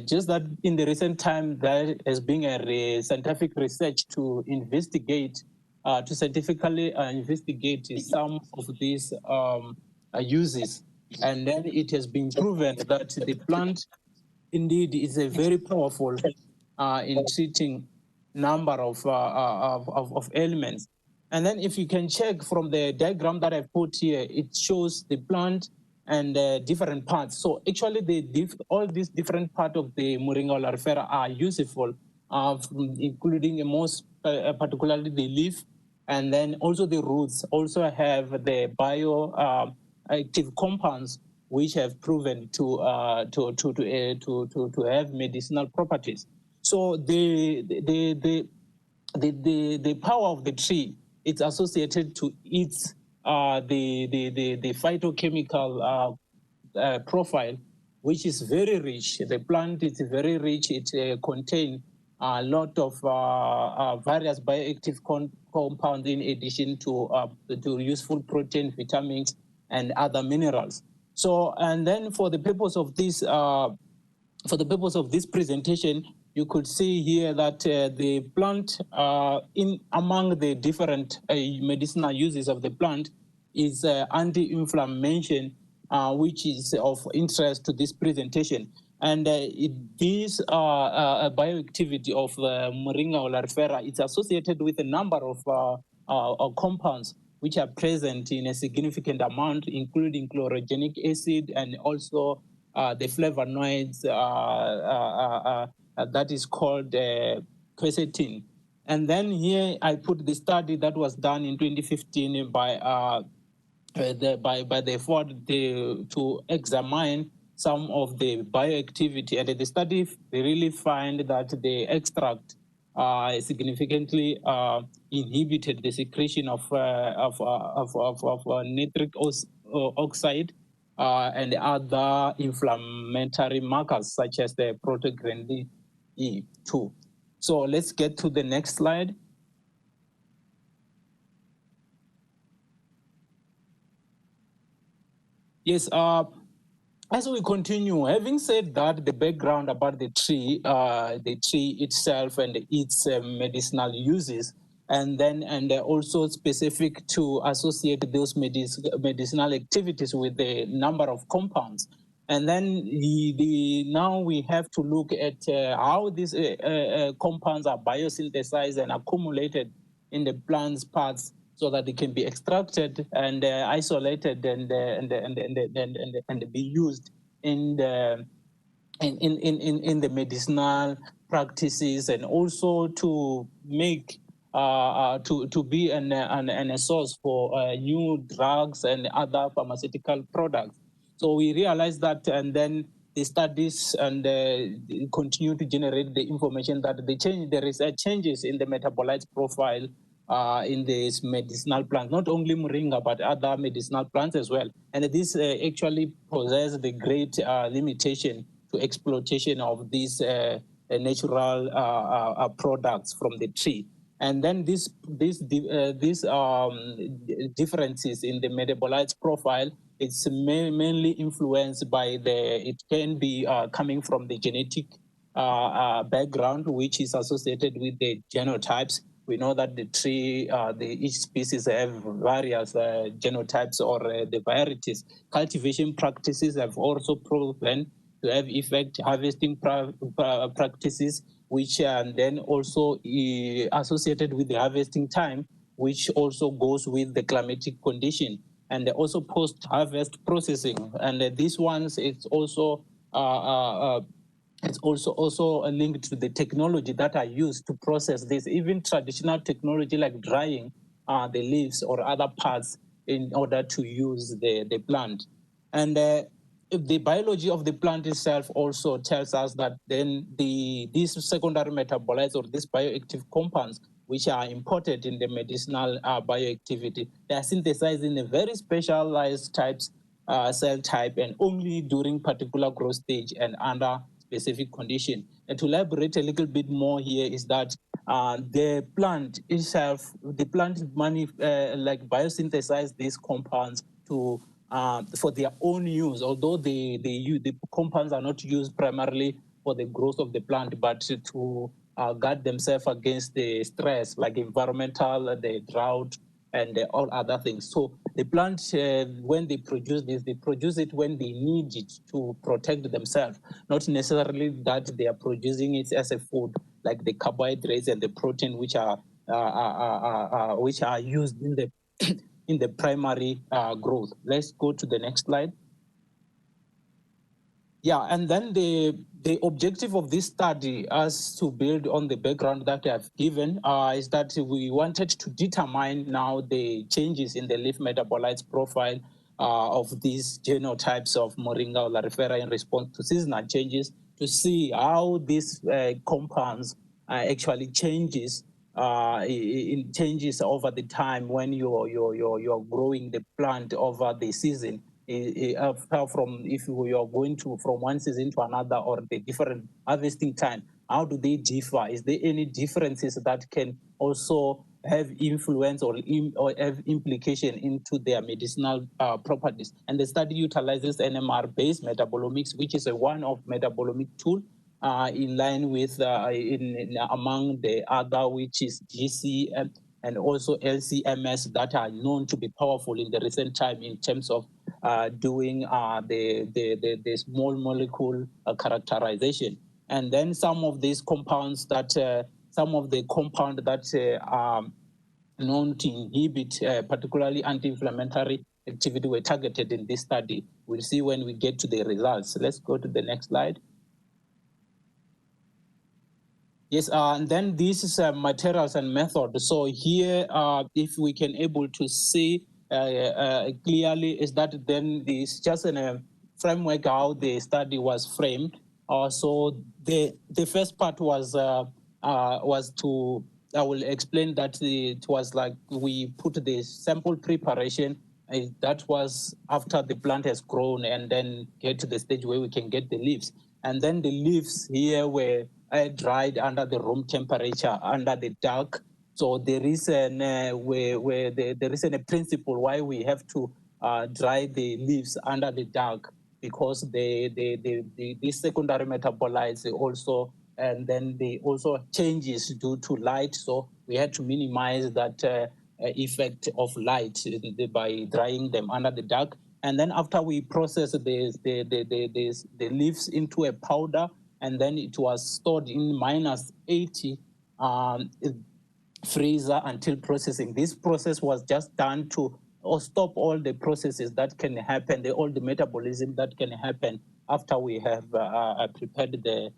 Just that in the recent time, there has been a scientific research to investigate, to scientifically investigate some of these uses. And then it has been proven that the plant indeed is a very powerful in treating number of ailments. And then if you can check from the diagram that I put here, it shows the plant and different parts. So actually all these different parts of the Moringa olarifera are useful, including most particularly the leaf, and then also the roots also have the bioactive compounds which have proven to have medicinal properties. So the power of the tree, it's associated to its the phytochemical profile, which is very rich. The plant is very rich. It contains a lot of various bioactive compounds in addition to useful protein, vitamins, and other minerals. So, and then for the purpose of this presentation, you could see here that the plant, among the different medicinal uses of the plant, is anti-inflammation, which is of interest to this presentation. And this bioactivity of Moringa olarifera is associated with a number of compounds which are present in a significant amount, including chlorogenic acid and also the flavonoids that is called quercetin. And then here I put the study that was done in 2015 by the Ford to examine some of the bioactivity, and the study they really find that the extract significantly inhibited the secretion of nitric oxide and other inflammatory markers such as the proteoglycan E2. So let's get to the next slide. Yes, as we continue, having said that, the background about the tree itself and its medicinal uses, and also specific to associate those medicinal activities with the number of compounds. And then now we have to look at how these compounds are biosynthesized and accumulated in the plant's parts, so that they can be extracted and isolated and be used in the medicinal practices, and also to make to be a source for new drugs and other pharmaceutical products. So we realized that, and then the studies and continue to generate the information that there is changes in the metabolites profile in these medicinal plants, not only Moringa, but other medicinal plants as well. And this actually poses the great limitation to exploitation of these natural products from the tree. And then these differences in the metabolites profile, it's mainly influenced by it can be coming from the genetic background, which is associated with the genotypes. We know that the tree, each species have various genotypes or the varieties. Cultivation practices have also proven to have effect. Harvesting practices, which are then also associated with the harvesting time, which also goes with the climatic condition, and also post-harvest processing. And these ones, it's also linked to the technology that are used to process this. Even traditional technology like drying the leaves or other parts in order to use the plant. And the biology of the plant itself also tells us that then these secondary metabolites or these bioactive compounds, which are important in the medicinal bioactivity, they are synthesized in a very specialized cell type, and only during particular growth stage and under specific condition. And to elaborate a little bit more here is that the plant itself, like biosynthesize these compounds to for their own use, although the compounds are not used primarily for the growth of the plant, but to guard themselves against the stress like environmental, the drought, and all other things. So the plant, when they produce this, they produce it when they need it to protect themselves, not necessarily that they are producing it as a food, like the carbohydrates and the protein, which are used in the in the primary growth. Let's go to the next slide. Yeah, and then the objective of this study, as to build on the background that I've given, is that we wanted to determine now the changes in the leaf metabolites profile of these genotypes of Moringa or Lateral in response to seasonal changes, to see how these compounds actually changes over the time when you're growing the plant over the season. From if you are going to from one season to another, or the different harvesting time, how do they differ? Is there any differences that can also have influence or have implication into their medicinal properties? And the study utilizes NMR-based metabolomics, which is one of metabolomic tool in line with among the other, which is GCM and also LCMS, that are known to be powerful in the recent time in terms of doing the small molecule characterization. And then some of these compounds that are known to inhibit particularly anti-inflammatory activity were targeted in this study. We'll see when we get to the results. Let's go to the next slide. Yes, and then this is materials and method. So here, if we can able to see clearly, is that then this just in a framework how the study was framed. So the first part was to, I will explain that it was like we put the sample preparation. That was after the plant has grown, and then get to the stage where we can get the leaves. And then the leaves here were dried under the room temperature, under the dark. So there is a principle why we have to dry the leaves under the dark, because the secondary metabolites also, and then they also changes due to light. So we had to minimize that effect of light by drying them under the dark. And then after we process the leaves into a powder, and then it was stored in -80 freezer until processing. This process was just done to stop all the processes that can happen, all the metabolism that can happen after we have prepared the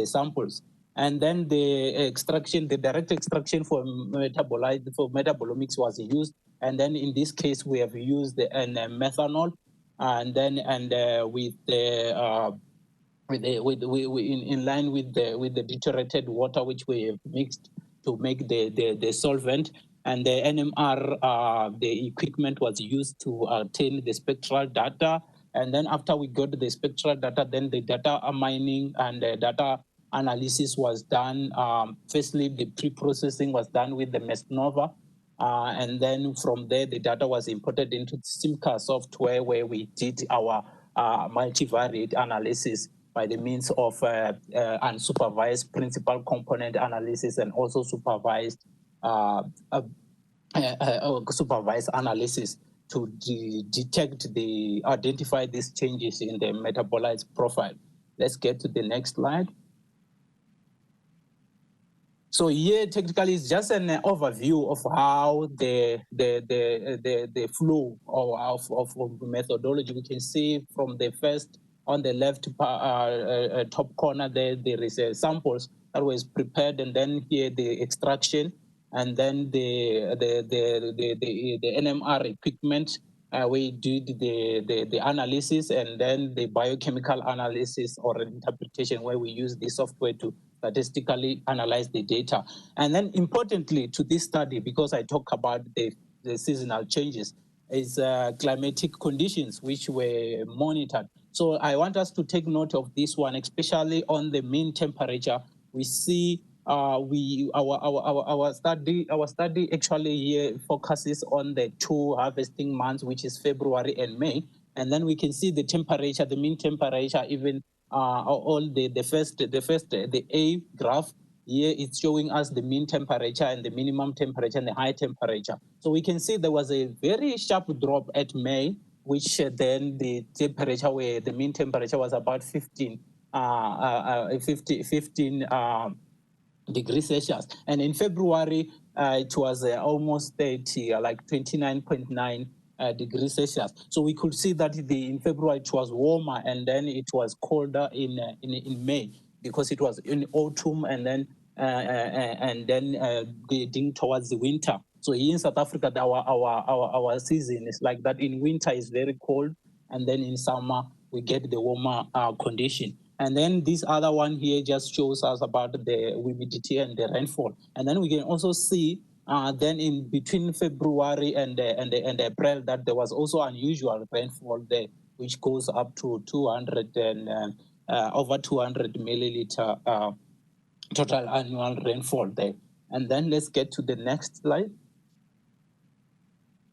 samples. And then the extraction, the direct extraction for metabolomics was used. And then in this case, we have used the methanol, and then in line with the deuterated water, which we have mixed to make the solvent. And the NMR, the equipment was used to obtain the spectral data. And then after we got the spectral data, then the data mining and the data analysis was done. Firstly, the pre-processing was done with the Mesnova. And then from there, the data was imported into the Simca software, where we did our multivariate analysis by the means of unsupervised principal component analysis, and also supervised supervised analysis to identify these changes in the metabolite profile. Let's get to the next slide. So here, technically, it's just an overview of how the flow of methodology. We can see from the first on the left top corner there is samples that was prepared, and then here the extraction, and then the NMR equipment. We did the analysis, and then the biochemical analysis or interpretation, where we use the software to statistically analyze the data. And then importantly to this study, because I talk about the seasonal changes, is climatic conditions which were monitored. So I want us to take note of this one, especially on the mean temperature. We see our study actually here focuses on the 2 harvesting months, which is February and May, and then we can see the temperature, the mean temperature, even all the A graph here is showing us the mean temperature and the minimum temperature and the high temperature. So we can see there was a very sharp drop at May, which then the temperature, where the mean temperature was about 15 degrees Celsius. And in February, it was almost 30, like 29.9 degrees Celsius. So we could see that in February it was warmer, and then it was colder in May, because it was in autumn, and then getting towards the winter. So here in South Africa, our season is like that. In winter is very cold, and then in summer we get the warmer condition. And then this other one here just shows us about the humidity and the rainfall. And then we can also see then in between February and April that there was also unusual rainfall there, which goes up to 200 and over 200 milliliter total annual rainfall there. And then let's get to the next slide.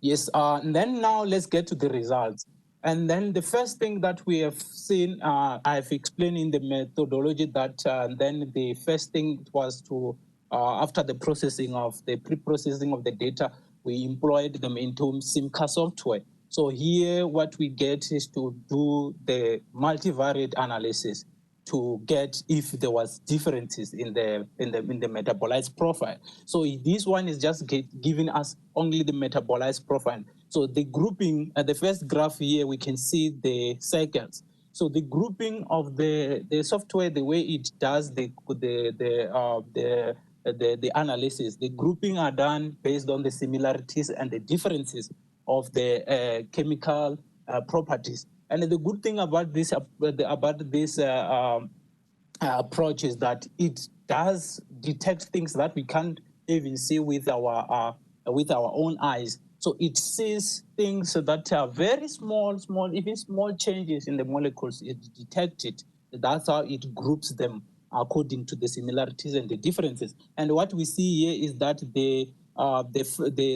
Yes, and then now let's get to the results. And then the first thing that we have seen, I've explained in the methodology that then the first thing was to, after the processing of the pre-processing of the data, we employed them into SIMCA software. So here what we get is to do the multivariate analysis to get if there was differences in the metabolites profile. So this one is just giving us only the metabolites profile. So the grouping at the first graph here, we can see the cycles. So the grouping of the software, the way it does the analysis, the grouping are done based on the similarities and the differences of the chemical properties. And the good thing about this approach is that it does detect things that we can't even see with our own eyes. So it sees things that are very small, even small changes in the molecules. It detects it. That's how it groups them according to the similarities and the differences. And what we see here is that the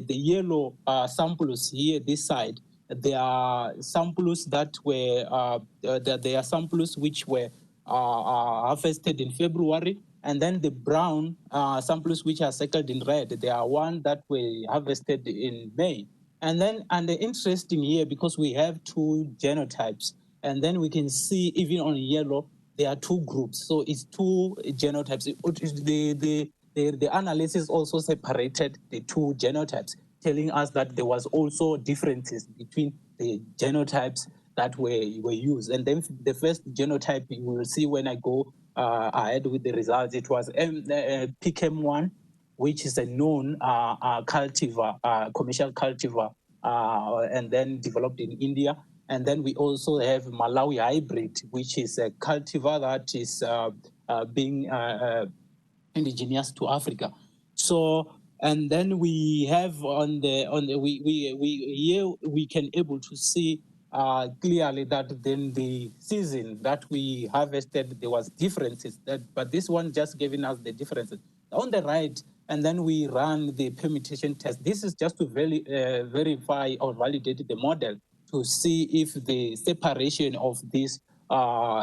yellow samples here, this side, there are samples that were there are samples which were harvested in February, and then the brown samples which are circled in red, there are one that were harvested in May. And then the interesting here, because we have 2 genotypes, and then we can see even on yellow there are 2 groups, so it's 2 genotypes. The analysis also separated the 2 genotypes, telling us that there was also differences between the genotypes that were used. And then the first genotype you will see when I go ahead with the results, it was PKM1, which is a known cultivar, commercial cultivar, and then developed in India. And then we also have Malawi hybrid, which is a cultivar that is being indigenous to Africa. So, and then we have here we can able to see clearly that then the season that we harvested, there was differences, but this one just giving us the differences on the right. And then we run the permutation test. This is just to verify or validate the model to see if the separation of these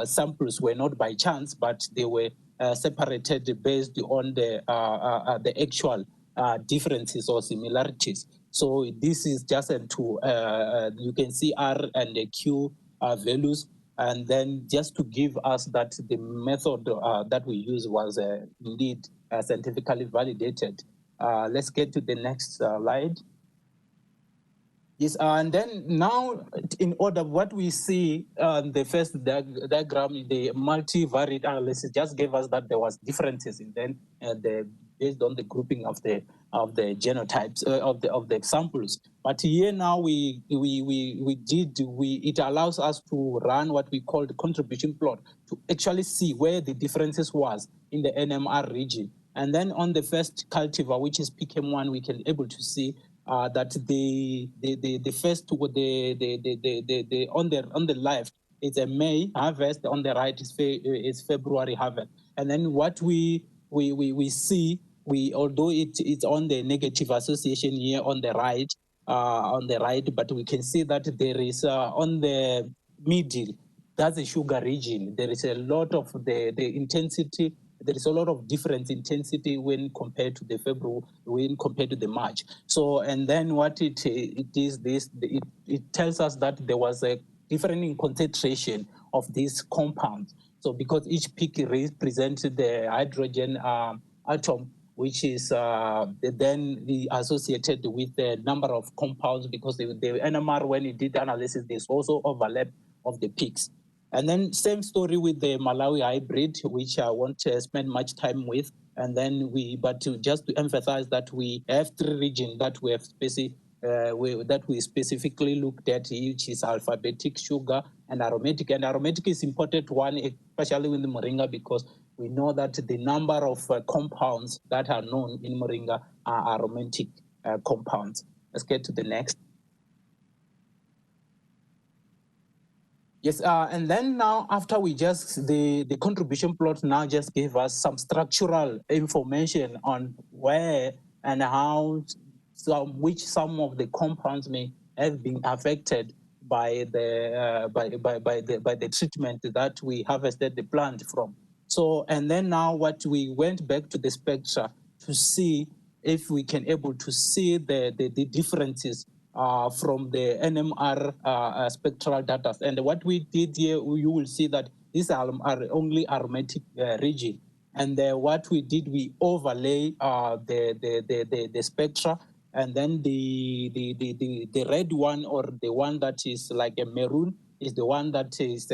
samples were not by chance, but they were separated based on the actual differences or similarities. So this is just you can see R and Q values, and then just to give us that the method that we use was indeed scientifically validated. Let's get to the next slide. Yes, and then now, in order, what we see the first diagram, the multivariate analysis just gave us that there was differences in then based on the grouping of the genotypes of the samples. But here now it allows us to run what we call the contribution plot to actually see where the differences was in the NMR region. And then on the first cultivar, which is PKM1, we can able to see that the first on the left is a May harvest, on the right is February harvest, and then what we see, although it's on the negative association here on the right, but we can see that there is on the middle, that's the sugar region. There is a lot of the intensity. There is a lot of difference intensity when compared to the February, when compared to the March. So, and then what it tells us that there was a different in concentration of these compounds. So, because each peak represents the hydrogen atom, which is then associated with the number of compounds, because the NMR, when it did analysis, there's also overlap of the peaks. And then same story with the Malawi hybrid, which I won't spend much time with. And then just to emphasize that we have three regions that we have specifically looked at, which is alphabetic, sugar, and aromatic. And aromatic is important one, especially with the Moringa, because we know that the number of compounds that are known in Moringa are aromatic compounds. Let's get to the next. Yes, and then now after we just, the contribution plot now just gave us some structural information on where and how, which some of the compounds may have been affected by the treatment that we harvested the plant from. So, and then now what we went back to the spectra to see if we can able to see the differences from the NMR spectral data. And what we did here, you will see that these are only aromatic region. And what we did, we overlay the spectra, and then the red one, or the one that is like a maroon, is the one that is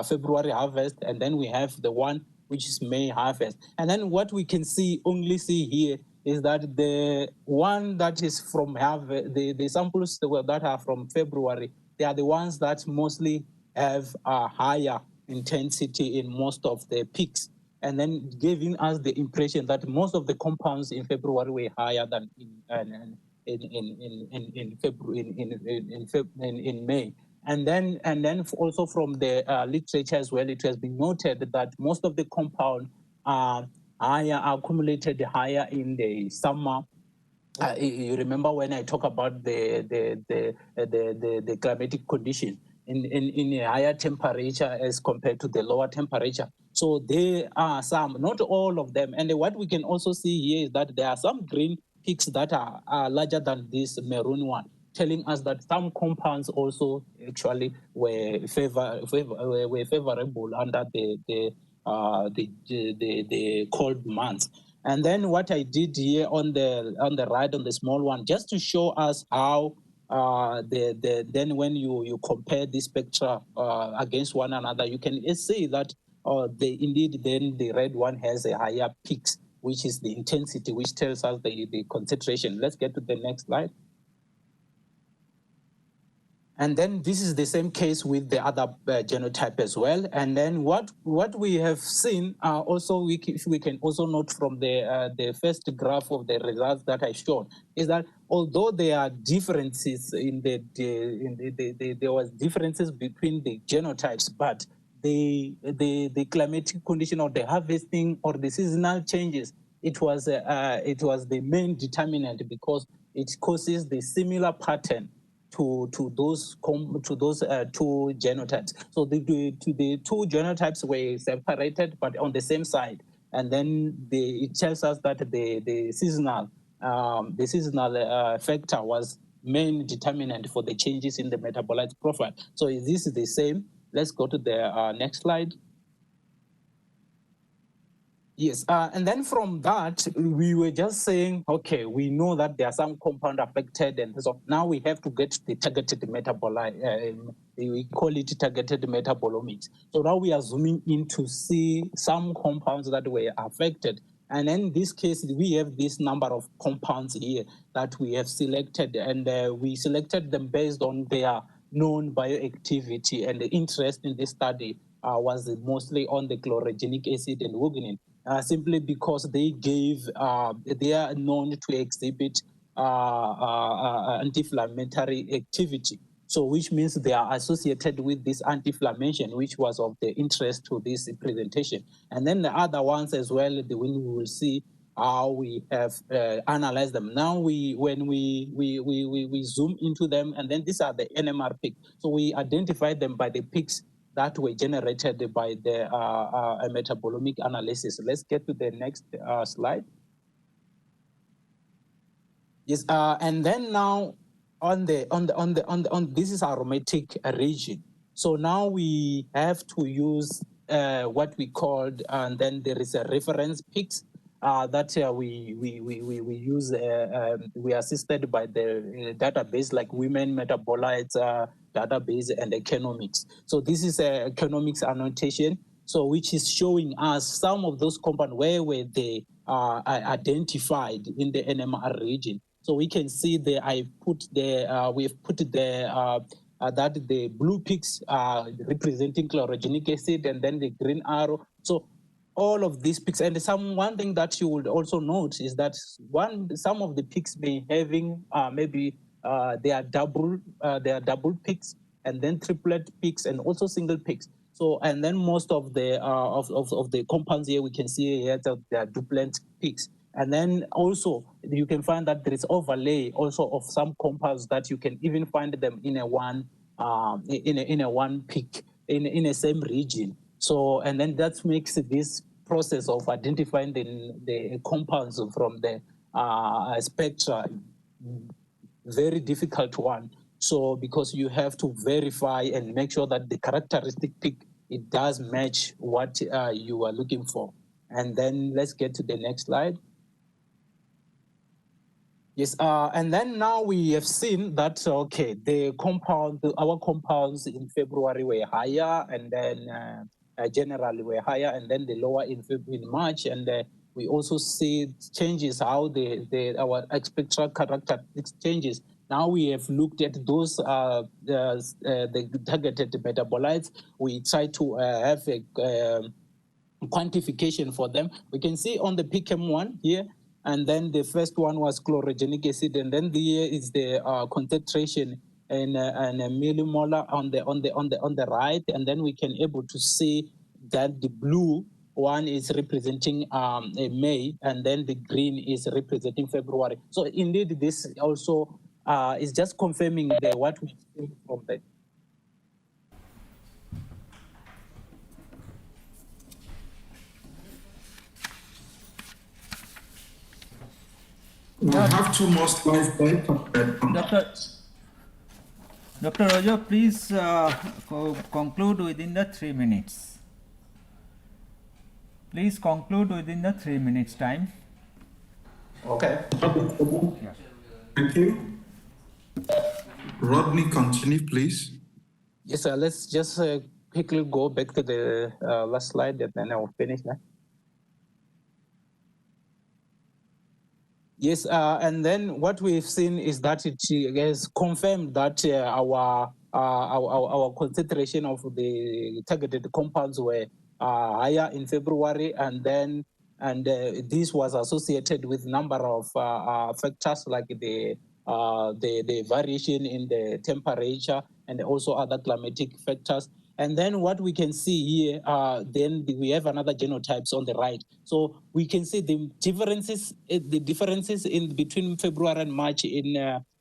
February harvest, and then we have the one which is May harvest. And then what we can only see here is that the one that is from the samples that are from February, they are the ones that mostly have a higher intensity in most of the peaks, and then giving us the impression that most of the compounds in February were higher than in May. And then also from the literature as well, it has been noted that most of the compound are accumulated higher in the summer. You remember when I talk about the climatic condition in a higher temperature as compared to the lower temperature. So there are some, not all of them. And what we can also see here is that there are some green peaks that are larger than this maroon one, telling us that some compounds also actually were favorable under the cold months. And then what I did here on the right, on the small one, just to show us how then when you compare the spectra against one another, you can see that indeed then the red one has a higher peaks, which is the intensity, which tells us the concentration. Let's get to the next slide. And then this is the same case with the other genotype as well. And then what we have seen also, we can also note from the first graph of the results that I showed, is that although there are differences there was differences between the genotypes, but the climatic condition or the harvesting or the seasonal changes, it was the main determinant, because it causes the similar pattern to those two genotypes. So the two genotypes were separated but on the same side, and then it tells us that the seasonal the seasonal factor was main determinant for the changes in the metabolite profile. So this is the same. Let's go to the next slide. Yes, and then from that, we were just saying, okay, we know that there are some compound affected, and so now we have to get the targeted metabolite, we call it targeted metabolomics. So now we are zooming in to see some compounds that were affected. And in this case, we have this number of compounds here that we have selected, and we selected them based on their known bioactivity, and the interest in this study was mostly on the chlorogenic acid and guanine. Simply because they are known to exhibit anti-inflammatory activity. So which means they are associated with this anti-inflammation, which was of the interest to this presentation. And then the other ones as well, we will see how we have analyzed them. Now when we zoom into them, and then these are the NMR peaks. So we identify them by the peaks that were generated by the metabolomic analysis. Let's get to the next slide. Yes, and then now on this is aromatic region. So now we have to use what we called, and then there is a reference peaks that we use. We are assisted by the database like women metabolites database and economics. So this is a economics annotation, so which is showing us some of those compounds where were they identified in the NMR region. So we can see that we've put the that the blue peaks are representing chlorogenic acid, and then the green arrow. So all of these peaks, and one thing that you would also note is that some of the peaks may having maybe they are double peaks, and then triplet peaks, and also single peaks. So, and then most of the of the compounds here we can see here that they are duplet peaks. And then also you can find that there is overlay also of some compounds that you can even find them in a one peak in a same region. So, and then that makes this process of identifying the compounds from the spectra very difficult one. So because you have to verify and make sure that the characteristic peak, it does match what you are looking for. And then let's get to the next slide. Yes, and then now we have seen that, okay, our compounds in February were higher, and then generally were higher, and then the lower in March, and we also see changes how our spectral characteristics changes. Now we have looked at those the targeted metabolites. We try to have a quantification for them. We can see on the PKM1 here, and then the first one was chlorogenic acid, and then here is the concentration in millimolar on the right, and then we can able to see that the blue one is representing May, and then the green is representing February. So indeed, this also is just confirming what we see from the. We have two more slides. Dr. Rojo, please conclude within the 3 minutes. Please conclude within the 3 minutes time. Okay. Yeah. Thank you. Rodney, continue, please. Yes, sir. Let's just quickly go back to the last slide, and then I will finish now. Yes, and then what we've seen is that it has confirmed that our concentration of the targeted compounds were higher in February, and this was associated with number of factors like the variation in the temperature and also other climatic factors. And then what we can see here, then we have another genotypes on the right. So we can see the differences in between February and March in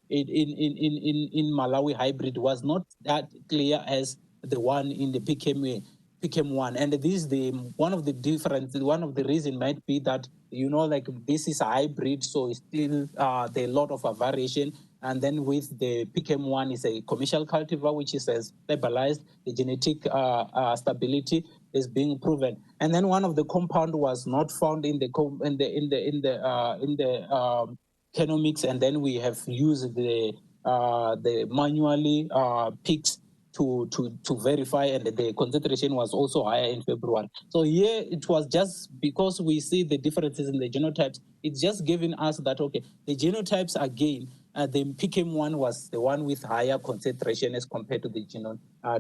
Malawi hybrid was not that clear as the one in the PKM1. And this is one of the reason might be that like this is a hybrid, so it's still there are a lot of variation. And then with the PKM1 is a commercial cultivar, which is stabilized. The genetic stability is being proven. And then one of the compound was not found in the Genomics, and then we have used the manually picks to verify, and the concentration was also higher in February. So here it was just because we see the differences in the genotypes, it's just giving us that, okay, the genotypes again, the PKM1 was the one with higher concentration as compared to the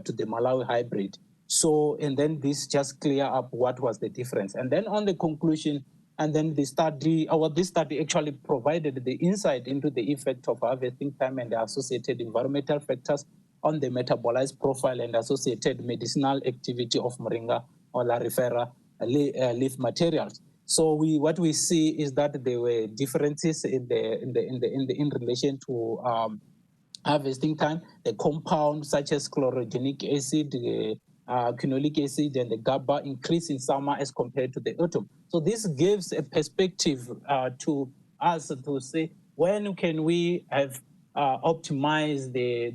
to the Malawi hybrid. So, and then this just clear up what was the difference. And then on the conclusion, and then the study, this study actually provided the insight into the effect of harvesting time and the associated environmental factors on the metabolized profile and associated medicinal activity of Moringa or Larifera leaf materials. So what we see is that there were differences in relation to harvesting time. The compounds such as chlorogenic acid, quinolic acid, and the GABA increase in summer as compared to the autumn. So this gives a perspective to us to say, when can we have optimize the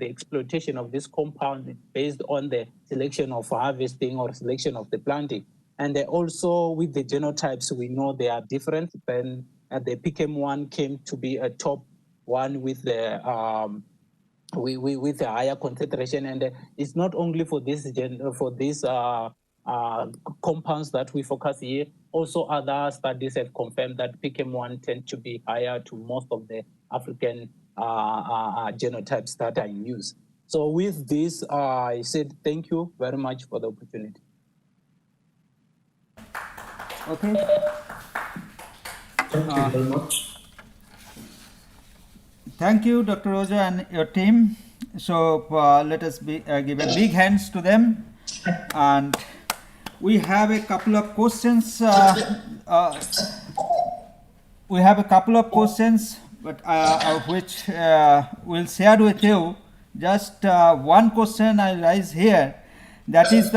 exploitation of this compound based on the selection of harvesting or selection of the planting. And also with the genotypes, we know they are different. Then the PKM1 came to be a top one with the with a higher concentration, and it's not only for this compounds that we focus here. Also, other studies have confirmed that PKM1 tend to be higher to most of the African genotypes that are in use. So with this, I said thank you very much for the opportunity. Okay. Thank you very much. Thank you, Dr. Roja and your team. So let us give a big hands to them. And we have a couple of questions. But which we'll share with you. Just one question I raise here. That is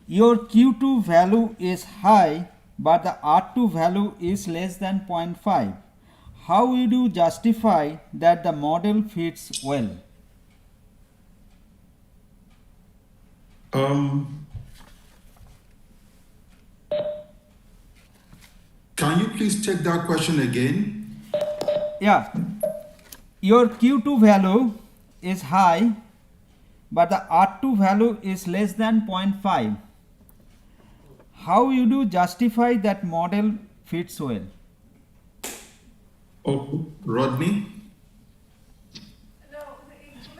your Q2 value is high, but the R2 value is less than 0.5. How would you justify that the model fits well? Can you please take that question again? Yeah. Your Q2 value is high, but the R2 value is less than 0.5. How you do justify that model fits well? Oh, Rodney?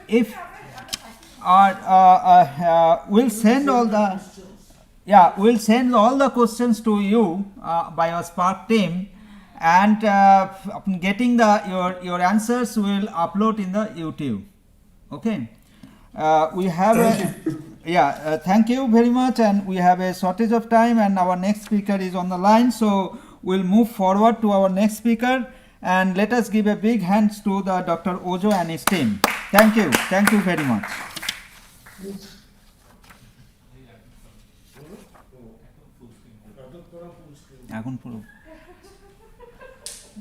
If we'll send all the we'll send all the questions to you by our Spark team, and getting your answers will upload in the YouTube. Okay. We have thank you very much, and we have a shortage of time, and our next speaker is on the line, so we'll move forward to our next speaker, and let us give a big hands to the Dr. Ojo and his team. Thank you very much. এখন পুরো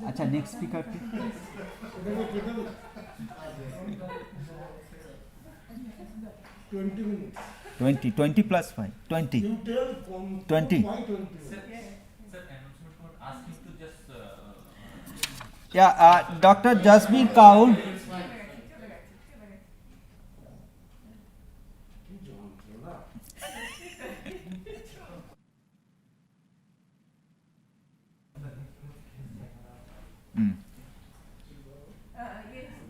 আচ্ছা next speaker কি 20 plus 5 20 Dr. Jasbir Kaur.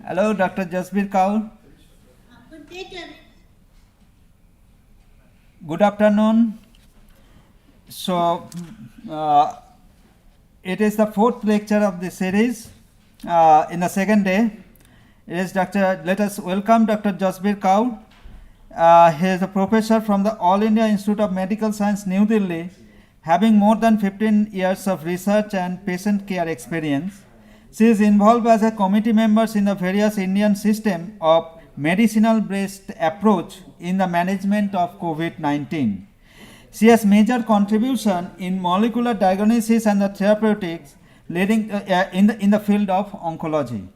Hello, Dr. Jasbir Kaur. Good afternoon. So, it is the fourth lecture of the series in the second day. It is let us welcome Dr. Jasbir Kaur. He is a professor from the All India Institute of Medical Science, New Delhi, having more than 15 years of research and patient care experience. She is involved as a committee member in the various Indian system of medicinal-based approach in the management of COVID-19. She has major contribution in molecular diagnosis and the therapeutics, leading in the field of oncology.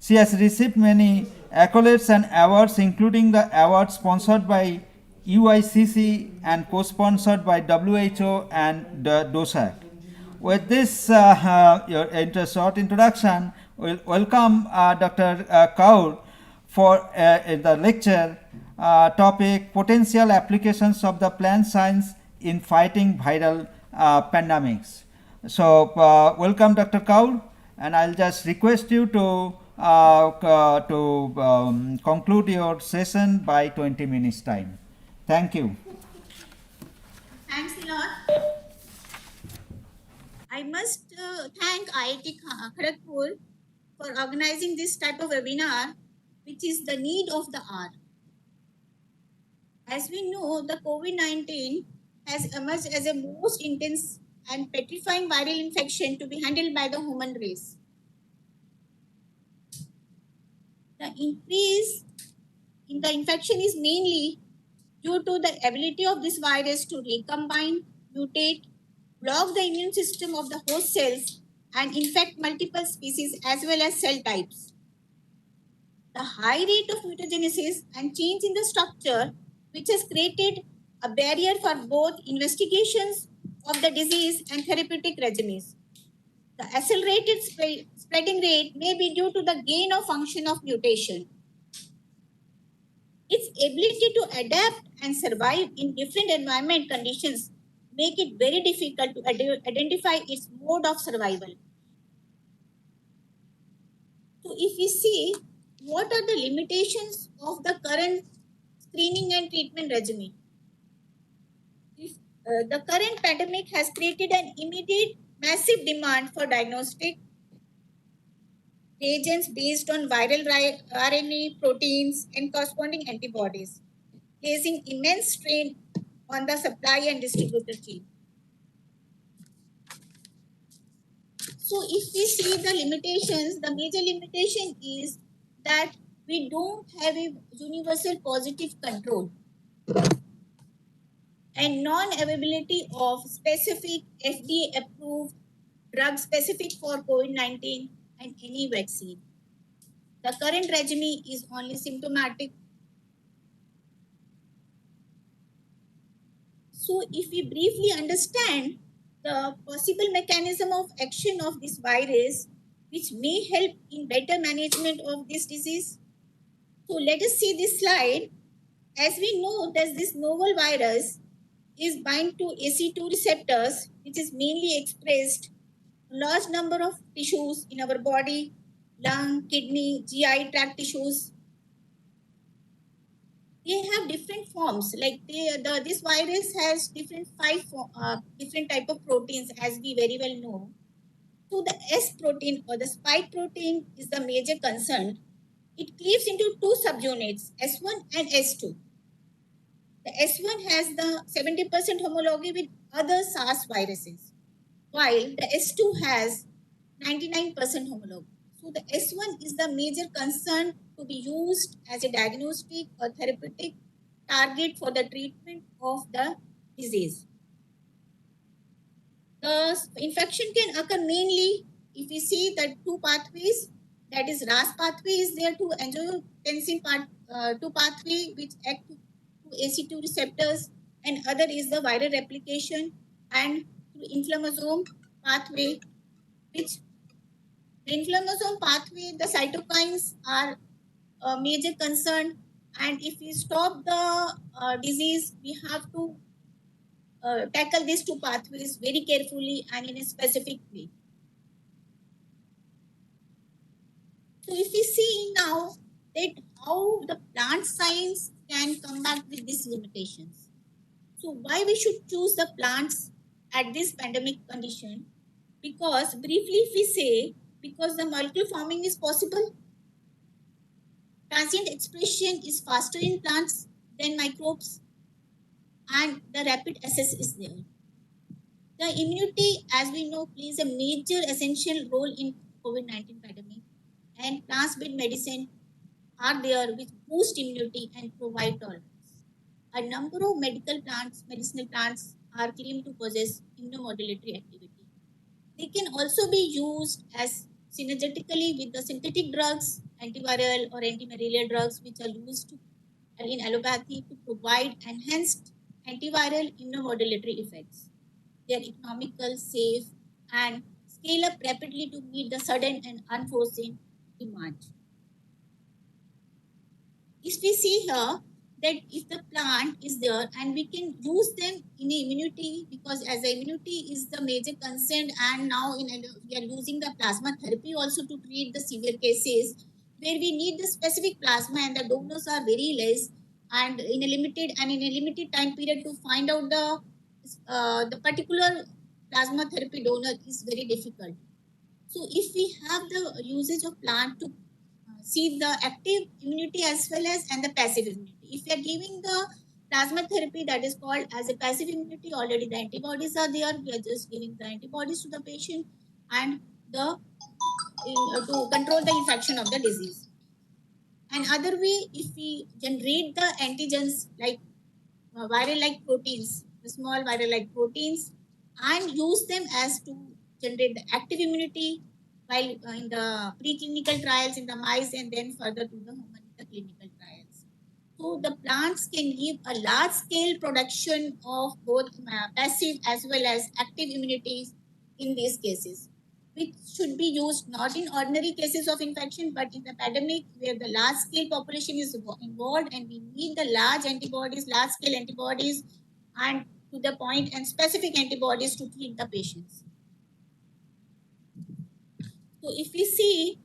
She has received many accolades and awards, including the award sponsored by UICC and co-sponsored by WHO and the DOSAC. With this short introduction, we'll welcome Dr. Kaur for the lecture topic potential applications of the plant science in fighting viral pandemics. So welcome Dr. Kaur, and I'll just request you to conclude your session by 20 minutes time. Thank you. Thanks a lot. I must thank IIT Kharagpur for organizing this type of webinar, which is the need of the hour. As we know, the COVID-19 has emerged as a most intense and petrifying viral infection to be handled by the human race. The increase in the infection is mainly due to the ability of this virus to recombine, mutate, block the immune system of the host cells, and infect multiple species as well as cell types. The high rate of mutagenesis and change in the structure, which has created a barrier for both investigations of the disease and therapeutic regimens. The accelerated spreading rate may be due to the gain of function of mutation. Its ability to adapt and survive in different environment conditions make it very difficult to identify its mode of survival. So if we see what are the limitations of the current screening and treatment regimen, the current pandemic has created an immediate massive demand for diagnostic reagents based on viral RNA, proteins, and corresponding antibodies, placing immense strain on the supply and distributor chain. So if we see the limitations, the major limitation is that we don't have a universal positive control and non-availability of specific FDA approved drugs specific for COVID-19 and any vaccine. The current regimen is only symptomatic. So if we briefly understand the possible mechanism of action of this virus, which may help in better management of this disease. So let us see this slide. As we know that this novel virus is bind to AC2 receptors, which is mainly expressed in large number of tissues in our body, lung, kidney, GI tract tissues. They have different forms, like this virus has different different type of proteins, as we very well know. So the S protein or the spike protein is the major concern. It cleaves into two subunits, S1 and S2. The S1 has the 70% homology with other SARS viruses, while the S2 has 99% homology. So the S1 is the major concern to be used as a diagnostic or therapeutic target for the treatment of the disease. The infection can occur mainly if we see that two pathways, that is RAS pathway is there to angiotensin two pathway which act to AC2 receptors, and other is the viral replication and inflammasome pathway, which the inflammasome pathway, the cytokines are a major concern, and if we stop the disease, we have to tackle these two pathways very carefully and in a specific way. So if we see now that how the plant science can come back with these limitations. So why we should choose the plants at this pandemic condition? Because briefly if we say, because the molecular forming is possible, transient expression is faster in plants than microbes, and the rapid access is there. The immunity, as we know, plays a major essential role in COVID-19 pandemic, and plant-based medicine are there which boost immunity and provide tolerance. a number of medicinal plants are claimed to possess immunomodulatory activity. They can also be used as synergetically with the synthetic drugs, antiviral or antimalarial drugs, which are used in allopathy to provide enhanced antiviral immunomodulatory effects. They are economical, safe, and scale up rapidly to meet the sudden and unforeseen demand. If we see here that if the plant is there and we can use them in immunity, because as immunity is the major concern, and now we are using the plasma therapy also to treat the severe cases where we need the specific plasma and the donors are very less, and in a limited time period to find out the particular plasma therapy donor is very difficult. So if we have the usage of plant to see the active immunity as well as and the passive immunity. If we are giving the plasma therapy, that is called as a passive immunity, already the antibodies are there. We are just giving the antibodies to the patient and to control the infection of the disease. And other way, if we generate the antigens like viral-like proteins, the small viral-like proteins, and use them as to generate the active immunity while in the preclinical trials in the mice and then further to the human in the clinical trials. So the plants can give a large-scale production of both passive as well as active immunities in these cases, which should be used not in ordinary cases of infection, but in the pandemic where the large-scale population is involved and we need the large-scale antibodies, and to the point and specific antibodies to treat the patients. So if we see,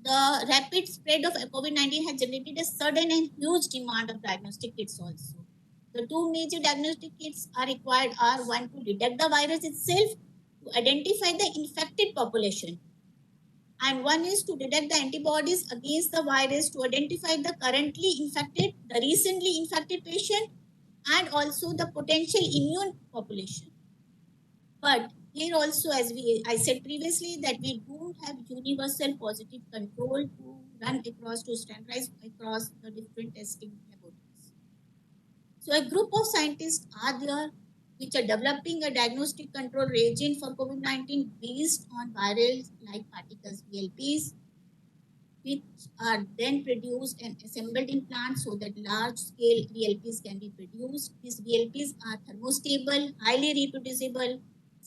the rapid spread of COVID-19 has generated a sudden and huge demand of diagnostic kits also. The two major diagnostic kits are required are one to detect the virus itself, to identify the infected population, and one is to detect the antibodies against the virus to identify the currently infected, the recently infected patient, and also the potential immune population. But here also, as I said previously, that we don't have universal positive control to run across, to standardize across the different testing laboratories. So a group of scientists are there which are developing a diagnostic control reagent for COVID-19 based on viral-like particles, VLPs, which are then produced and assembled in plants so that large-scale VLPs can be produced. These VLPs are thermostable, highly reproducible,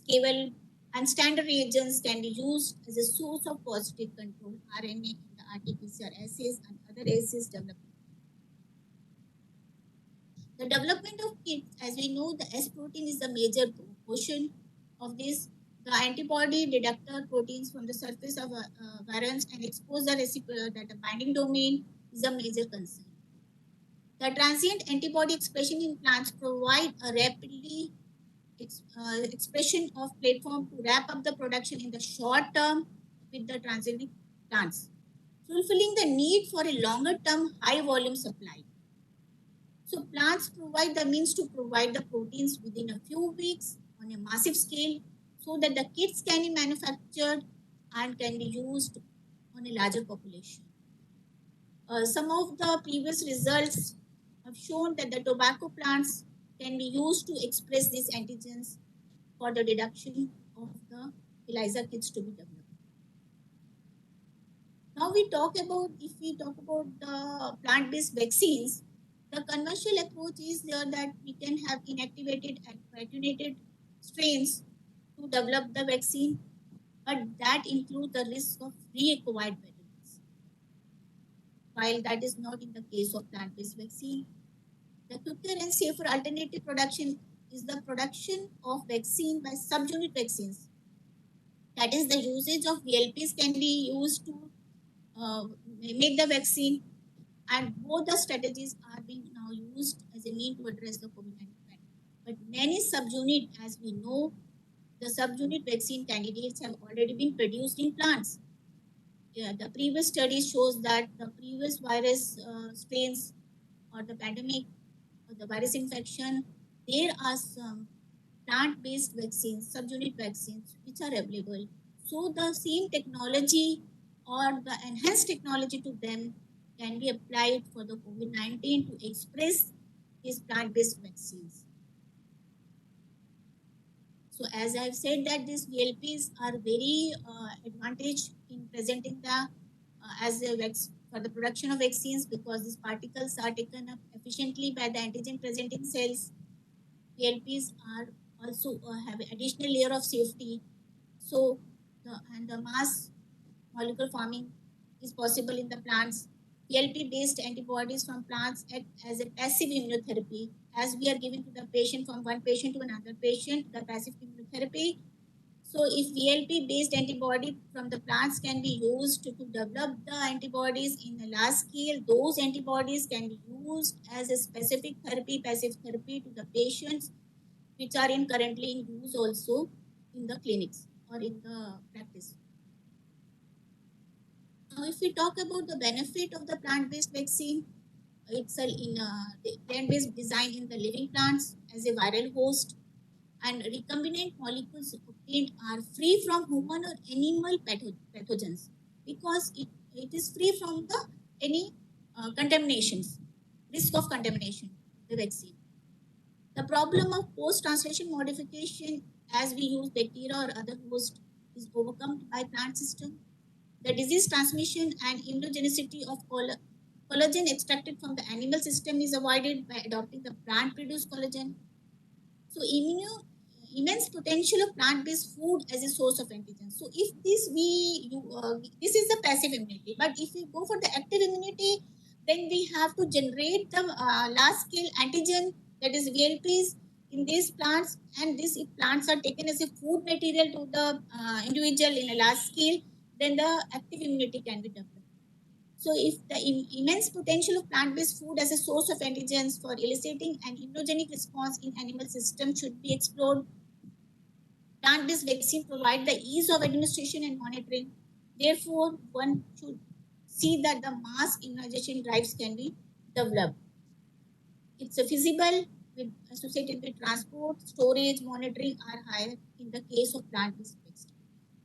scalable, and standard reagents can be used as a source of positive control RNA in the RT-PCR assays and other assays development. The development of kits, as we know, the S protein is the major portion of this. The antibody detector proteins from the surface of virus and expose the that the binding domain is a major concern. The transient antibody expression in plants provide a rapidly expression of platform to wrap up the production in the short term with the transgenic plants, fulfilling the need for a longer term high volume supply. So plants provide the means to provide the proteins within a few weeks on a massive scale so that the kits can be manufactured and can be used on a larger population. Some of the previous results have shown that the tobacco plants can be used to express these antigens for the deduction of the ELISA kits to be developed. Now if we talk about the plant-based vaccines, the conventional approach is there that we can have inactivated and attenuated strains to develop the vaccine, but that includes the risk of reacquired variants. While that is not in the case of plant-based vaccine, the quicker and safer alternative production is the production of vaccine by subunit vaccines. That is, the usage of VLPs can be used to make the vaccine, and both the strategies are being now used as a mean to address the COVID-19 pandemic. But many subunit, as we know, the subunit vaccine candidates have already been produced in plants. Yeah, the previous study shows that the previous virus strains or the pandemic or the virus infection, there are some plant-based vaccines, subunit vaccines, which are available. So the same technology or the enhanced technology to them can be applied for the COVID-19 to express these plant-based vaccines. So as I've said that these VLPs are very advantage in presenting the as a for the production of vaccines, because these particles are taken up efficiently by the antigen presenting cells. VLPs are also have an additional layer of safety. So the mass molecular farming is possible in the plants. PLP-based antibodies from plants act as a passive immunotherapy, as we are giving to the patient from one patient to another patient, the passive immunotherapy. So if VLP-based antibody from the plants can be used to develop the antibodies in a large scale, those antibodies can be used as a specific therapy, passive therapy to the patients, which are currently in use also in the clinics or in the practice. Now, if we talk about the benefit of the plant-based vaccine, it's plant-based design in the living plants as a viral host, and recombinant molecules obtained are free from human or animal pathogens, because it is free from any contaminations, risk of contamination, the vaccine. The problem of post-translation modification, as we use bacteria or other hosts, is overcome by plant system. The disease transmission and immunogenicity of collagen extracted from the animal system is avoided by adopting the plant-produced collagen. So immense potential of plant-based food as a source of antigen. So if this this is the passive immunity, but if we go for the active immunity, then we have to generate the large-scale antigen, that is VLPs, in these plants, and these plants are taken as a food material to the individual in a large scale, then the active immunity can be developed. So if the immense potential of plant-based food as a source of antigens for eliciting an immunogenic response in animal system should be explored, plant-based vaccine provide the ease of administration and monitoring. Therefore, one should see that the mass immunization drives can be developed. It's feasible associated with transport, storage, monitoring are higher in the case of plant-based vaccine.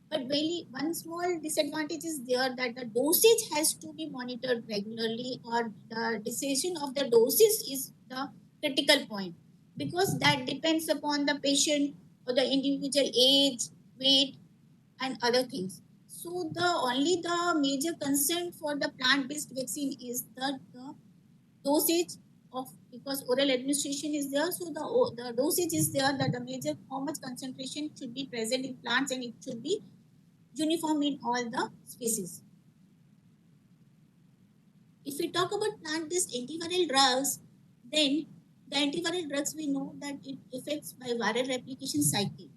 But one small disadvantage is there, that the dosage has to be monitored regularly, or the decision of the dosage is the critical point, because that depends upon the patient or the individual age, weight, and other things. So only the major concern for the plant-based vaccine is the dosage of, because oral administration is there, so the dosage is there, that the major how much concentration should be present in plants, and it should be uniform in all the species. If we talk about plant-based antiviral drugs, then the antiviral drugs, we know that it affects by viral replication cycle.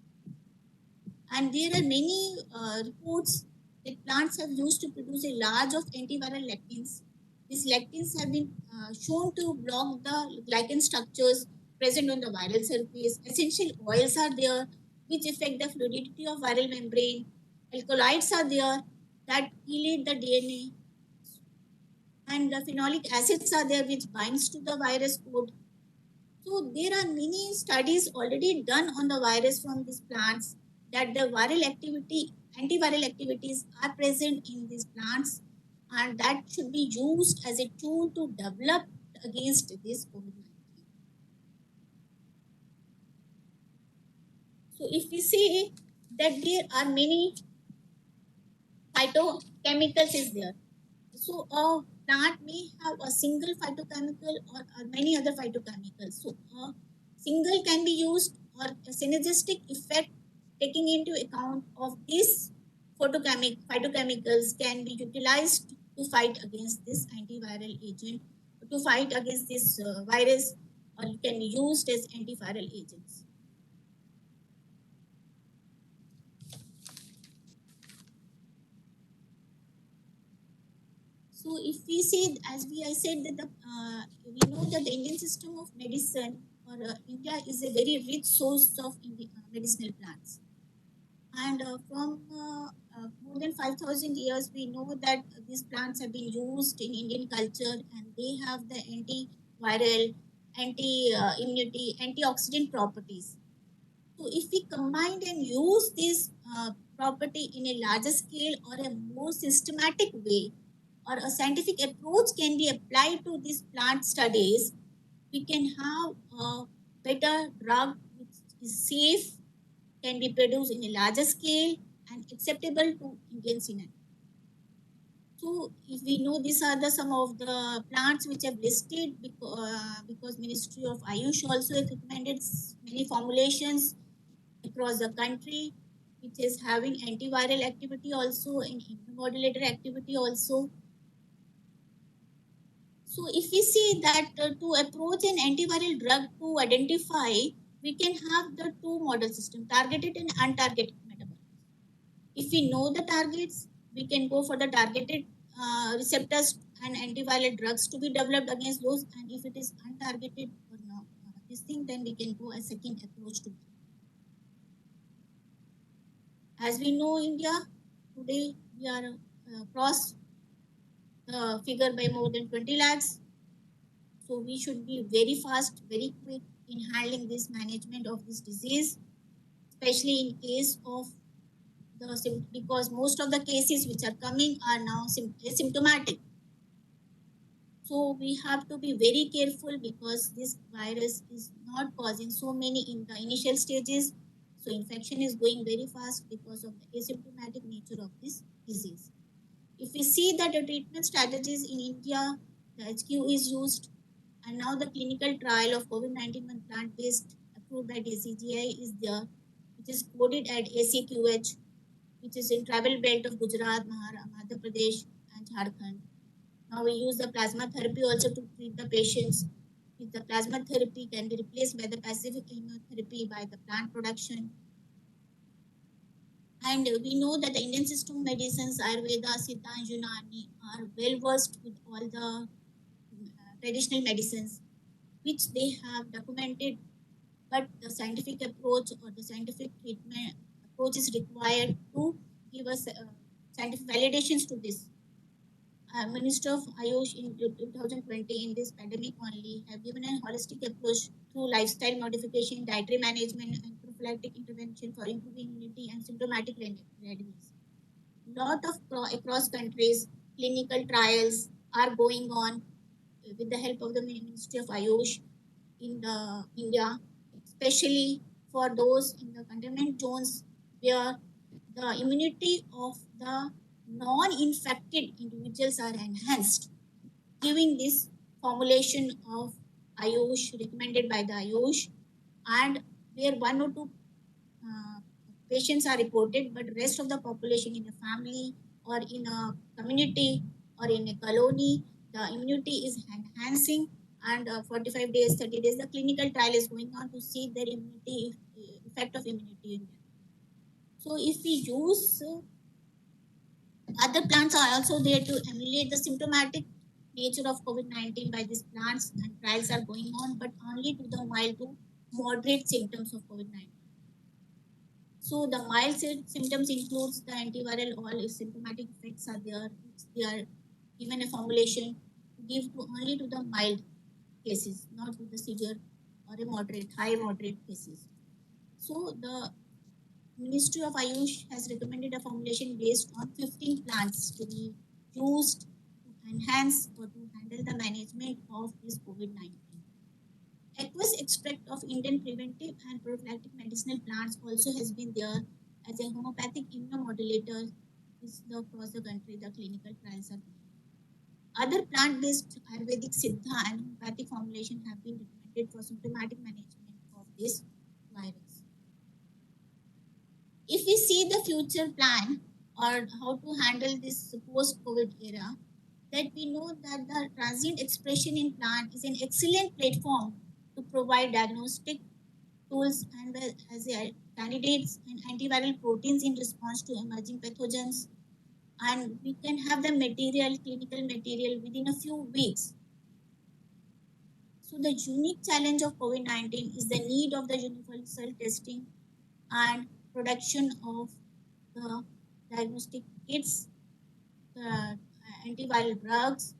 And there are many reports that plants have used to produce a large of antiviral lectins. These lectins have been shown to block the glycan structures present on the viral surface. Essential oils are there, which affect the fluidity of viral membrane. Alkaloids are there that chelate the DNA, and the phenolic acids are there which binds to the virus code. So there are many studies already done on the virus from these plants, that the viral activity, antiviral activities are present in these plants, and that should be used as a tool to develop against this COVID-19. So if we see that there are many phytochemicals is there. So a plant may have a single phytochemical or many other phytochemicals. So a single can be used, or a synergistic effect taking into account of these phytochemicals can be utilized to fight against this antiviral agent, to fight against this virus, or it can be used as antiviral agents. So if we say, as I said, that we know that the Indian system of medicine, or India is a very rich source of medicinal plants. And from more than 5,000 years, we know that these plants have been used in Indian culture, and they have the antiviral, anti-immunity, antioxidant properties. So if we combine and use this property in a larger scale or a more systematic way, or a scientific approach can be applied to these plant studies, we can have a better drug which is safe, can be produced in a larger scale and acceptable to Indian scenario. So if we know these are some of the plants which have listed because Ministry of Ayush also has recommended many formulations across the country, which is having antiviral activity also and immunomodulator activity also. So if we see that to approach an antiviral drug to identify, we can have the two model system, targeted and untargeted metabolites. If we know the targets, we can go for the targeted receptors and antiviral drugs to be developed against those. And if it is untargeted or not, this thing, then we can go a second approach to. As we know, India today we are crossed the figure by more than 20 lakhs. So we should be very fast, very quick in handling this management of this disease, especially in case of because most of the cases which are coming are now asymptomatic. So we have to be very careful because this virus is not causing so many in the initial stages. So infection is going very fast because of the asymptomatic nature of this disease. If we see that the treatment strategies in India, the HQ is used, and now the clinical trial of COVID-19 plant-based approved by DCGI is there, which is coded at ACQH, which is in travel belt of Gujarat, Madhya Pradesh, and Jharkhand. Now we use the plasma therapy also to treat the patients. If the plasma therapy can be replaced by the passive chemotherapy by the plant production. And we know that the Indian system of medicines, Ayurveda, Siddha, and Unani are well versed with all the traditional medicines, which they have documented, but the scientific approach or the scientific treatment approach is required to give us scientific validations to this. Minister of Ayush in 2020 in this pandemic only have given a holistic approach through lifestyle modification, dietary management, and prophylactic intervention for improving immunity and symptomatic readiness. Lot of across countries, clinical trials are going on with the help of the Ministry of Ayush in India, especially for those in the containment zones where the immunity of the non-infected individuals are enhanced, giving this formulation of Ayush recommended by the Ayush, and where 1 or 2 patients are reported, but rest of the population in a family or in a community or in a colony, the immunity is enhancing, and 45 days, 30 days, the clinical trial is going on to see their immunity, effect of immunity in them. So if we use other plants are also there to emulate the symptomatic nature of COVID-19 by these plants, and trials are going on, but only to the mild to moderate symptoms of COVID-19. So the mild symptoms includes the antiviral, all symptomatic effects are there. They are given a formulation to give to only to the mild cases, not to the severe or a moderate, high moderate cases. So the Ministry of Ayush has recommended a formulation based on 15 plants to be used to enhance or to handle the management of this COVID-19. Aqueous extract of Indian preventive and prophylactic medicinal plants also has been there as a homeopathic immunomodulator across the country. The clinical trials are going. Other plant-based Ayurvedic Siddha and homeopathic formulation have been recommended for symptomatic management of this virus. If we see the future plan or how to handle this post-COVID era, that we know that the transient expression in plant is an excellent platform to provide diagnostic tools and as candidates and antiviral proteins in response to emerging pathogens. And we can have the material, clinical material within a few weeks. So the unique challenge of COVID-19 is the need of the universal testing and production of the diagnostic kits, the antiviral drugs,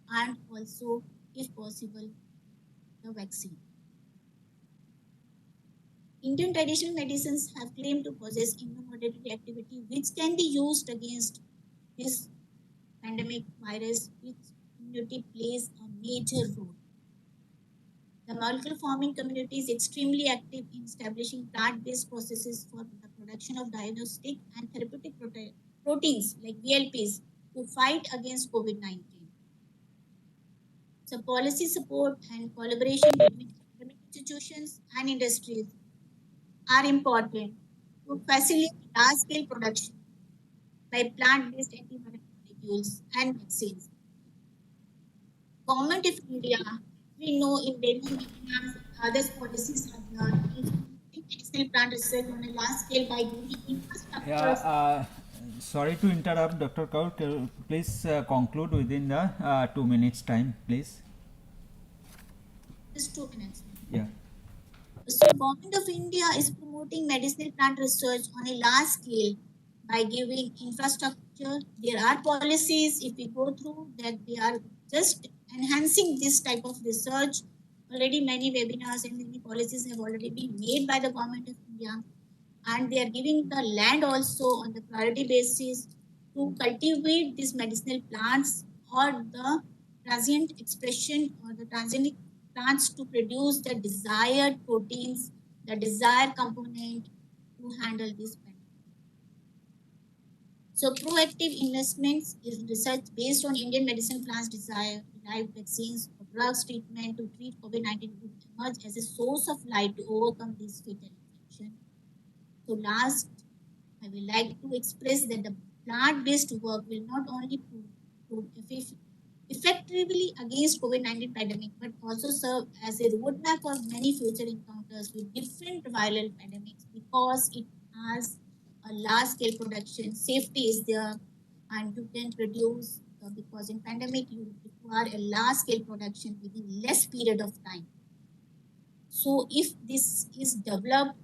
and also, if possible, the vaccine. Indian traditional medicines have claimed to possess immunomodulatory activity which can be used against this pandemic virus, which immunity plays a major role. The molecular forming community is extremely active in establishing plant-based processes for the production of diagnostic and therapeutic proteins like VLPs to fight against COVID-19. So policy support and collaboration between academic institutions and industries are important to facilitate large-scale production by plant-based antiviral molecules and vaccines. Government of India, we know in many webinars and other policies are there, medicinal plant research on a large scale by giving infrastructure. Sorry to interrupt, Dr. Kaur. Please conclude within the 2 minutes time, please. Just 2 minutes. Yeah. So, Government of India is promoting medicinal plant research on a large scale by giving infrastructure. There are policies, if we go through, that they are just enhancing this type of research. Already many webinars and many policies have already been made by the Government of India, and they are giving the land also on the priority basis to cultivate these medicinal plants or the transient expression or the transgenic plants to produce the desired proteins, the desired component to handle this pandemic. So proactive investments is research based on Indian medicine plants desire derived vaccines or drugs treatment to treat COVID-19 would emerge as a source of light to overcome this fatal infection. So last, I would like to express that the plant-based work will not only prove effectively against COVID-19 pandemic, but also serve as a roadmap for many future encounters with different viral pandemics because it has a large-scale production, safety is there, and you can produce, because in pandemic you require a large-scale production within less period of time. So if this is developed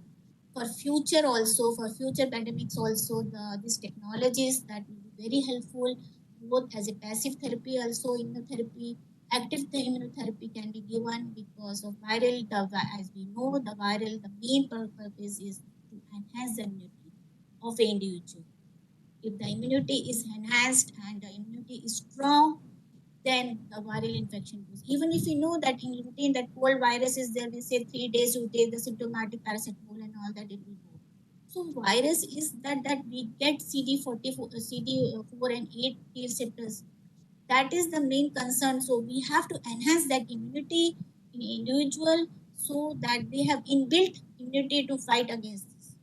for future also, for future pandemics also, these technologies that will be very helpful, both as a passive therapy, also immunotherapy. Active immunotherapy can be given because of viral, as we know, the main purpose is to enhance the immunity of an individual. If the immunity is enhanced and the immunity is strong, then the viral infection goes. Even if we know that in routine that cold virus is there, we say 3 days you take the symptomatic paracetamol and all that, it will go. So virus is that we get CD4 and 8 T receptors. That is the main concern. So we have to enhance that immunity in individual so that they have inbuilt immunity to fight against this.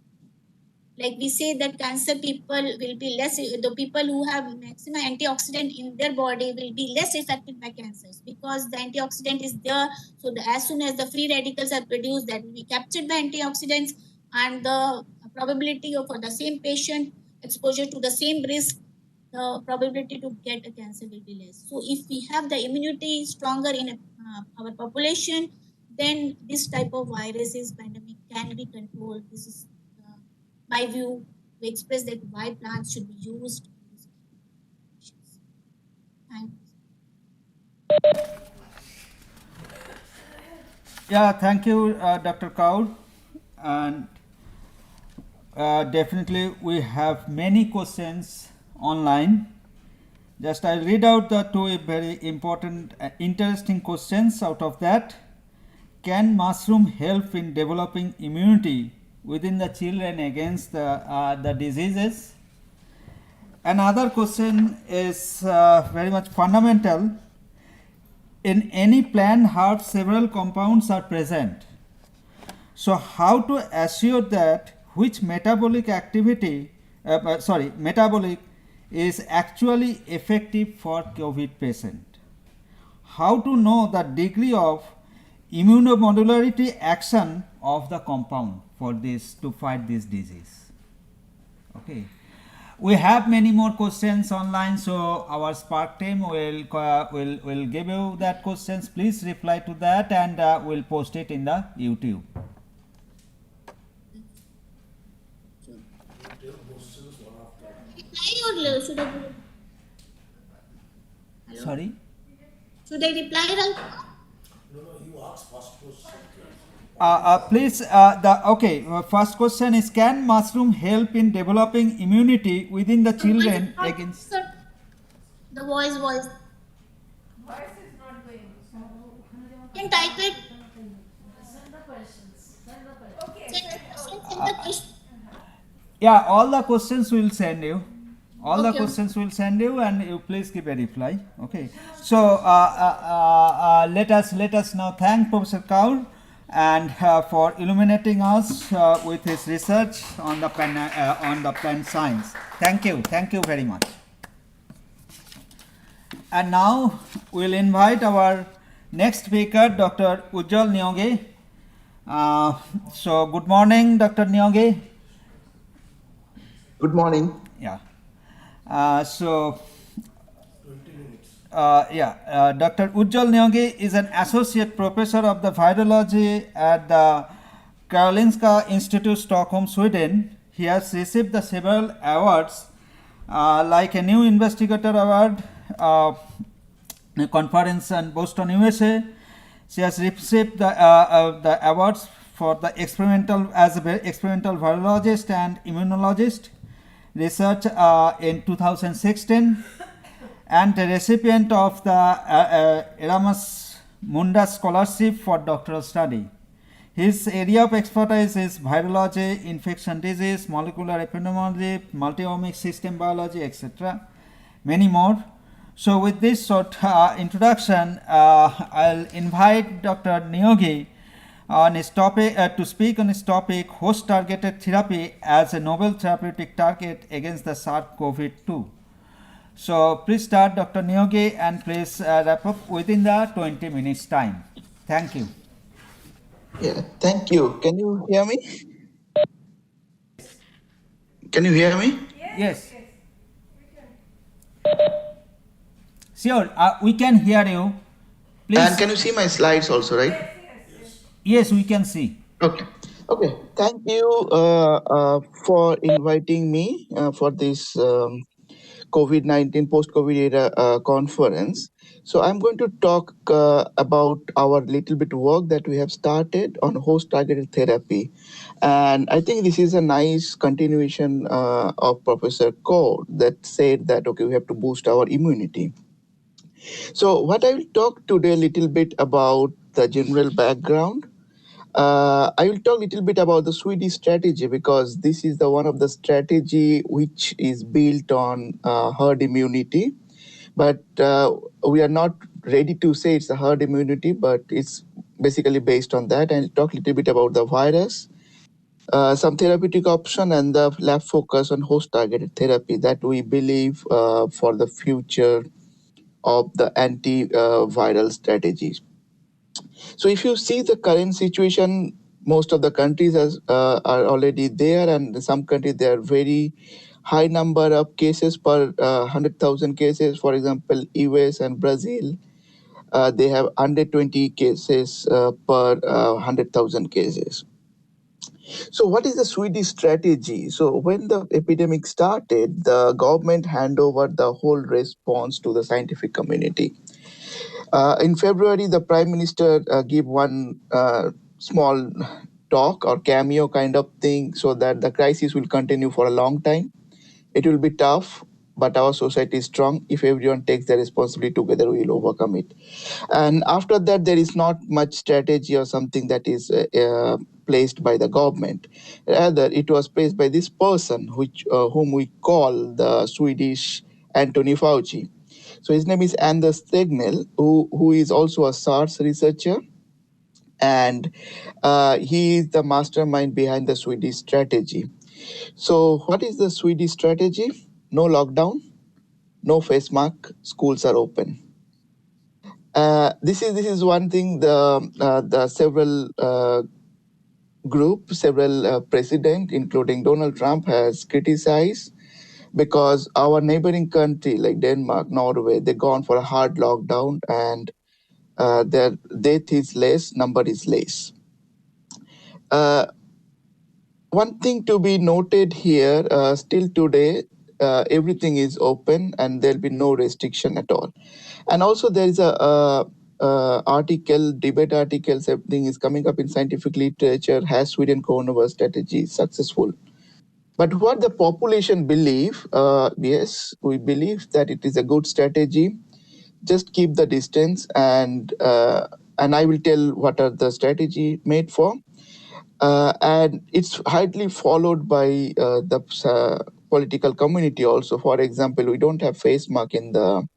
Like we say that cancer people will be less, the people who have maximum antioxidant in their body will be less affected by cancers because the antioxidant is there. So as soon as the free radicals are produced, that will be captured by antioxidants, and the probability for the same patient exposure to the same risk, the probability to get a cancer will be less. So if we have the immunity stronger in our population, then this type of viruses pandemic can be controlled. This is my view to express that why plants should be used. Thank you. Yeah, thank you, Dr. Kaur. And definitely we have many questions online. Just I'll read out the two very important, interesting questions out of that. Can mushroom help in developing immunity within the children against the diseases? Another question is very much fundamental. In any plant herb, several compounds are present. So how to assure that which metabolic is actually effective for COVID patient? How to know the degree of immunomodularity action of the compound for this to fight this disease? Okay, we have many more questions online, so our Spark team will give you that questions. Please reply to that, and we'll post it in the YouTube. Should I go? Sorry? Should I reply? No, you ask first question. Please, first question is, can mushroom help in developing immunity within the children against? The voice. Voice is not going. You can type it. Send the questions. Okay. Send the question. Send the question. Yeah, all the questions will send you. All the Okay. questions will send you, and you please give a reply. Okay. So let us now thank Professor Kaur and for illuminating us with his research on the plant science. Thank you very much. And now we'll invite our next speaker, Dr. Ujjwal Nyoge. So good morning, Dr. Nyoge. Good morning. Yeah. Dr. Ujjwal Nyoge is an associate professor of the virology at the Karolinska Institute, Stockholm, Sweden. He has received the several awards like a New Investigator Award, a conference in Boston, USA. She has received the awards for the experimental virologist and immunologist research in 2016, and the recipient of the Erasmus Mundus Scholarship for doctoral study. His area of expertise is virology, infection disease, molecular epidemiology, multi-omics, system biology, etc. Many more. So with this short introduction, I'll invite Dr. Nyoge on his topic to speak on his topic, host-targeted therapy as a novel therapeutic target against the SARS-CoV-2. So please start, Dr. Nyoge, and please wrap up within the 20 minutes time. Thank you. Yeah, thank you. Can you hear me? Can you hear me? Yes. Sure, we can hear you. Please. And can you see my slides also, right? Yes, we can see. Okay. Okay. Thank you for inviting me for this COVID-19 post-COVID era conference. So I'm going to talk about our little bit work that we have started on host-targeted therapy. And I think this is a nice continuation of Professor Kaur that said that, okay, we have to boost our immunity. So what I will talk today a little bit about the general background. I will talk a little bit about the Swedish strategy, because this is the one of the strategy which is built on herd immunity. But we are not ready to say it's a herd immunity, but it's basically based on that. And I'll talk a little bit about the virus, some therapeutic option, and the lab focus on host-targeted therapy that we believe for the future of the antiviral strategies. So if you see the current situation, most of the countries are already there, and in some countries there are very high number of cases per 100,000 cases. For example, US and Brazil, they have 120 cases per 100,000 cases. So what is the Swedish strategy? So when the epidemic started, the government handed over the whole response to the scientific community. In February, the Prime Minister gave one small talk or cameo kind of thing, so that the crisis will continue for a long time. It will be tough, but our society is strong. If everyone takes the responsibility together, we will overcome it. And after that, there is not much strategy or something that is placed by the government. Rather, it was placed by this person, whom we call the Swedish Anthony Fauci. So his name is Anders Tegnell, who is also a SARS researcher, and he is the mastermind behind the Swedish strategy. So what is the Swedish strategy? No lockdown, no face mask, schools are open. This is one thing the several several president, including Donald Trump, has criticized, because our neighboring country like Denmark, Norway, they've gone for a hard lockdown, and their death is less, number is less. One thing to be noted here, still today, everything is open and there'll be no restriction at all. And also there is a debate article, something is coming up in scientific literature, has Sweden coronavirus strategy successful? But what the population believe, yes, we believe that it is a good strategy. Just keep the distance, and I will tell what are the strategy made for. And it's highly followed by the political community also. For example, we don't have face mask in the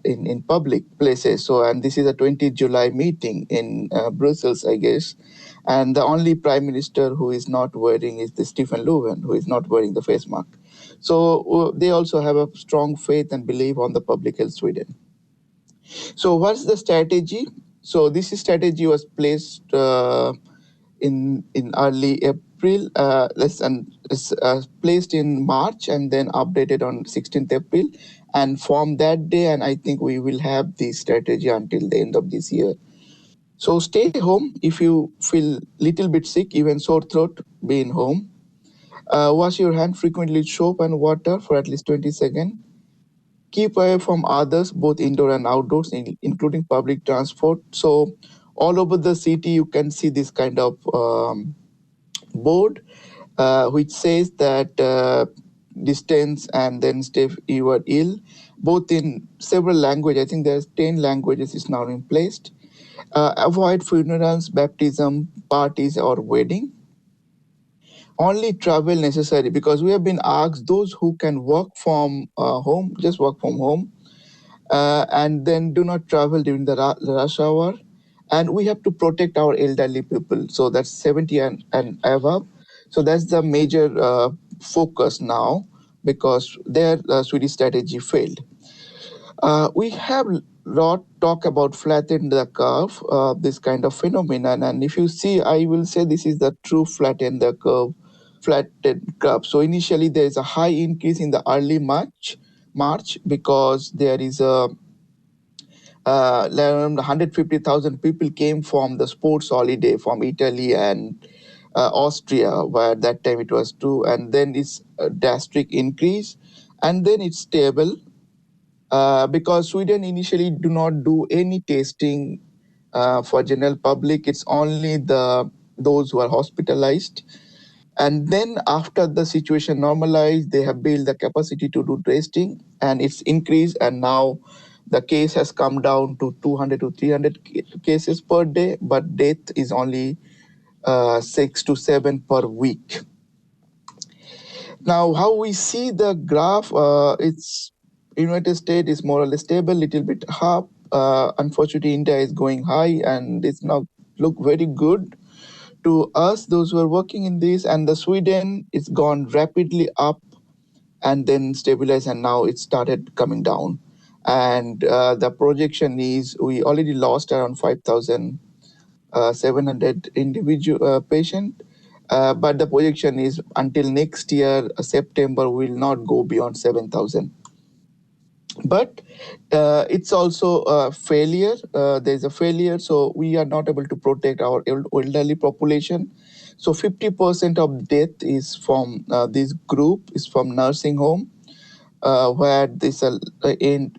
in public places. So, and this is a 20th July meeting in Brussels, I guess. And the only prime minister who is not wearing is the Stephen Löfven, who is not wearing the face mask. So they also have a strong faith and belief on the public health Sweden. So what's the strategy? So this strategy was placed in early April, placed in March and then updated on 16th April. And from that day, and I think we will have this strategy until the end of this year. So stay home if you feel little bit sick, even sore throat, be in home. Wash your hand frequently with soap and water for at least 20 seconds. Keep away from others, both indoor and outdoors, including public transport. So all over the city, you can see this kind of board, which says that distance and then stay you are ill, both in several languages. I think there's 10 languages is now in place. Avoid funerals, baptism, parties, or wedding. Only travel necessary, because we have been asked those who can work from home, just work from home, and then do not travel during the rush hour. And we have to protect our elderly people, so that's 70 and above. So that's the major focus now, because their Swedish strategy failed. We have lot talk about flatten the curve, this kind of phenomenon. And if you see, I will say this is the true flatten the curve, flattened curve. So initially there is a high increase in the early March, because there is a around 150,000 people came from the sports holiday from Italy and Austria, where that time it was 2, and then it's a drastic increase, and then it's stable. Because Sweden initially do not do any testing for general public. It's only those who are hospitalized. And then after the situation normalized, they have built the capacity to do testing, and it's increased. And now the case has come down to 200 to 300 cases per day, but death is only 6 to 7 per week. Now, how we see the graph, it's United States is more or less stable, little bit up. Unfortunately, India is going high, and it's now look very good to us, those who are working in this. And the Sweden, it's gone rapidly up and then stabilized, and now it started coming down. And the projection is we already lost around 5,700 individual patient. But the projection is until next year, September, will not go beyond 7,000. But it's also a failure. There's a failure, so we are not able to protect our elderly population. So 50% of death is from this group, is from nursing home, where this end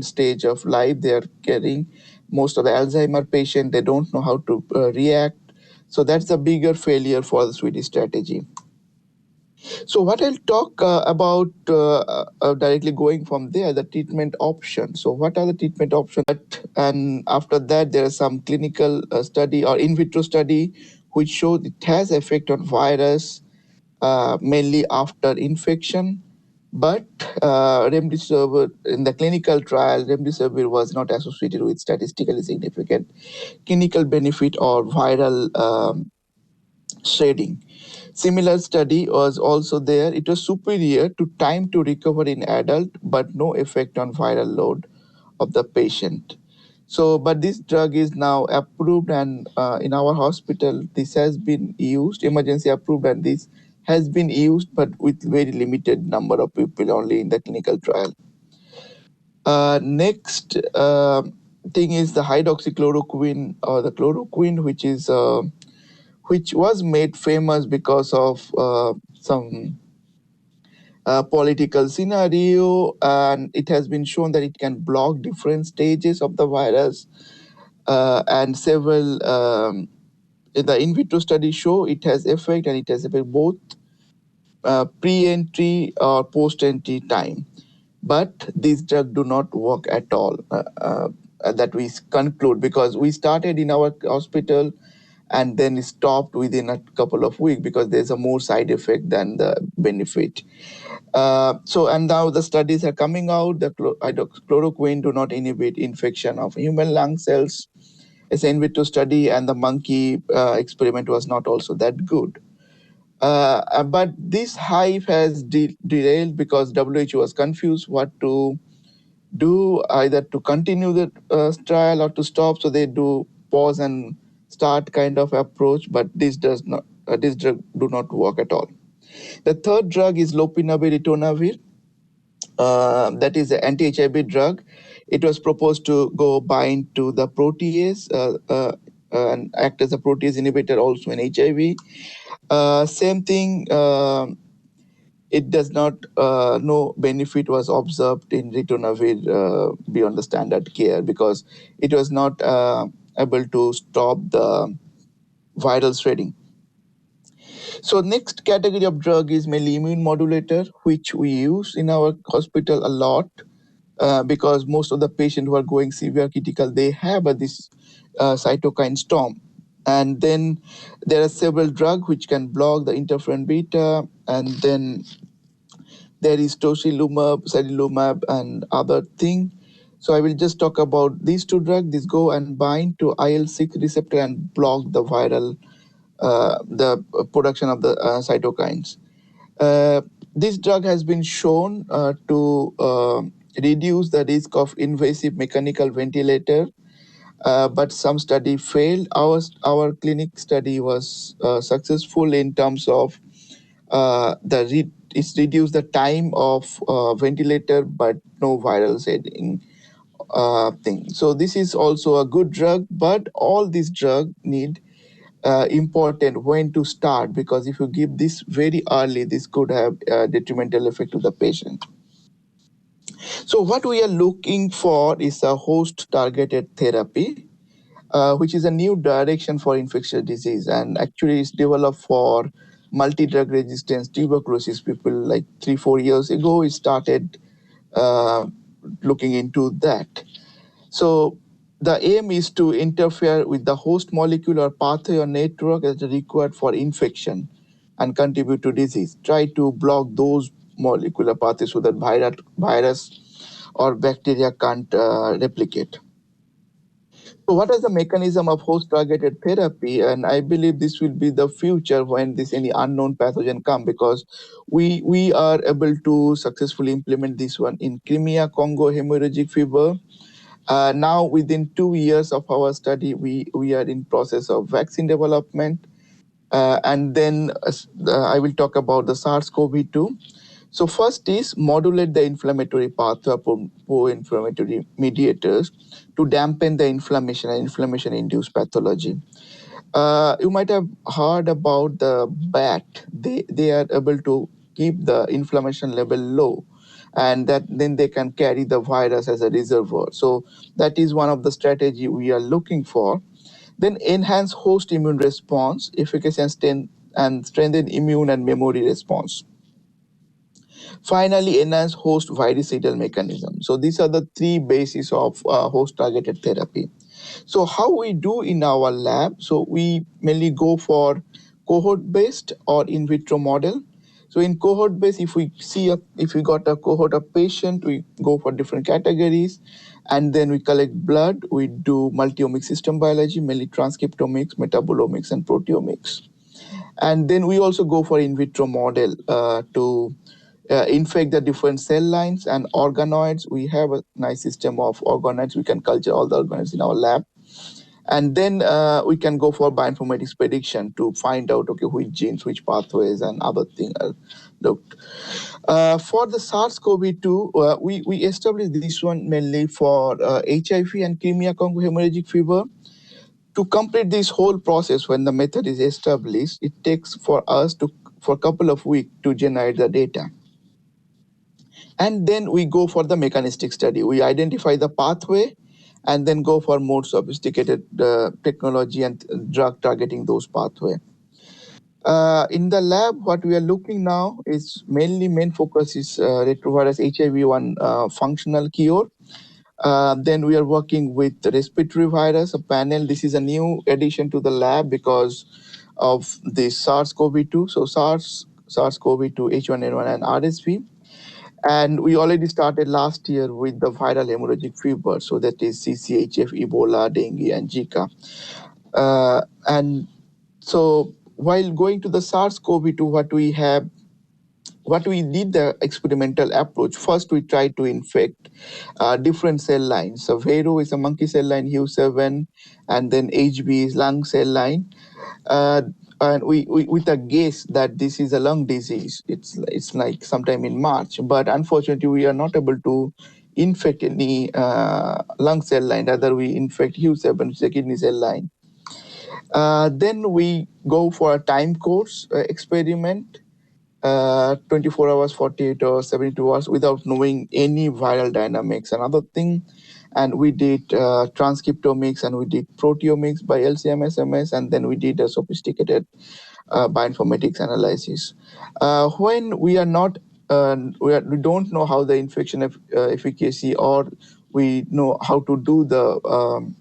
stage of life they are carrying. Most of the Alzheimer patient, they don't know how to react. So that's the bigger failure for the Swedish strategy. So what I'll talk about directly going from there, the treatment options. So what are the treatment options? And after that, there is some clinical study or in vitro study which showed it has effect on virus, mainly after infection. But remdesivir in the clinical trial, remdesivir was not associated with statistically significant clinical benefit or viral shedding. Similar study was also there. It was superior to time to recover in adult, but no effect on viral load of the patient. So, but this drug is now approved, and in our hospital, this has been used, emergency approved, and this has been used, but with very limited number of people only in the clinical trial. Next thing is the hydroxychloroquine or the chloroquine, which was made famous because of some political scenario, and it has been shown that it can block different stages of the virus, and several the in vitro studies show it has effect, and it has effect both pre-entry or post-entry time. But these drugs do not work at all. That we conclude, because we started in our hospital and then stopped within a couple of weeks because there's a more side effect than the benefit. And now the studies are coming out. The hydroxychloroquine do not inhibit infection of human lung cells. It's an in vitro study, and the monkey experiment was not also that good. But this hype has derailed because WHO was confused what to do, either to continue the trial or to stop. So they do pause and start kind of approach, but this does not. This drug do not work at all. The third drug is lopinavir-ritonavir. That is the anti-HIV drug. It was proposed to go bind to the protease and act as a protease inhibitor also in HIV. Same thing. It does not, no benefit was observed in ritonavir beyond the standard care because it was not able to stop the viral spreading. So next category of drug is mainly immune modulator, which we use in our hospital a lot because most of the patients who are going severe critical, they have this cytokine storm. And then there are several drugs which can block the interferon beta, and then there is tocilizumab, sarilumab, and other thing. So I will just talk about these two drugs. These go and bind to IL-6 receptor and block the viral, the production of the cytokines. This drug has been shown to reduce the risk of invasive mechanical ventilator, but some study failed. Our clinic study was successful in terms of it's reduced the time of ventilator, but no viral shedding thing. So this is also a good drug, but all these drugs need important when to start, because if you give this very early, this could have a detrimental effect to the patient. So what we are looking for is a host-targeted therapy, which is a new direction for infectious disease, and actually it's developed for multi-drug resistance tuberculosis. People like 3-4 years ago, we started looking into that. So the aim is to interfere with the host molecule or pathway or network that is required for infection and contribute to disease. Try to block those molecular pathways so that virus or bacteria can't replicate. So what is the mechanism of host-targeted therapy? And I believe this will be the future when any unknown pathogen come, because we are able to successfully implement this one in Crimea, Congo hemorrhagic fever. Now within 2 years of our study, we are in process of vaccine development. And then I will talk about the SARS-CoV-2. So first is modulate the inflammatory pathway pro-inflammatory mediators to dampen the inflammation and inflammation-induced pathology. You might have heard about the bat. They are able to keep the inflammation level low, and that then they can carry the virus as a reservoir. So that is one of the strategy we are looking for. Then enhance host immune response, efficacy and strengthen immune and memory response. Finally, enhance host virucidal mechanism. So these are the three bases of host-targeted therapy. So how we do in our lab? So we mainly go for cohort-based or in vitro model. So in cohort-based, if we got a cohort of patient, we go for different categories, and then we collect blood. We do multi-omic system biology, mainly transcriptomics, metabolomics, and proteomics. And then we also go for in vitro model to infect the different cell lines and organoids. We have a nice system of organoids. We can culture all the organoids in our lab. And then we can go for bioinformatics prediction to find out, okay, which genes, which pathways, and other things are looked. For the SARS-CoV-2, we established this one mainly for HIV and Crimea Congo hemorrhagic fever. To complete this whole process, when the method is established, it takes for us for a couple of weeks to generate the data. And then we go for the mechanistic study. We identify the pathway, and then go for more sophisticated technology and drug targeting those pathways. In the lab, what we are looking now is main focus is retrovirus HIV-1 functional cure. Then we are working with respiratory virus, a panel. This is a new addition to the lab because of the SARS-CoV-2. So SARS-CoV-2, H1N1, and RSV. And we already started last year with the viral hemorrhagic fever. So that is CCHF, Ebola, dengue, and Zika. And so while going to the SARS-CoV-2, what we did the experimental approach. First, we tried to infect different cell lines. So Vero is a monkey cell line, HU7, and then HB is lung cell line. And we with a guess that this is a lung disease. It's like sometime in March, but unfortunately we are not able to infect any lung cell line. Rather, we infect HU7, which is a kidney cell line. Then we go for a time course experiment, 24 hours, 48 hours, 72 hours, without knowing any viral dynamics. Another thing, and we did transcriptomics and we did proteomics by LCMS-MS, and then we did a sophisticated bioinformatics analysis. When we are not, we don't know how the infection efficacy, or we know how to do the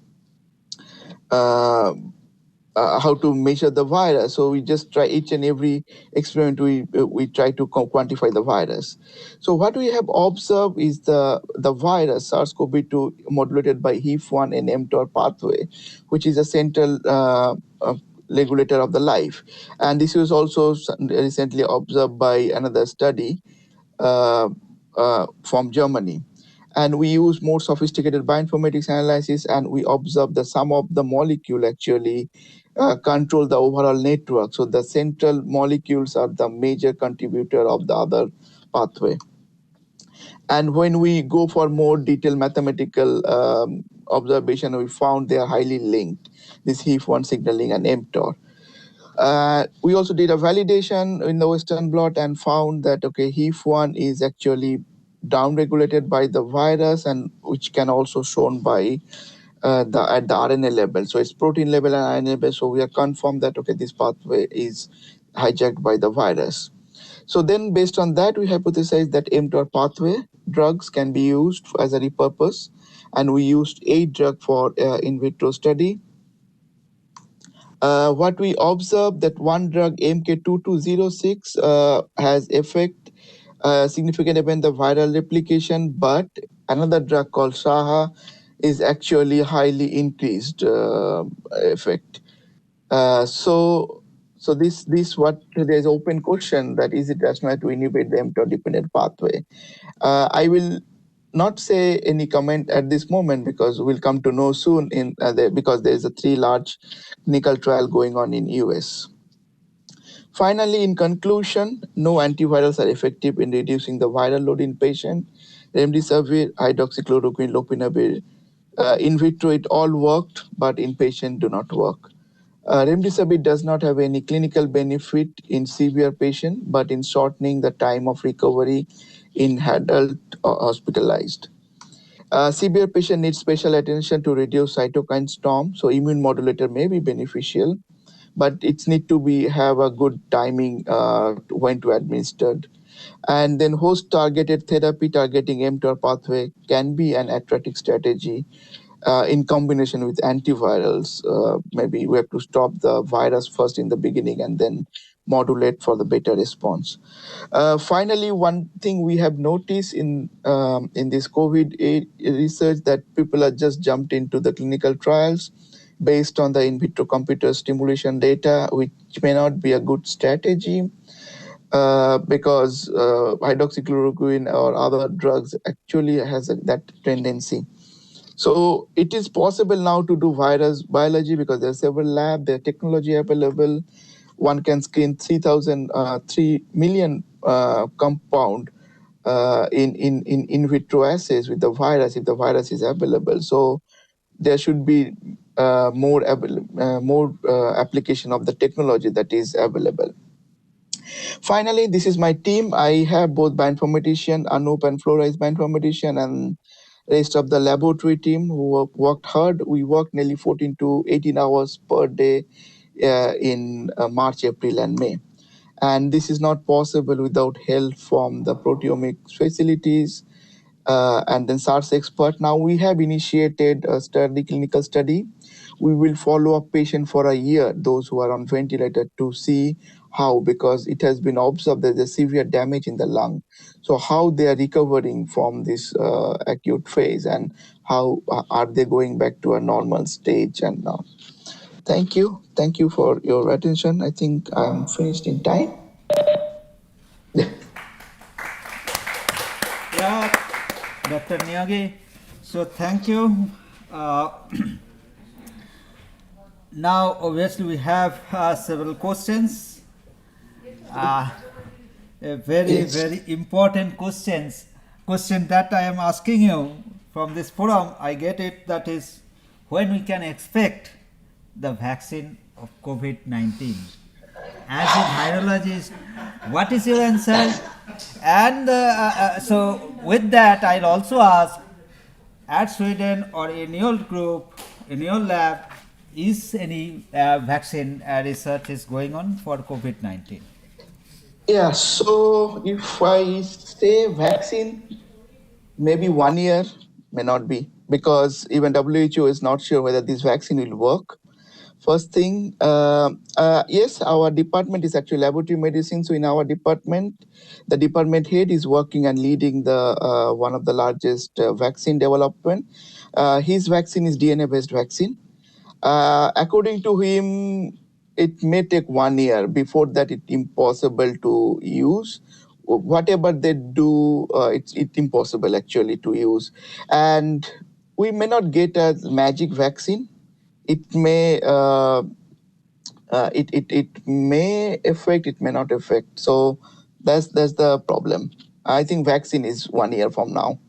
how to measure the virus. So we just try each and every experiment. We try to quantify the virus. So what we have observed is the virus SARS-CoV-2 modulated by HIF1 and mTOR pathway, which is a central regulator of the life. And this was also recently observed by another study from Germany. And we use more sophisticated bioinformatics analysis, and we observe the sum of the molecule actually control the overall network. So the central molecules are the major contributor of the other pathway. And when we go for more detailed mathematical observation, we found they are highly linked, this HIF1 signaling and mTOR. We also did a validation in the Western blot and found that, okay, HIF1 is actually downregulated by the virus, and which can also shown by at the RNA level. So it's protein level and RNA level. So we are confirmed that, okay, this pathway is hijacked by the virus. So then based on that, we hypothesized that mTOR pathway drugs can be used as a repurpose. And we used 8 drugs for in vitro study. What we observed that one drug MK2206 has effect significant event the viral replication, but another drug called SAHA is actually highly increased effect. So this what there's open question that is it rational to inhibit the mTOR dependent pathway. I will not say any comment at this moment because we'll come to know soon because there's a 3 large clinical trial going on in US. Finally, in conclusion, no antivirals are effective in reducing the viral load in patient. Remdesivir, hydroxychloroquine, lopinavir, in vitro it all worked, but in patient do not work. Remdesivir does not have any clinical benefit in severe patient, but in shortening the time of recovery in adult hospitalized. Severe patient needs special attention to reduce cytokine storm, so immune modulator may be beneficial, but it's need to have a good timing when to administered. And then host targeted therapy targeting mTOR pathway can be an attractive strategy in combination with antivirals. Maybe we have to stop the virus first in the beginning and then modulate for the better response. Finally, one thing we have noticed in this COVID research that people are just jumped into the clinical trials based on the in vitro computer stimulation data, which may not be a good strategy because hydroxychloroquine or other drugs actually has that tendency. So it is possible now to do virus biology because there are several labs, there are technology available. One can screen 3 million compound in vitro assays with the virus if the virus is available. So there should be more application of the technology that is available. Finally, this is my team. I have both bioinformatician, Anup and Flora is bioinformatician, and rest of the laboratory team who worked hard. We worked nearly 14 to 18 hours per day in March, April, and May. And this is not possible without help from the proteomics facilities and then SARS expert. Now we have initiated a clinical study. We will follow up patient for a year, those who are on ventilator, to see how, because it has been observed that there's severe damage in the lung. So how they are recovering from this acute phase, and how are they going back to a normal stage. And now, thank you for your attention. I think I'm finished in time. Yeah, Dr. Niyagi. So thank you. Now, obviously, we have several questions. Very important questions. Question that I am asking you from this forum, I get it, that is, when we can expect the vaccine of COVID-19. As a virologist, what is your answer? And so with that, I'll also ask, at Sweden or in your group, in your lab, is any vaccine research is going on for COVID-19? Yeah, so if I say vaccine, maybe 1 year, may not be, because even WHO is not sure whether this vaccine will work. First thing, yes, our department is actually laboratory medicine. So in our department, the department head is working and leading the one of the largest vaccine development. His vaccine is DNA-based vaccine. According to him, it may take 1 year. Before that, it's impossible to use. Whatever they do, it's impossible actually to use. And we may not get a magic vaccine. It may it may affect, it may not affect. So that's the problem. I think vaccine is 1 year from now.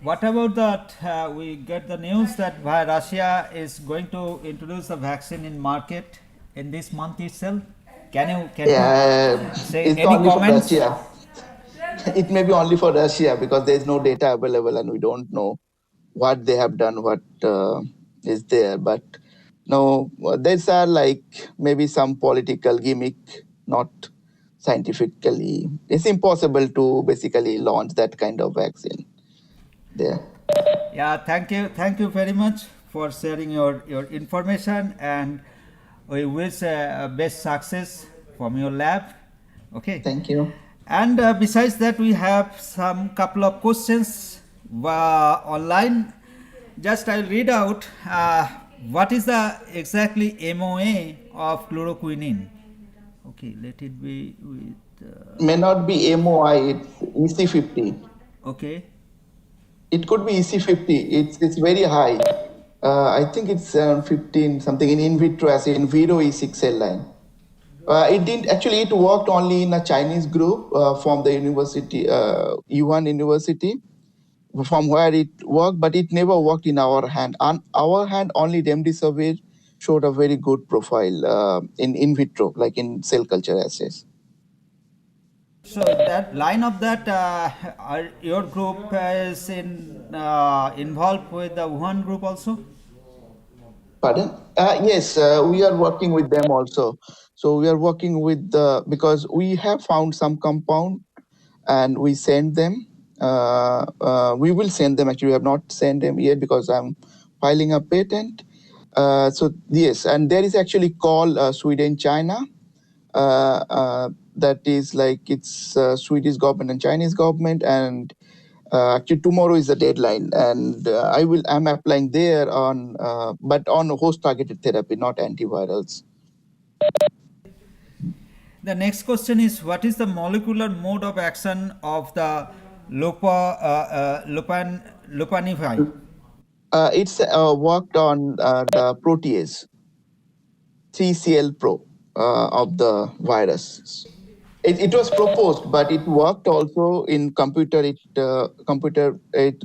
What about that? We get the news that Russia is going to introduce a vaccine in market in this month itself. Can you say it's any only comments? For Russia. It may be only for Russia because there is no data available and we don't know what they have done, what is there. But no, these are like maybe some political gimmick, not scientifically. It's impossible to basically launch that kind of vaccine there. Yeah, thank you very much for sharing your information, and we wish best success from your lab. Okay. Thank you. And besides that, we have some couple of questions online. Just I'll read out. What is the exactly MOA of chloroquine? Okay, let it be with. May not be MOI, it's EC50. Okay. It could be EC50. It's very high. I think it's 15 something in vitro assay, in vivo E6 cell line. It didn't actually. It worked only in a Chinese group from the university, Yuan University, from where it worked, but it never worked in our hand. On our hand, only remdesivir showed a very good profile in vitro, like in cell culture assays. So that line of that, your group is involved with the Wuhan group also? Pardon? Yes, we are working with them also. So we are working with because we have found some compound and we send them. We will send them. Actually, we have not sent them yet because I'm filing a patent. So yes, and there is actually called Sweden China. That is like it's Swedish government and Chinese government, and actually tomorrow is the deadline, and I'm applying there on but on host targeted therapy, not antivirals. The next question is, what is the molecular mode of action of the lopanify? It's worked on the protease, CCL Pro of the virus. It was proposed, but it worked also in computer. It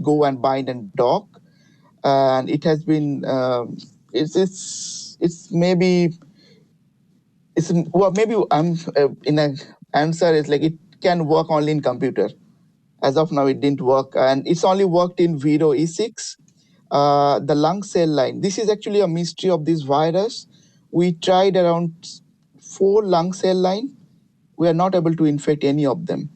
go and bind and dock, and it has been. It's maybe. Maybe I'm in an answer is like it can work only in computer, as of now, it didn't work, and it's only worked in Vero E6, the lung cell line. This is actually a mystery of this virus. We tried around 4 lung cell line. We are not able to infect any of them.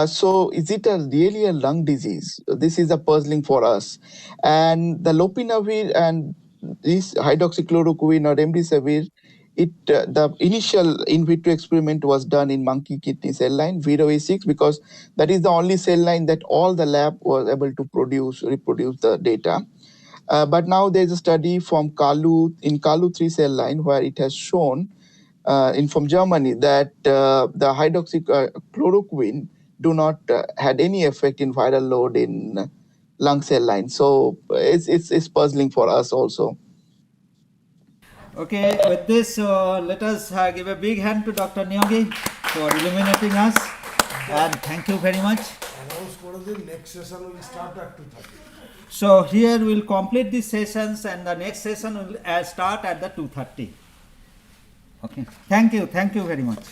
So is it really a lung disease? This is a puzzling for us. And the lopinavir and this hydroxychloroquine or remdesivir, the initial in vitro experiment was done in monkey kidney cell line, Vero A6, because that is the only cell line that all the lab was able to reproduce the data. But now there's a study from Kalu 3 cell line where it has shown from Germany that the hydroxychloroquine do not had any effect in viral load in lung cell line. So it's puzzling for us also. Okay, with this, let us give a big hand to Dr. Nyogi for illuminating us, and thank you very much. The next session will start at 2:30. So here we will complete these sessions, and the next session will start at the 2:30. Okay, thank you very much.